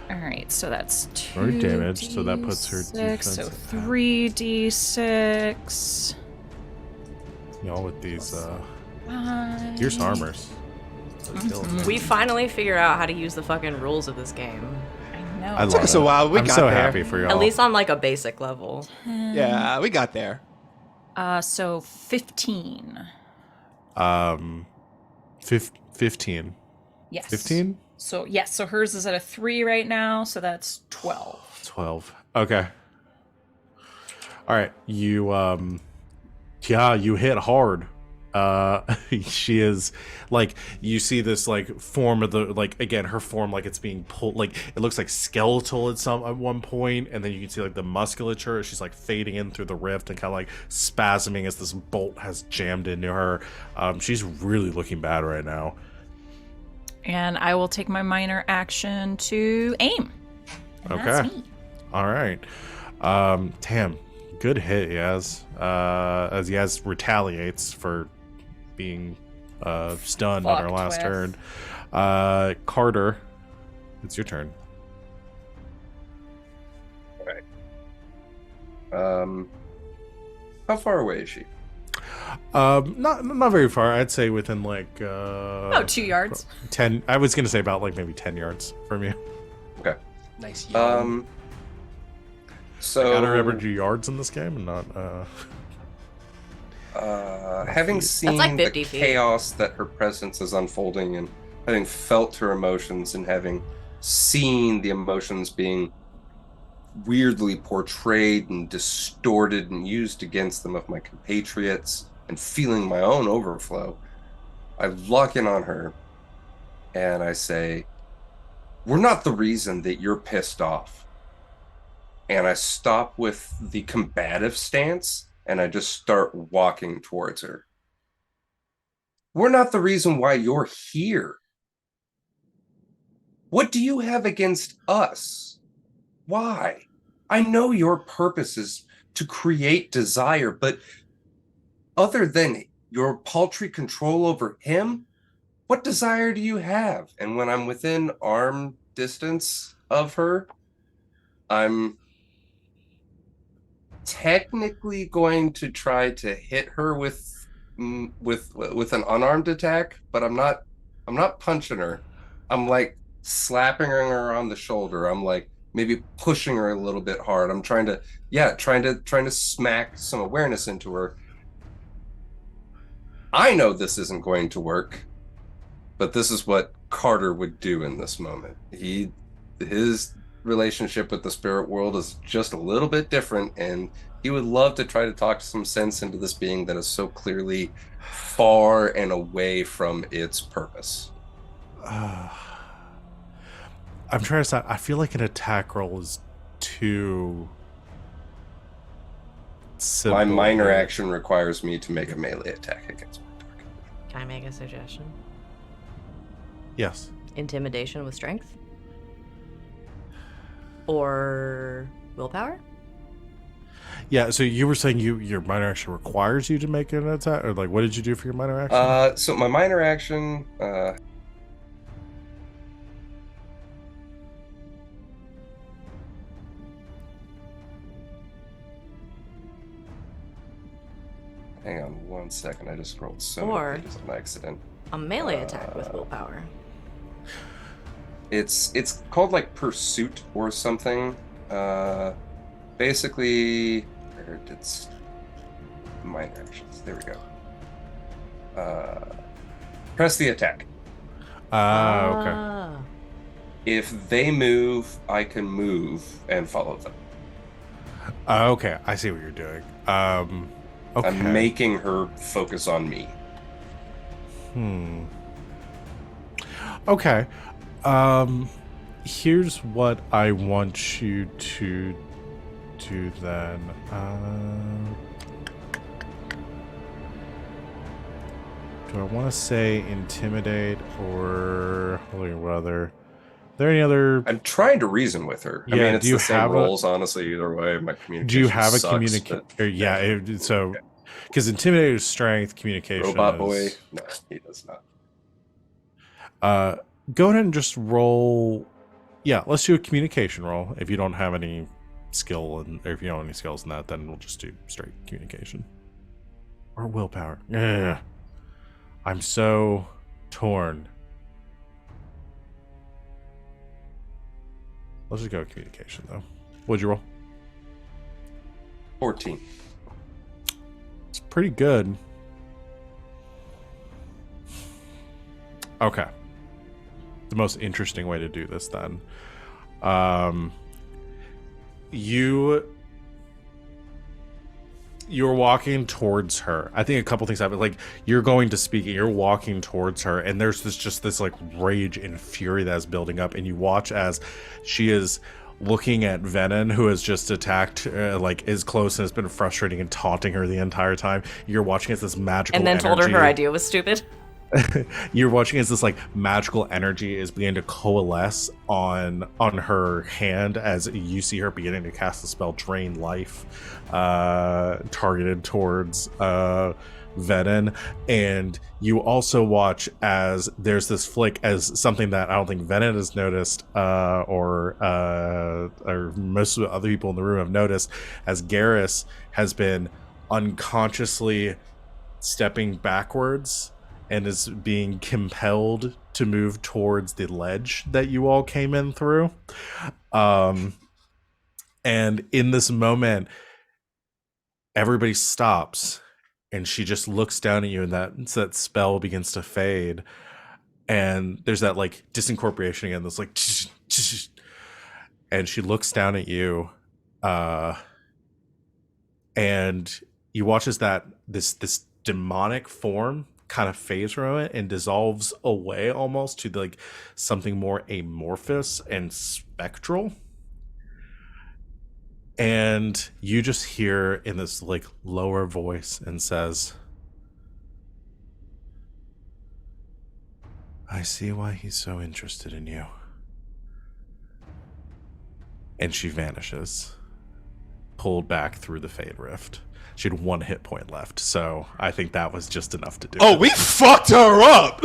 [SPEAKER 5] All right, so that's 2
[SPEAKER 2] Already damaged, so that puts her
[SPEAKER 5] D6, so
[SPEAKER 2] defense
[SPEAKER 5] 3d6.
[SPEAKER 2] Y'all with these
[SPEAKER 5] Five.
[SPEAKER 2] pierce armors.
[SPEAKER 3] We finally figure out how to use the fucking rules of this game.
[SPEAKER 5] I know.
[SPEAKER 2] I love
[SPEAKER 1] Took us a
[SPEAKER 2] it.
[SPEAKER 1] while. We
[SPEAKER 2] I'm
[SPEAKER 1] got
[SPEAKER 2] so
[SPEAKER 1] there.
[SPEAKER 2] happy for y'all.
[SPEAKER 3] At least on like a basic level.
[SPEAKER 1] Yeah, we got there.
[SPEAKER 5] So 15.
[SPEAKER 2] 15.
[SPEAKER 5] Yes.
[SPEAKER 2] 15?
[SPEAKER 5] So yes, so hers is at a 3 right now, so that's 12.
[SPEAKER 2] 12. Okay. All right. You you hit hard. She is like, you see this like form of the, like, again, her form, like it's being pulled, like it looks like skeletal at one point, and then you can see like the musculature, she's like fading in through the rift and kind of like spasming as this bolt has jammed into her. She's really looking bad right now.
[SPEAKER 5] And I will take my minor action to aim. And that's
[SPEAKER 2] Okay.
[SPEAKER 5] me.
[SPEAKER 2] All right. Tam, good hit, Yaz. As Yaz retaliates for being stunned on her
[SPEAKER 5] Fucked
[SPEAKER 2] last
[SPEAKER 5] with.
[SPEAKER 2] turn. Carter, it's your turn.
[SPEAKER 4] How far away is she?
[SPEAKER 2] Not very far. I'd say within like
[SPEAKER 5] 2 yards.
[SPEAKER 2] 10. I was gonna say about like maybe 10 yards from you.
[SPEAKER 4] Okay.
[SPEAKER 1] Nice.
[SPEAKER 4] So
[SPEAKER 2] Gotta remember do yards in this game and not
[SPEAKER 4] having seen
[SPEAKER 3] like
[SPEAKER 4] the
[SPEAKER 3] 50 feet.
[SPEAKER 4] chaos that her presence is unfolding, and having felt her emotions, and having seen the emotions being weirdly portrayed and distorted and used against them of my compatriots, and feeling my own overflow, I lock in on her and I say, "We're not the reason that you're pissed off. and I stop with the combative stance and I just start walking towards her. We're not the reason why you're here. What do you have against us? Why? I know your purpose is to create desire, but other than your paltry control over him, what desire do you have? And when I'm within arm distance of her, I'm technically going to try to hit her with an unarmed attack, but I'm not punching her. I'm like slapping her on the shoulder. I'm like maybe pushing her a little bit hard. I'm trying to trying to smack some awareness into her. I know this isn't going to work, but this is what Carter would do in this moment. His relationship with the spirit world is just a little bit different, and he would love to try to talk some sense into this being that is so clearly far and away from its purpose.
[SPEAKER 2] I'm trying to decide. I feel like an attack roll is too simple.
[SPEAKER 4] My minor action requires me to make a melee attack against my target.
[SPEAKER 3] Can I make a suggestion?
[SPEAKER 2] Yes.
[SPEAKER 3] Intimidation with strength? Or willpower?
[SPEAKER 2] Yeah, so you were saying your minor action requires you to make an attack, or like what did you do for your minor action?
[SPEAKER 4] So my minor action, hang on one second. I just scrolled so many pages on accident.
[SPEAKER 3] A melee attack with willpower.
[SPEAKER 4] It's called like pursuit or something. Basically, where did minor actions? There we go. Press the attack.
[SPEAKER 2] Okay.
[SPEAKER 4] If they move, I can move and follow them.
[SPEAKER 2] Okay, I see what you're doing. Okay.
[SPEAKER 4] I'm making her focus on me.
[SPEAKER 2] Okay. Here's what I want you to do then. Do I want to say intimidate or what other? Are there any other?
[SPEAKER 4] I'm trying to reason with her. I
[SPEAKER 2] Yeah,
[SPEAKER 4] mean, it's
[SPEAKER 2] do you
[SPEAKER 4] the same
[SPEAKER 2] have
[SPEAKER 4] rolls, honestly, either way. My communication
[SPEAKER 2] Do you have a
[SPEAKER 4] sucks,
[SPEAKER 2] communication? Yeah, so because intimidate is strength, communication.
[SPEAKER 4] Robot boy?
[SPEAKER 2] is...
[SPEAKER 4] No, he does not.
[SPEAKER 2] Go ahead and just roll. Yeah, let's do a communication roll. If you don't have any skill, or if you don't have any skills in that, then we'll just do straight communication or willpower. Ugh. I'm so torn. Let's just go with communication, though. What'd you roll?
[SPEAKER 4] 14.
[SPEAKER 2] It's pretty good. Okay. The most interesting way to do this, then. You're walking towards her. I think a couple things happen. Like, you're going to speak, and you're walking towards her, and there's this like rage and fury that's building up, and you watch as she is looking at Venehn, who has just attacked, like, is close and has been frustrating and taunting her the entire time. You're watching as this magical
[SPEAKER 3] And then told her idea was stupid.
[SPEAKER 2] You're watching as this like magical energy is beginning to coalesce on her hand as you see her beginning to cast the spell Drain Life, targeted towards Venehn. And you also watch as there's this flick, as something that I don't think Venehn has noticed, or most of the other people in the room have noticed, as Garas has been unconsciously stepping backwards and is being compelled to move towards the ledge that you all came in through. And in this moment, everybody stops, and she just looks down at you, and that spell begins to fade. And there's that like disincorporation again, this like, and she looks down at you, and you watch as this demonic form kind of fades from it and dissolves away almost to like something more amorphous and spectral. And you just hear in this like lower voice and says, I see why he's so interested in you. And she vanishes, pulled back through the Fade Rift. She had 1 hit point left, so I think that was just enough to do.
[SPEAKER 1] Oh, we fucked her up!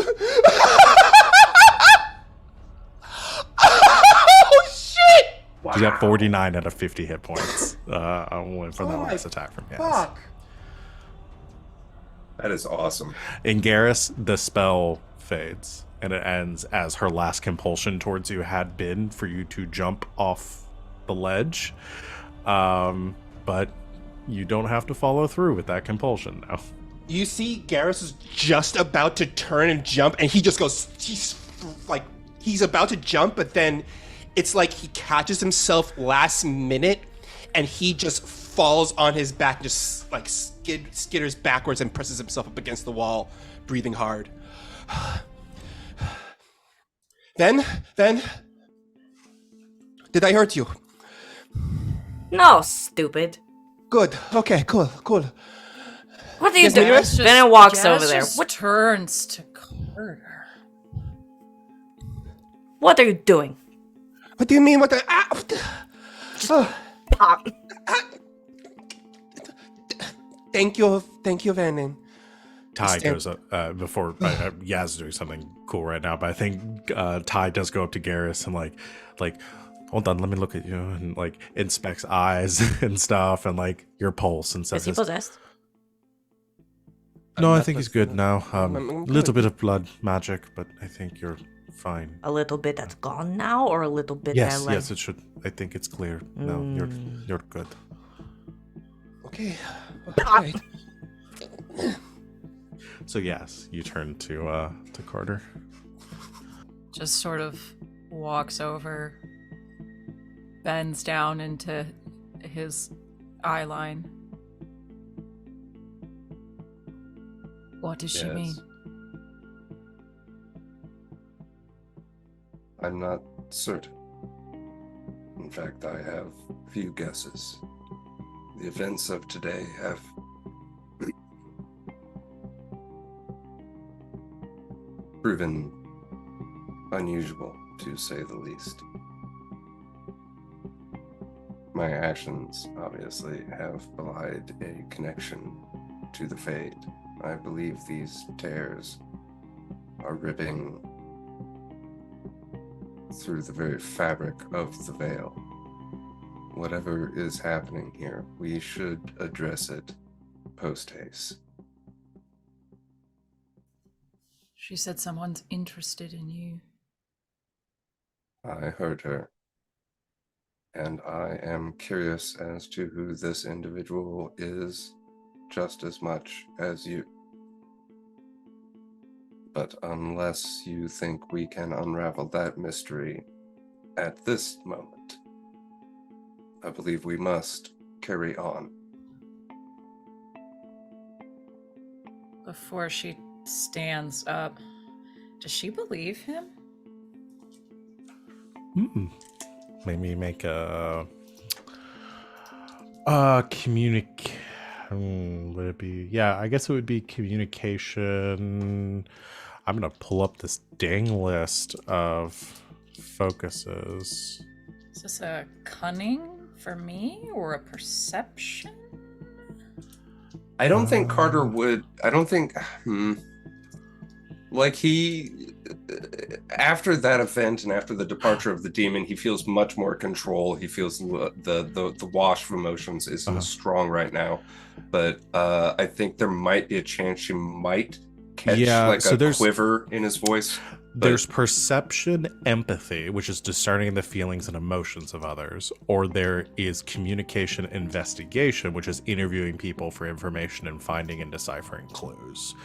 [SPEAKER 1] Oh, shit!
[SPEAKER 4] Wow.
[SPEAKER 2] She got 49 out of 50 hit points for that last attack from Garas.
[SPEAKER 1] Fuck.
[SPEAKER 4] That is awesome.
[SPEAKER 2] In Garas, the spell fades, and it ends as her last compulsion towards you had been for you to jump off the ledge. But you don't have to follow through with that compulsion now.
[SPEAKER 1] You see Garas is just about to turn and jump, and he just goes, he's about to jump, but then it's like he catches himself last minute, and he just falls on his back and just like skitters backwards and presses himself up against the wall, breathing hard. Then, did I hurt you?
[SPEAKER 3] No, stupid.
[SPEAKER 1] Good. Okay, cool.
[SPEAKER 3] What are you
[SPEAKER 1] Yes,
[SPEAKER 3] doing?
[SPEAKER 1] Garas
[SPEAKER 3] Venehn walks
[SPEAKER 5] Garas
[SPEAKER 3] over there.
[SPEAKER 5] just
[SPEAKER 3] What?
[SPEAKER 5] turns to Carter.
[SPEAKER 3] What are you doing?
[SPEAKER 1] What do you mean? What the?
[SPEAKER 3] Pop.
[SPEAKER 1] Thank you, Venehn.
[SPEAKER 2] Ty
[SPEAKER 1] Stand-
[SPEAKER 2] goes up before Yaz is doing something cool right now, but I think Ty does go up to Garas and like, hold on, let me look at you, and like inspects eyes and stuff, and like your pulse and stuff.
[SPEAKER 3] Is he possessed?
[SPEAKER 2] No, I
[SPEAKER 1] not
[SPEAKER 2] think he's good now.
[SPEAKER 1] I'm
[SPEAKER 2] Little
[SPEAKER 1] good.
[SPEAKER 2] bit of blood magic, but I think you're fine.
[SPEAKER 3] A little bit that's gone now, or a little bit
[SPEAKER 2] Yes,
[SPEAKER 3] that like...
[SPEAKER 2] yes, it should. I think it's clear. No, you're good.
[SPEAKER 1] Okay.
[SPEAKER 3] Pop.
[SPEAKER 1] Right.
[SPEAKER 2] So yes, you turn to Carter.
[SPEAKER 5] Just sort of walks over, bends down into his eye line. What does she
[SPEAKER 4] Yes.
[SPEAKER 5] mean?
[SPEAKER 4] I'm not certain. In fact, I have few guesses. The events of today have proven unusual, to say the least. My actions obviously have belied a connection to the Fade. I believe these tears are ripping through the very fabric of the veil. Whatever is happening here, we should address it post-haste.
[SPEAKER 5] She said someone's interested in you.
[SPEAKER 4] I heard her, and I am curious as to who this individual is just as much as you. But unless you think we can unravel that mystery at this moment, I believe we must carry on.
[SPEAKER 5] Before she stands up, does she believe him?
[SPEAKER 2] Maybe make a would it be? Yeah, I guess it would be communication. I'm gonna pull up this dang list of focuses.
[SPEAKER 5] Is this a cunning for me or a perception?
[SPEAKER 4] I don't think Carter would. I don't think. Like he, after that event and after the departure of the demon, he feels much more control. He feels the wash of emotions isn't as strong right now. But I think there might be a chance she might catch a quiver in his voice.
[SPEAKER 2] There's perception, empathy, which is discerning the feelings and emotions of others, or there is communication, investigation, which is interviewing people for information and finding and deciphering clues.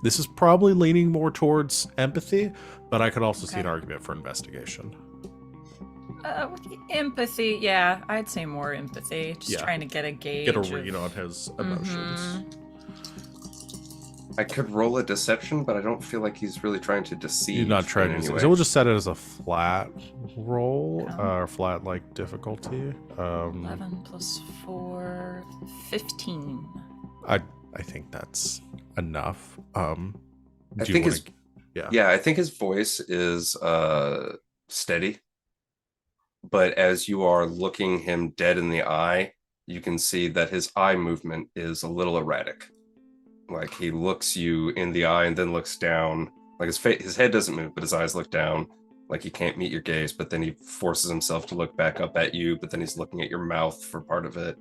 [SPEAKER 2] This is probably leaning more towards empathy, but I could also see an argument for investigation.
[SPEAKER 5] With the empathy, yeah, I'd say more empathy. Just trying to get a gauge.
[SPEAKER 2] Get a read on his emotions.
[SPEAKER 4] I could roll a deception, but I don't feel like he's really trying to deceive.
[SPEAKER 2] You're not trying
[SPEAKER 4] in any
[SPEAKER 2] to.
[SPEAKER 4] way.
[SPEAKER 2] So we'll just set it as a flat roll,
[SPEAKER 5] Okay.
[SPEAKER 2] or flat like difficulty.
[SPEAKER 5] 11 plus 4, 15.
[SPEAKER 2] I think that's enough.
[SPEAKER 4] I
[SPEAKER 2] Do you
[SPEAKER 4] think
[SPEAKER 2] wanna-
[SPEAKER 4] his
[SPEAKER 2] yeah.
[SPEAKER 4] yeah, I think his voice is steady, but as you are looking him dead in the eye, you can see that his eye movement is a little erratic. Like he looks you in the eye and then looks down. Like his head doesn't move, but his eyes look down. Like he can't meet your gaze, but then he forces himself to look back up at you, but then he's looking at your mouth for part of it.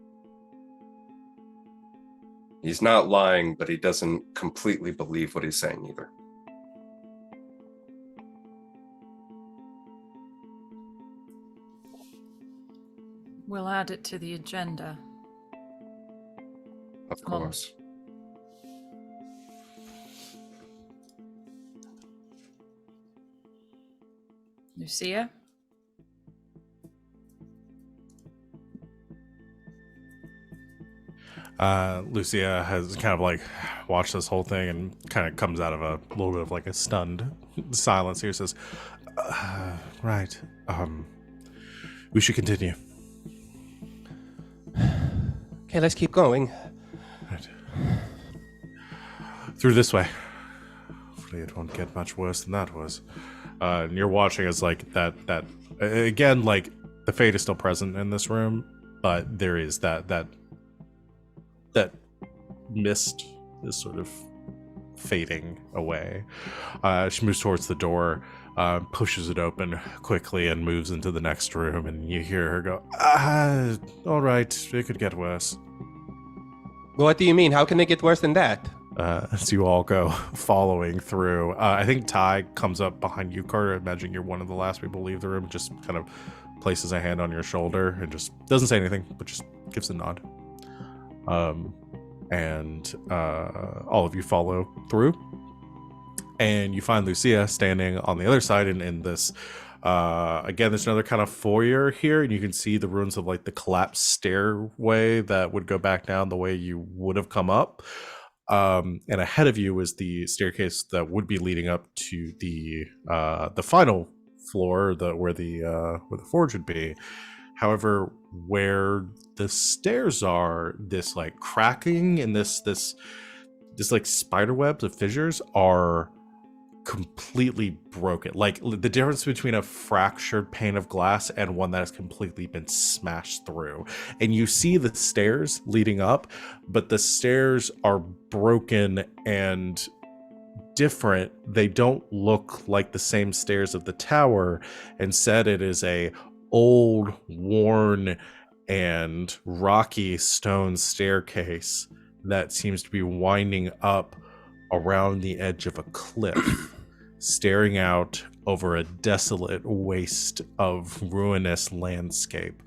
[SPEAKER 4] He's not lying, but he doesn't completely believe what he's saying either.
[SPEAKER 5] We'll add it to the agenda.
[SPEAKER 4] Of course.
[SPEAKER 5] Lucia?
[SPEAKER 2] Lucia has kind of like watched this whole thing and kind of comes out of a little bit of like a stunned silence here. Says, "Right. We should continue."
[SPEAKER 1] Okay, let's keep going.
[SPEAKER 2] Right. Through this way. Hopefully it won't get much worse than that was. And you're watching as like that again, like the fate is still present in this room, but there is that mist is sort of fading away. She moves towards the door, pushes it open quickly and moves into the next room, and you hear her go, all right, it could get worse.
[SPEAKER 1] What do you mean? How can it get worse than that?
[SPEAKER 2] As you all go following through. I think Ty comes up behind you, Carter. I imagine you're one of the last people to leave the room. Just kind of places a hand on your shoulder and just doesn't say anything, but just gives a nod. And all of you follow through. And you find Lucia standing on the other side in this... again, there's another kind of foyer here, and you can see the ruins of like the collapsed stairway that would go back down the way you would have come up. And ahead of you is the staircase that would be leading up to the final floor, where the forge would be. However, where the stairs are, this like cracking and this like spider webs of fissures are completely broken. Like the difference between a fractured pane of glass and one that has completely been smashed through. And you see the stairs leading up, but the stairs are broken and different. They don't look like the same stairs of the tower. Instead, it is a old, worn, and rocky stone staircase that seems to be winding up around the edge of a cliff, staring out over a desolate waste of ruinous landscape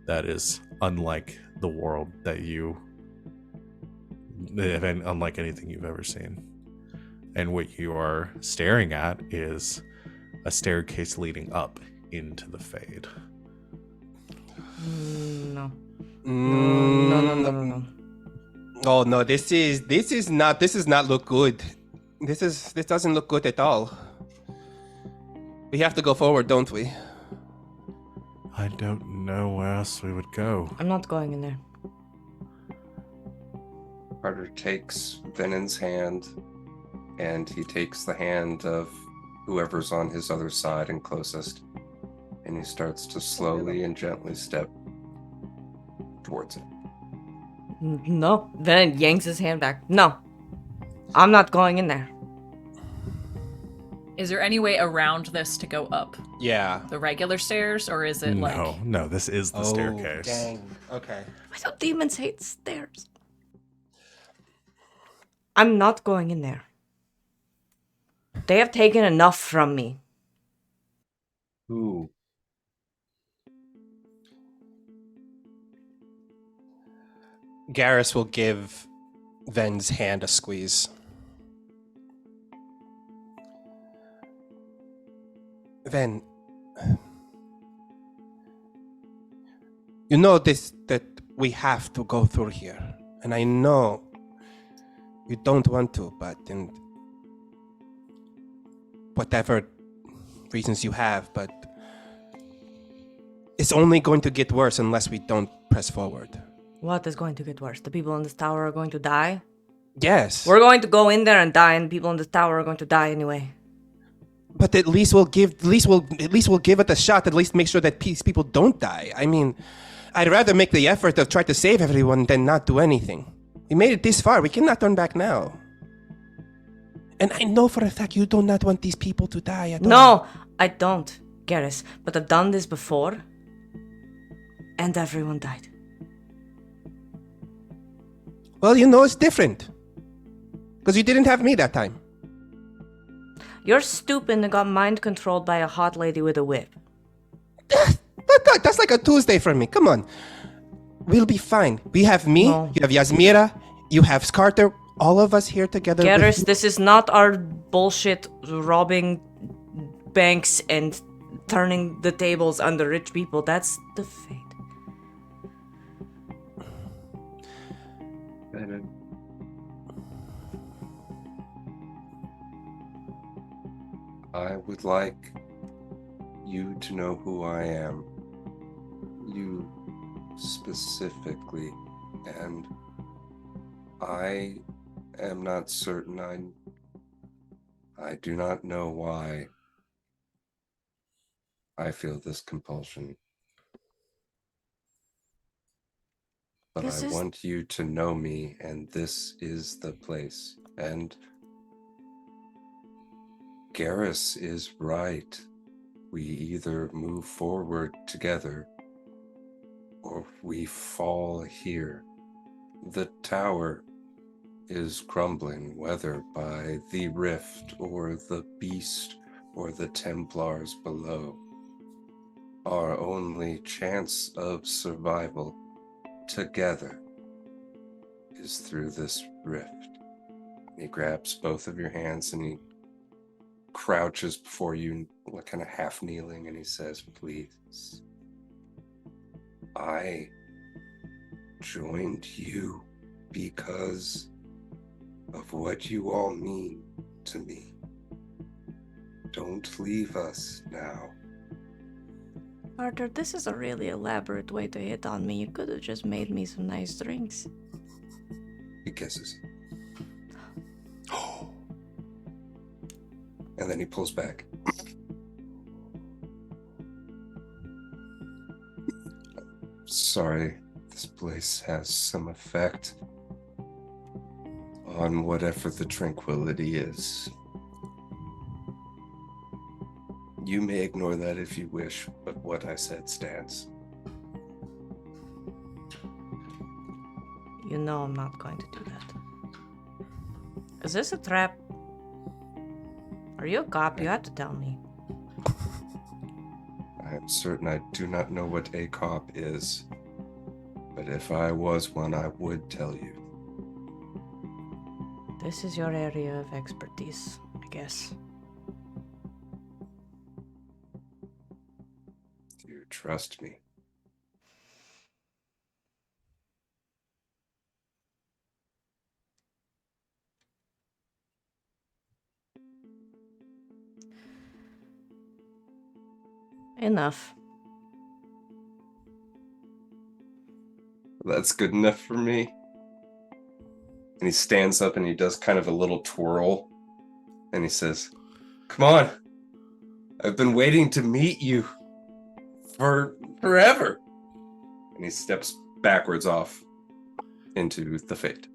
[SPEAKER 2] that is unlike the world that unlike anything you've ever seen. And what you are staring at is a staircase leading up into the fade.
[SPEAKER 3] No.
[SPEAKER 1] No. Oh no, this does not look good. This doesn't look good at all. We have to go forward, don't we?
[SPEAKER 2] I don't know where else we would go.
[SPEAKER 3] I'm not going in there.
[SPEAKER 4] Carter takes Venen's hand, and he takes the hand of whoever's on his other side and closest, and he starts to slowly and gently step towards it.
[SPEAKER 3] No. Then yanks his hand back. No. I'm not going in there.
[SPEAKER 5] Is there any way around this to go up?
[SPEAKER 1] Yeah.
[SPEAKER 5] The regular stairs, or is it like...
[SPEAKER 2] No, this is the staircase.
[SPEAKER 1] Dang. Okay.
[SPEAKER 3] Why do demons hate stairs? I'm not going in there. They have taken enough from me.
[SPEAKER 4] Ooh.
[SPEAKER 1] Garas will give Ven's hand a squeeze. Ven, you know that we have to go through here, and I know you don't want to, but in whatever reasons you have, but it's only going to get worse unless we don't press forward.
[SPEAKER 3] What is going to get worse? The people in this tower are going to die?
[SPEAKER 1] Yes.
[SPEAKER 3] We're going to go in there and die, and people in this tower are going to die anyway.
[SPEAKER 1] But at least we'll give it a shot. At least make sure that people don't die. I mean, I'd rather make the effort of try to save everyone than not do anything. We made it this far. We cannot turn back now. And I know for a fact you do not want these people to die at all.
[SPEAKER 3] No, I don't, Garas. But I've done this before, and everyone died.
[SPEAKER 1] Well, it's different. Because you didn't have me that time.
[SPEAKER 3] You're stupid and got mind controlled by a hot lady with a whip.
[SPEAKER 1] That's like a Tuesday for me. Come on. We'll be fine. We have me,
[SPEAKER 3] No.
[SPEAKER 1] you have Yasmera, you have Carter, all of us here together.
[SPEAKER 3] Garas, this is not our bullshit robbing banks and turning the tables on the rich people. That's the fate.
[SPEAKER 4] I would like you to know who I am. You specifically. And I am not certain. I do not know why I feel this compulsion. But I want you to know me, and this is the place. And Garas is right. We either move forward together or we fall here. The tower is crumbling, whether by the rift or the beast or the Templars below. Our only chance of survival together is through this rift. He grabs both of your hands and he crouches before you, like kind of half kneeling, and he says, please, I joined you because of what you all mean to me. Don't leave us now.
[SPEAKER 3] Arthur, this is a really elaborate way to hit on me. You could have just made me some nice drinks.
[SPEAKER 4] He kisses. And then he pulls back. Sorry, this place has some effect on whatever the tranquility is. You may ignore that if you wish, but what I said stands.
[SPEAKER 3] You know I'm not going to do that. Is this a trap? Are you a cop? You have to tell me.
[SPEAKER 4] I am certain I do not know what a cop is, but if I was one, I would tell you.
[SPEAKER 3] This is your area of expertise, I guess.
[SPEAKER 4] Do you trust me?
[SPEAKER 3] Enough.
[SPEAKER 4] That's good enough for me. And he stands up and he does kind of a little twirl. And he says, come on. I've been waiting to meet you for forever. And he steps backwards off into the fate.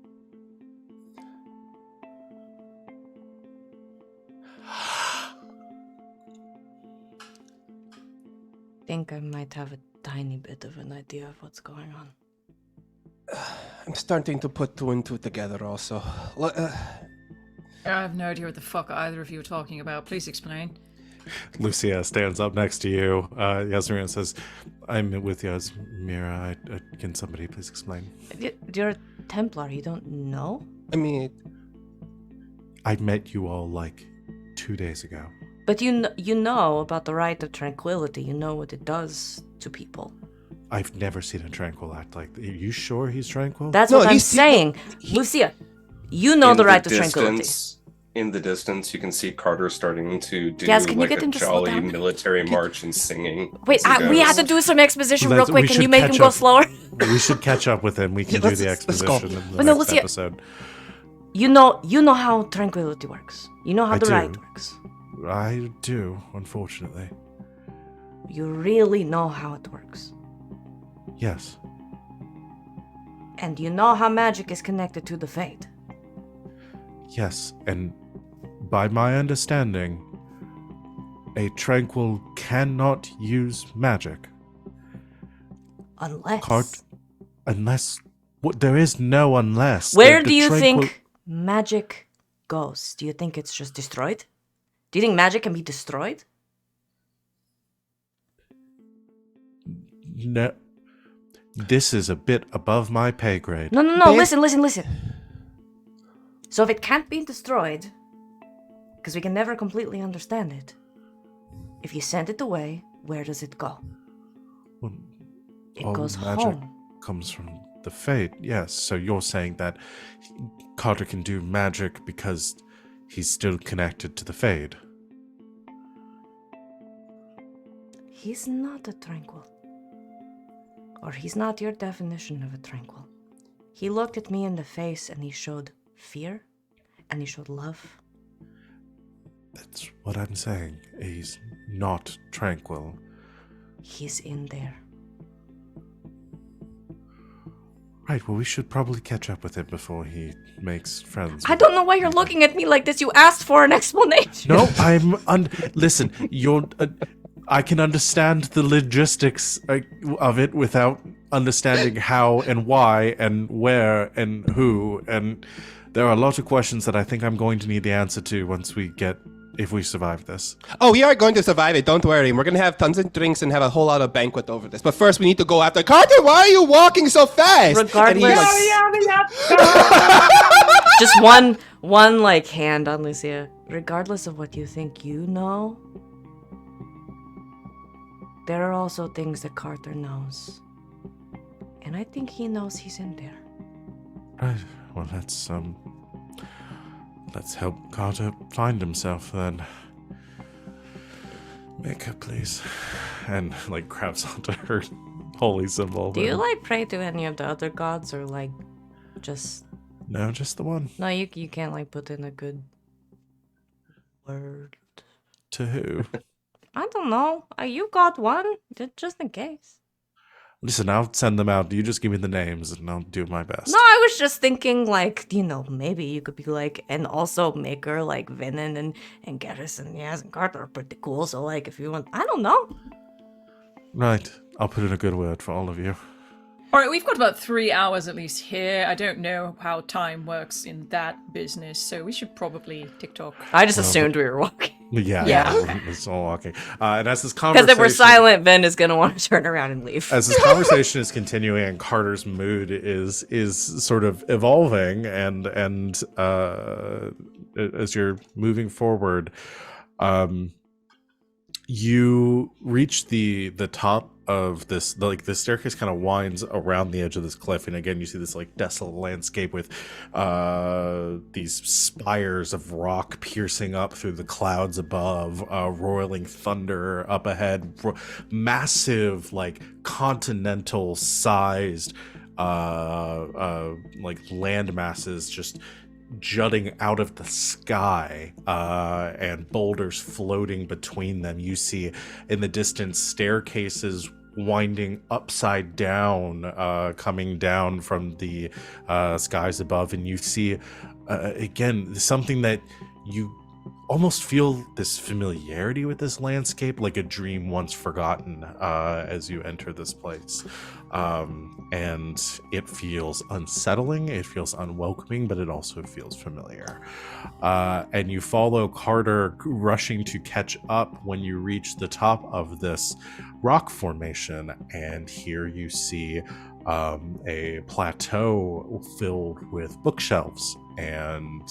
[SPEAKER 3] I think I might have a tiny bit of an idea of what's going on.
[SPEAKER 1] I'm starting to put two and two together also.
[SPEAKER 5] I have no idea what the fuck either of you are talking about. Please explain.
[SPEAKER 2] Lucia stands up next to you. Yasmera says, I'm with Yasmera. Can somebody please explain?
[SPEAKER 3] You're a Templar. You don't know?
[SPEAKER 1] I mean,
[SPEAKER 2] I met you all like 2 days ago.
[SPEAKER 3] But you know about the right of tranquility. You know what it does to people.
[SPEAKER 2] I've never seen a tranquil act like that. Are you sure he's tranquil?
[SPEAKER 3] That's
[SPEAKER 1] No,
[SPEAKER 3] what I'm
[SPEAKER 1] he's-
[SPEAKER 3] saying. Lucia, You know
[SPEAKER 4] In
[SPEAKER 3] the right to tranquility.
[SPEAKER 4] In the distance, you can see Carter starting to do
[SPEAKER 3] Yes, can you
[SPEAKER 4] like
[SPEAKER 3] get
[SPEAKER 4] a
[SPEAKER 3] him to slow
[SPEAKER 4] jolly
[SPEAKER 3] down?
[SPEAKER 4] military march and singing.
[SPEAKER 3] Wait,
[SPEAKER 4] as he
[SPEAKER 3] we had
[SPEAKER 4] goes.
[SPEAKER 3] to do some exposition real
[SPEAKER 2] We
[SPEAKER 3] quick. Can
[SPEAKER 2] should
[SPEAKER 3] you make him
[SPEAKER 2] catch
[SPEAKER 3] go
[SPEAKER 2] up.
[SPEAKER 3] slower?
[SPEAKER 2] We should catch up with him. We can do the
[SPEAKER 1] let's go.
[SPEAKER 2] exposition in the
[SPEAKER 3] But no,
[SPEAKER 2] next
[SPEAKER 3] Lucia-
[SPEAKER 2] episode.
[SPEAKER 3] You know how tranquility works. You know how
[SPEAKER 2] I
[SPEAKER 3] the
[SPEAKER 2] do.
[SPEAKER 3] right works.
[SPEAKER 2] I do, unfortunately.
[SPEAKER 3] You really know how it works.
[SPEAKER 2] Yes.
[SPEAKER 3] And you know how magic is connected to the fate.
[SPEAKER 2] Yes, and by my understanding, a tranquil cannot use magic.
[SPEAKER 3] Unless.
[SPEAKER 2] Unless. There is no unless.
[SPEAKER 3] Where
[SPEAKER 2] The
[SPEAKER 3] do you
[SPEAKER 2] tranquil-
[SPEAKER 3] think magic goes? Do you think it's just destroyed? Do you think magic can be destroyed?
[SPEAKER 2] No. This is a bit above my pay grade.
[SPEAKER 3] No.
[SPEAKER 1] Ben-
[SPEAKER 3] Listen. So if it can't be destroyed, because we can never completely understand it, if you send it away, where does it go?
[SPEAKER 2] Well,
[SPEAKER 3] It
[SPEAKER 2] all
[SPEAKER 3] goes
[SPEAKER 2] magic
[SPEAKER 3] home.
[SPEAKER 2] comes from the fate, yes. So you're saying that Carter can do magic because he's still connected to the fade.
[SPEAKER 3] He's not a tranquil. Or he's not your definition of a tranquil. He looked at me in the face and he showed fear and he showed love.
[SPEAKER 2] That's what I'm saying. He's not tranquil.
[SPEAKER 3] He's in there.
[SPEAKER 2] Right, well, we should probably catch up with him before he makes friends.
[SPEAKER 3] I don't know why you're looking at me like this. You asked for an explanation.
[SPEAKER 2] No, listen, I can understand the logistics of it without understanding how and why and where and who, and there are a lot of questions that I think I'm going to need the answer to if we survive this.
[SPEAKER 1] Oh, we are going to survive it. Don't worry. We're going to have tons of drinks and have a whole lot of banquet over this. But first, we need to go after Carter. Why are you walking so fast?
[SPEAKER 3] Regardless-
[SPEAKER 1] And he, like,
[SPEAKER 3] Just one like hand on Lucia. Regardless of what you think you know, there are also things that Carter knows. And I think he knows he's in there.
[SPEAKER 2] Right, well, let's help Carter find himself then. Make up, please. And, grabs onto her holy symbol.
[SPEAKER 3] Do you pray to any of the other gods or just...
[SPEAKER 2] No, just the one.
[SPEAKER 3] No, you can't put in a good word.
[SPEAKER 2] To who?
[SPEAKER 3] I don't know. You got one, just in case.
[SPEAKER 2] Listen, I'll send them out. You just give me the names and I'll do my best.
[SPEAKER 3] No, I was just thinking, maybe you could be and also maker Venehn and Garas and Yas and Carter are pretty cool. So, if you want, I don't know.
[SPEAKER 2] Right. I'll put in a good word for all of you.
[SPEAKER 5] All right, we've got about 3 hours at least here. I don't know how time works in that business, so we should probably TikTok.
[SPEAKER 3] I just assumed we were walking.
[SPEAKER 2] Yeah. It's all walking. And as this conversation...
[SPEAKER 3] Because if we're silent, Ben is going to want to turn around and leave.
[SPEAKER 2] As this conversation is continuing and Carter's mood is sort of evolving and as you're moving forward, you reach the top of this, the staircase kind of winds around the edge of this cliff, and again you see this desolate landscape with these spires of rock piercing up through the clouds above, roiling thunder up ahead, massive continental sized land masses just jutting out of the sky, and boulders floating between them. You see in the distance staircases winding upside down, coming down from the skies above, and you see again something that you almost feel this familiarity with this landscape, like a dream once forgotten, as you enter this place. And it feels unsettling, it feels unwelcoming, but it also feels familiar. And you follow Carter rushing to catch up when you reach the top of this rock formation, and here you see a plateau filled with bookshelves and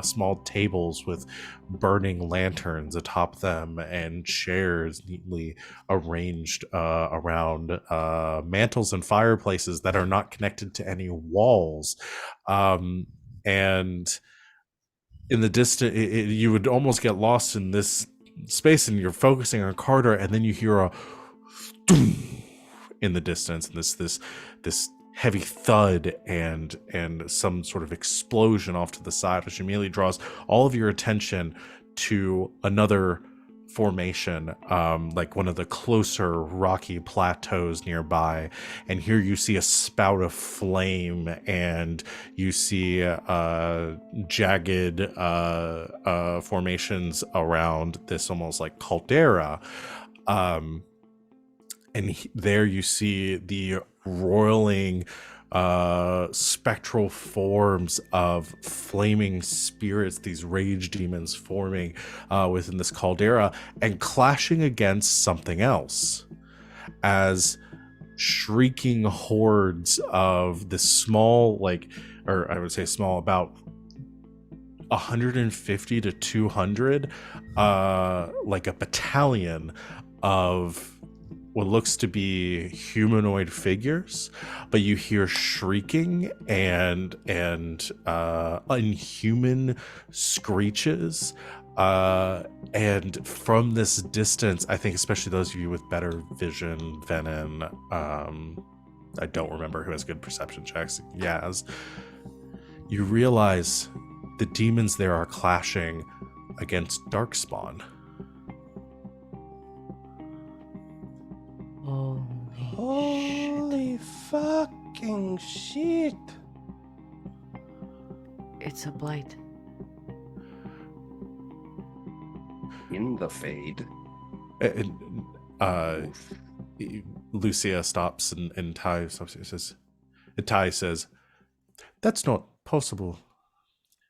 [SPEAKER 2] small tables with burning lanterns atop them, and chairs neatly arranged around mantles and fireplaces that are not connected to any walls. and in the distance, you would almost get lost in this space, and you're focusing on Carter, and then you hear a in the distance, and this heavy thud and some sort of explosion off to the side, which immediately draws all of your attention to another formation, like one of the closer rocky plateaus nearby. And here you see a spout of flame, and you see jagged formations around this almost like caldera. There you see the roiling spectral forms of flaming spirits, these rage demons forming within this caldera and clashing against something else, as shrieking hordes of this small, or I would say small, about 150 to 200, like a battalion of what looks to be humanoid figures, but you hear shrieking and unhuman screeches. And from this distance, I think especially those of you with better vision, Venehn, I don't remember who has good perception checks, Yaz, you realize the demons there are clashing against Darkspawn.
[SPEAKER 1] Holy fucking shit.
[SPEAKER 3] It's a blight.
[SPEAKER 4] In the Fade.
[SPEAKER 2] Lucia stops and Ty stops and says, Ty says, "That's not possible.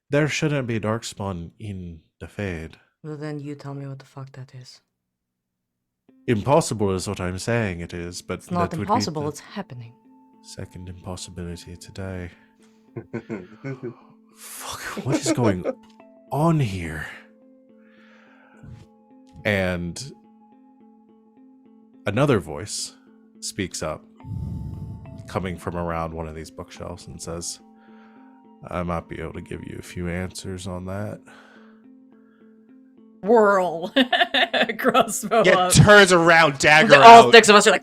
[SPEAKER 2] There shouldn't be Darkspawn in the Fade."
[SPEAKER 3] Well, then you tell me what the fuck that is.
[SPEAKER 2] Impossible is what I'm saying it is, but
[SPEAKER 3] It's not
[SPEAKER 2] that would
[SPEAKER 3] impossible,
[SPEAKER 2] be the
[SPEAKER 3] it's happening.
[SPEAKER 2] second impossibility today. Fuck, what is going on here? And another voice speaks up, coming from around one of these bookshelves, and says, "I might be able to give you a few answers on that."
[SPEAKER 5] Whirl. Crossbow up.
[SPEAKER 1] Turns around, dagger
[SPEAKER 3] All
[SPEAKER 1] out.
[SPEAKER 3] 6 of us are like...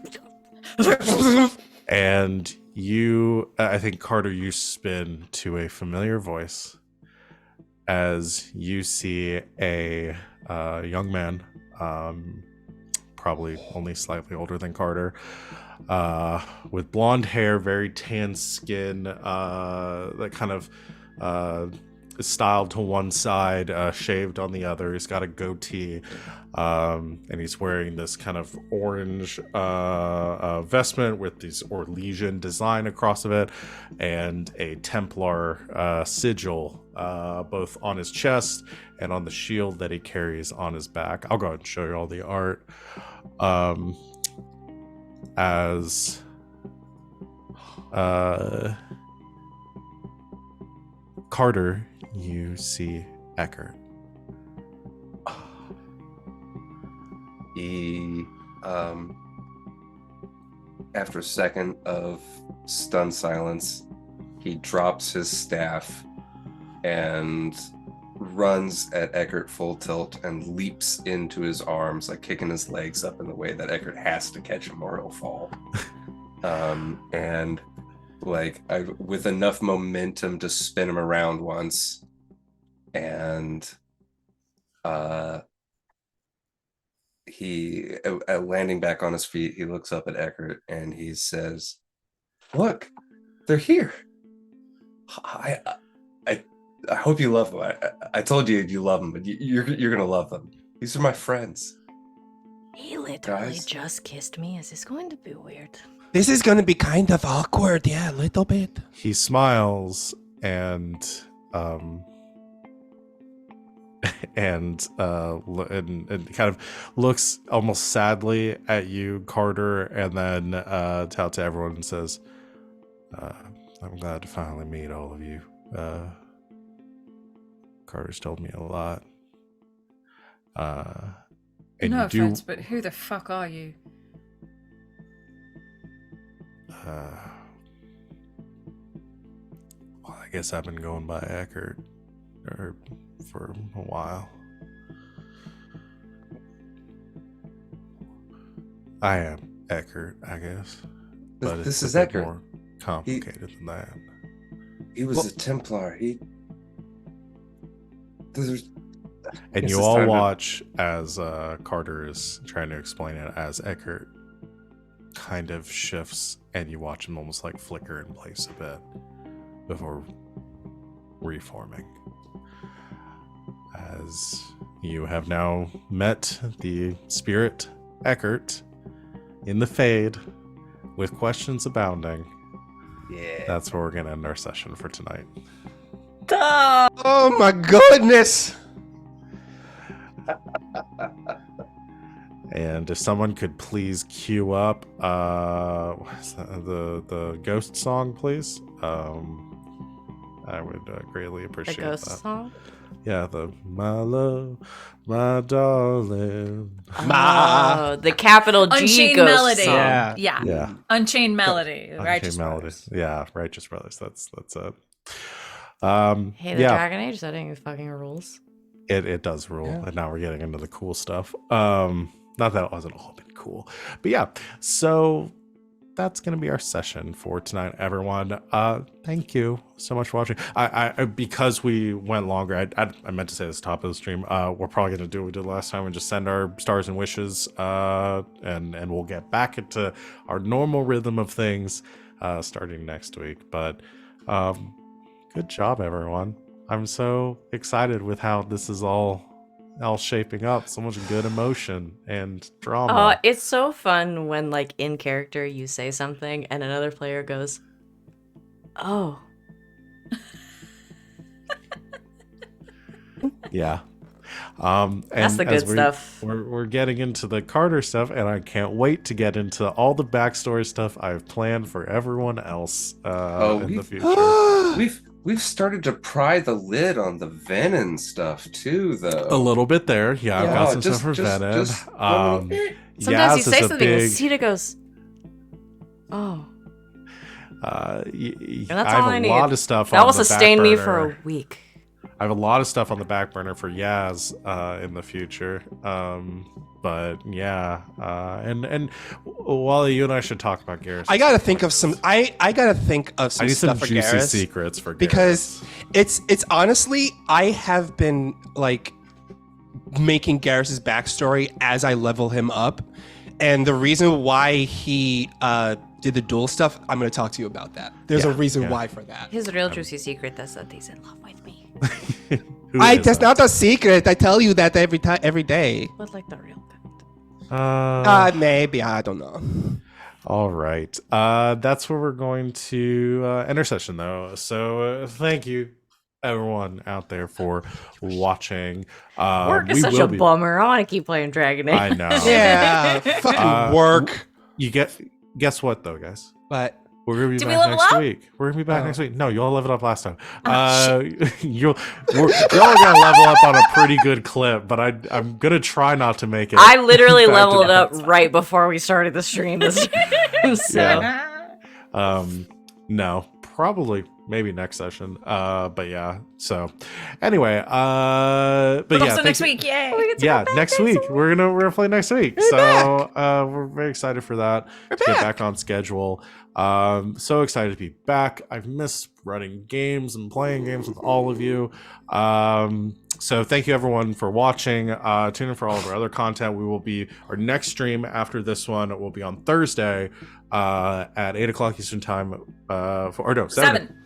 [SPEAKER 2] And you, I think, Carter, you spin to a familiar voice as you see a young man, probably only slightly older than Carter, with blonde hair, very tan skin, that kind of styled to one side, shaved on the other. He's got a goatee, and he's wearing this kind of orange vestment with this Orlesian design across of it, and a Templar sigil, both on his chest and on the shield that he carries on his back. I'll go ahead and show you all the art. As Carter, you see Eckert.
[SPEAKER 4] He, after a second of stunned silence, he drops his staff and runs at Eckert full tilt and leaps into his arms, like kicking his legs up in the way that Eckert has to catch him or he'll fall. And with enough momentum to spin him around once, and he, landing back on his feet, he looks up at Eckert and he says, "Look, they're here. I hope you love them. I told you love them, but you're gonna love them. These are my friends."
[SPEAKER 3] He literally
[SPEAKER 4] Guys?
[SPEAKER 3] just kissed me. Is this going to be weird?
[SPEAKER 1] This is gonna be kind of awkward, yeah, a little bit.
[SPEAKER 2] He smiles and and kind of looks almost sadly at you, Carter, and then out to everyone and says, "I'm glad to finally meet all of you. Carter's told me a lot. And
[SPEAKER 5] No
[SPEAKER 2] you do,
[SPEAKER 5] offense, but who the fuck are you?
[SPEAKER 2] well, I guess I've been going by Eckert for a while. I am Eckert, I guess. But
[SPEAKER 4] This
[SPEAKER 2] it's
[SPEAKER 4] is
[SPEAKER 2] a bit
[SPEAKER 4] Eckert.
[SPEAKER 2] more complicated than that.
[SPEAKER 4] He was a Templar. There's
[SPEAKER 2] And
[SPEAKER 4] Guess
[SPEAKER 2] you
[SPEAKER 4] it's
[SPEAKER 2] all
[SPEAKER 4] time to-
[SPEAKER 2] watch as Carter is trying to explain it, as Eckert kind of shifts, and you watch him almost like flicker in place a bit before reforming. As you have now met the spirit Eckert in the Fade with questions abounding,
[SPEAKER 4] Yeah.
[SPEAKER 2] that's where we're going to end our session for tonight.
[SPEAKER 1] Oh my goodness!
[SPEAKER 2] And if someone could please cue up what's that, the ghost song, please. I would greatly
[SPEAKER 3] The
[SPEAKER 2] appreciate
[SPEAKER 3] ghost
[SPEAKER 2] that.
[SPEAKER 3] song?
[SPEAKER 2] Yeah, the my love, my darling.
[SPEAKER 3] Oh, the capital G
[SPEAKER 5] Unchained
[SPEAKER 3] ghost
[SPEAKER 5] Melody.
[SPEAKER 3] song.
[SPEAKER 1] Yeah.
[SPEAKER 2] Yeah,
[SPEAKER 5] Unchained Melody. Righteous
[SPEAKER 2] Unchained Melody.
[SPEAKER 5] Brothers.
[SPEAKER 2] Yeah, Righteous Brothers. That's it.
[SPEAKER 3] Hey, the
[SPEAKER 2] yeah,
[SPEAKER 3] Dragon Age setting fucking rules.
[SPEAKER 2] it does rule,
[SPEAKER 1] Yeah.
[SPEAKER 2] and now we're getting into the cool stuff. Not that it wasn't all been cool, but yeah. So that's gonna be our session for tonight, everyone. Thank you so much for watching. I because we went longer, I meant to say this top of the stream. We're probably gonna do what we did last time and just send our stars and wishes, and we'll get back into our normal rhythm of things starting next week. But good job, everyone. I'm so excited with how this is all shaping up. So much good emotion and drama.
[SPEAKER 3] It's so fun when, like, in character you say something and another player goes, "Oh."
[SPEAKER 2] Yeah. And
[SPEAKER 3] That's the
[SPEAKER 2] as
[SPEAKER 3] good stuff.
[SPEAKER 2] We're getting into the Carter stuff, and I can't wait to get into all the backstory stuff I've planned for everyone else in the future.
[SPEAKER 4] We've started to pry the lid on the Venehn stuff too, though.
[SPEAKER 2] A little bit there. Yeah, I've got
[SPEAKER 4] Yeah,
[SPEAKER 2] some
[SPEAKER 4] just-
[SPEAKER 2] stuff for
[SPEAKER 4] just-
[SPEAKER 2] Venehn.
[SPEAKER 4] just-
[SPEAKER 3] Sometimes
[SPEAKER 2] Yaz
[SPEAKER 3] you say
[SPEAKER 2] is a
[SPEAKER 3] something and
[SPEAKER 2] big,
[SPEAKER 3] Sita goes, "Oh."
[SPEAKER 2] I
[SPEAKER 3] that's
[SPEAKER 2] have
[SPEAKER 3] all I
[SPEAKER 2] a
[SPEAKER 3] need.
[SPEAKER 2] lot of stuff
[SPEAKER 3] That
[SPEAKER 2] on
[SPEAKER 3] will
[SPEAKER 2] the
[SPEAKER 3] sustain me
[SPEAKER 2] back
[SPEAKER 3] for
[SPEAKER 2] burner.
[SPEAKER 3] a week.
[SPEAKER 2] I have a lot of stuff on the back burner for Yaz in the future. But yeah, and Wally, you and I should talk about Garas.
[SPEAKER 1] I gotta think of some. I gotta think of
[SPEAKER 2] I
[SPEAKER 1] some
[SPEAKER 2] need some
[SPEAKER 1] stuff for
[SPEAKER 2] juicy
[SPEAKER 1] Garas,
[SPEAKER 2] secrets for Garas.
[SPEAKER 1] because it's honestly, I have been like making Garrus's backstory as I level him up, and the reason why he did the duel stuff, I'm going to talk to you about that. There's a reason why for that.
[SPEAKER 3] His real juicy secret is that he's in love with me.
[SPEAKER 1] That's not a secret. I tell you that every day.
[SPEAKER 3] But like the real kind.
[SPEAKER 1] Maybe, I don't know.
[SPEAKER 2] All right. That's where we're going to end our session, though. So thank you, everyone out there, for watching.
[SPEAKER 3] Work is
[SPEAKER 2] we
[SPEAKER 3] such
[SPEAKER 2] will
[SPEAKER 3] a
[SPEAKER 2] be-
[SPEAKER 3] bummer. I want to keep playing Dragon Age.
[SPEAKER 2] I know.
[SPEAKER 1] Yeah, fucking work.
[SPEAKER 2] Guess what, though, guys?
[SPEAKER 1] But
[SPEAKER 2] We're gonna be
[SPEAKER 5] Did we
[SPEAKER 2] back
[SPEAKER 5] level
[SPEAKER 2] next
[SPEAKER 5] up?
[SPEAKER 2] week. We're gonna be back
[SPEAKER 1] Oh.
[SPEAKER 2] next week. No, you all leveled up last time. Y'all gonna level up on a pretty good clip, but I'm gonna try not to make it.
[SPEAKER 3] I literally
[SPEAKER 2] back to
[SPEAKER 3] leveled
[SPEAKER 2] back.
[SPEAKER 3] up right before we started the stream this time. So
[SPEAKER 2] No, probably maybe next session. But yeah. So anyway, but
[SPEAKER 5] But
[SPEAKER 2] yeah,
[SPEAKER 5] also next
[SPEAKER 2] thank-
[SPEAKER 5] week, yay!
[SPEAKER 2] Yeah, next week we're gonna play next week. So we're very excited for that. To get back on schedule. So excited to be back. I've missed running games and playing games with all of you. So thank you everyone for watching. Tune in for all of our other content. Our next stream after this one will be on Thursday at 8 o'clock Eastern time.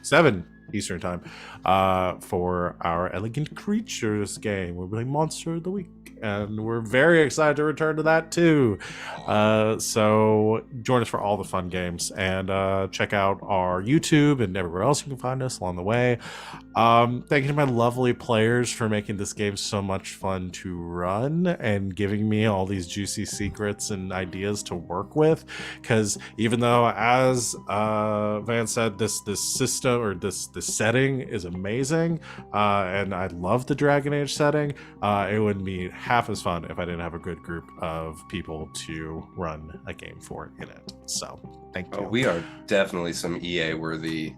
[SPEAKER 2] 7 Eastern time for our Elegant Creatures game. We're playing Monster of the Week, and we're very excited to return to that too. So join us for all the fun games, and check out our YouTube and everywhere else you can find us along the way. Thank you to my lovely players for making this game so much fun to run and giving me all these juicy secrets and ideas to work with, because even though, as Van said, this system or this setting is amazing, and I love the Dragon Age setting, it wouldn't be half as fun if I didn't have a good group of people to run a game for in it. So thank you.
[SPEAKER 4] We are definitely some EA worthy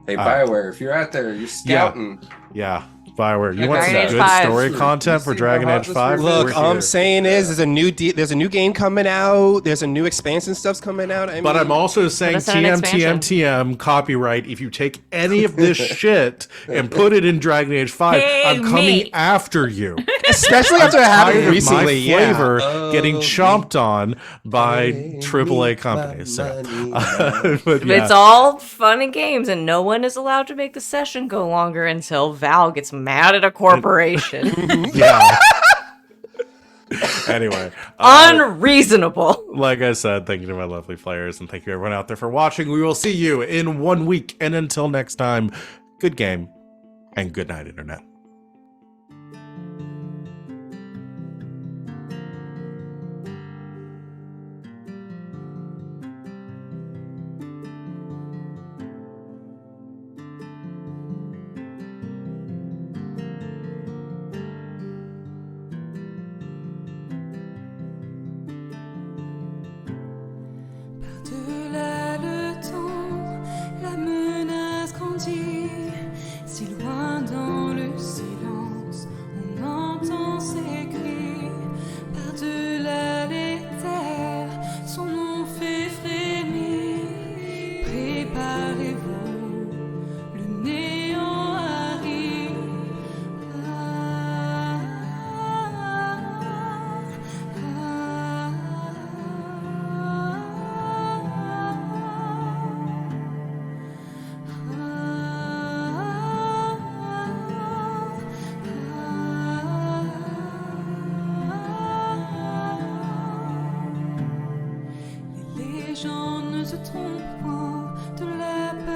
[SPEAKER 4] Hey, Bioware, if you're out there, you're scouting.
[SPEAKER 2] Yeah. Bioware, you
[SPEAKER 4] Yeah,
[SPEAKER 2] want some
[SPEAKER 3] Dragon Age
[SPEAKER 2] good
[SPEAKER 3] 5.
[SPEAKER 2] story content for
[SPEAKER 4] You see
[SPEAKER 2] Dragon
[SPEAKER 4] how
[SPEAKER 2] Age
[SPEAKER 4] hot
[SPEAKER 2] 5?
[SPEAKER 4] this
[SPEAKER 1] Look,
[SPEAKER 2] We're
[SPEAKER 1] all I'm
[SPEAKER 2] here.
[SPEAKER 1] saying is there's a new game coming out. There's a new expansion stuff's coming out.
[SPEAKER 2] But I'm also saying
[SPEAKER 3] us in an
[SPEAKER 2] TM copyright. If you take any of this shit and put it in Dragon Age 5,
[SPEAKER 5] Hey,
[SPEAKER 2] I'm coming
[SPEAKER 5] me.
[SPEAKER 2] after you.
[SPEAKER 1] especially after it
[SPEAKER 2] Tired
[SPEAKER 1] happened
[SPEAKER 2] of
[SPEAKER 1] recently.
[SPEAKER 2] my flavor
[SPEAKER 4] Yeah.
[SPEAKER 2] getting
[SPEAKER 4] Oh,
[SPEAKER 2] chomped on by
[SPEAKER 4] Pay
[SPEAKER 2] AAA
[SPEAKER 4] me
[SPEAKER 2] companies.
[SPEAKER 4] my
[SPEAKER 2] So,
[SPEAKER 4] money now.
[SPEAKER 2] but yeah.
[SPEAKER 3] It's all fun and games, and no one is allowed to make the session go longer until Val gets mad at a corporation.
[SPEAKER 2] Yeah. Anyway,
[SPEAKER 3] Unreasonable.
[SPEAKER 2] like I said, thank you to my lovely players, and thank you everyone out there for watching. We will see you in 1 week, and until next time, good game and good night, Internet.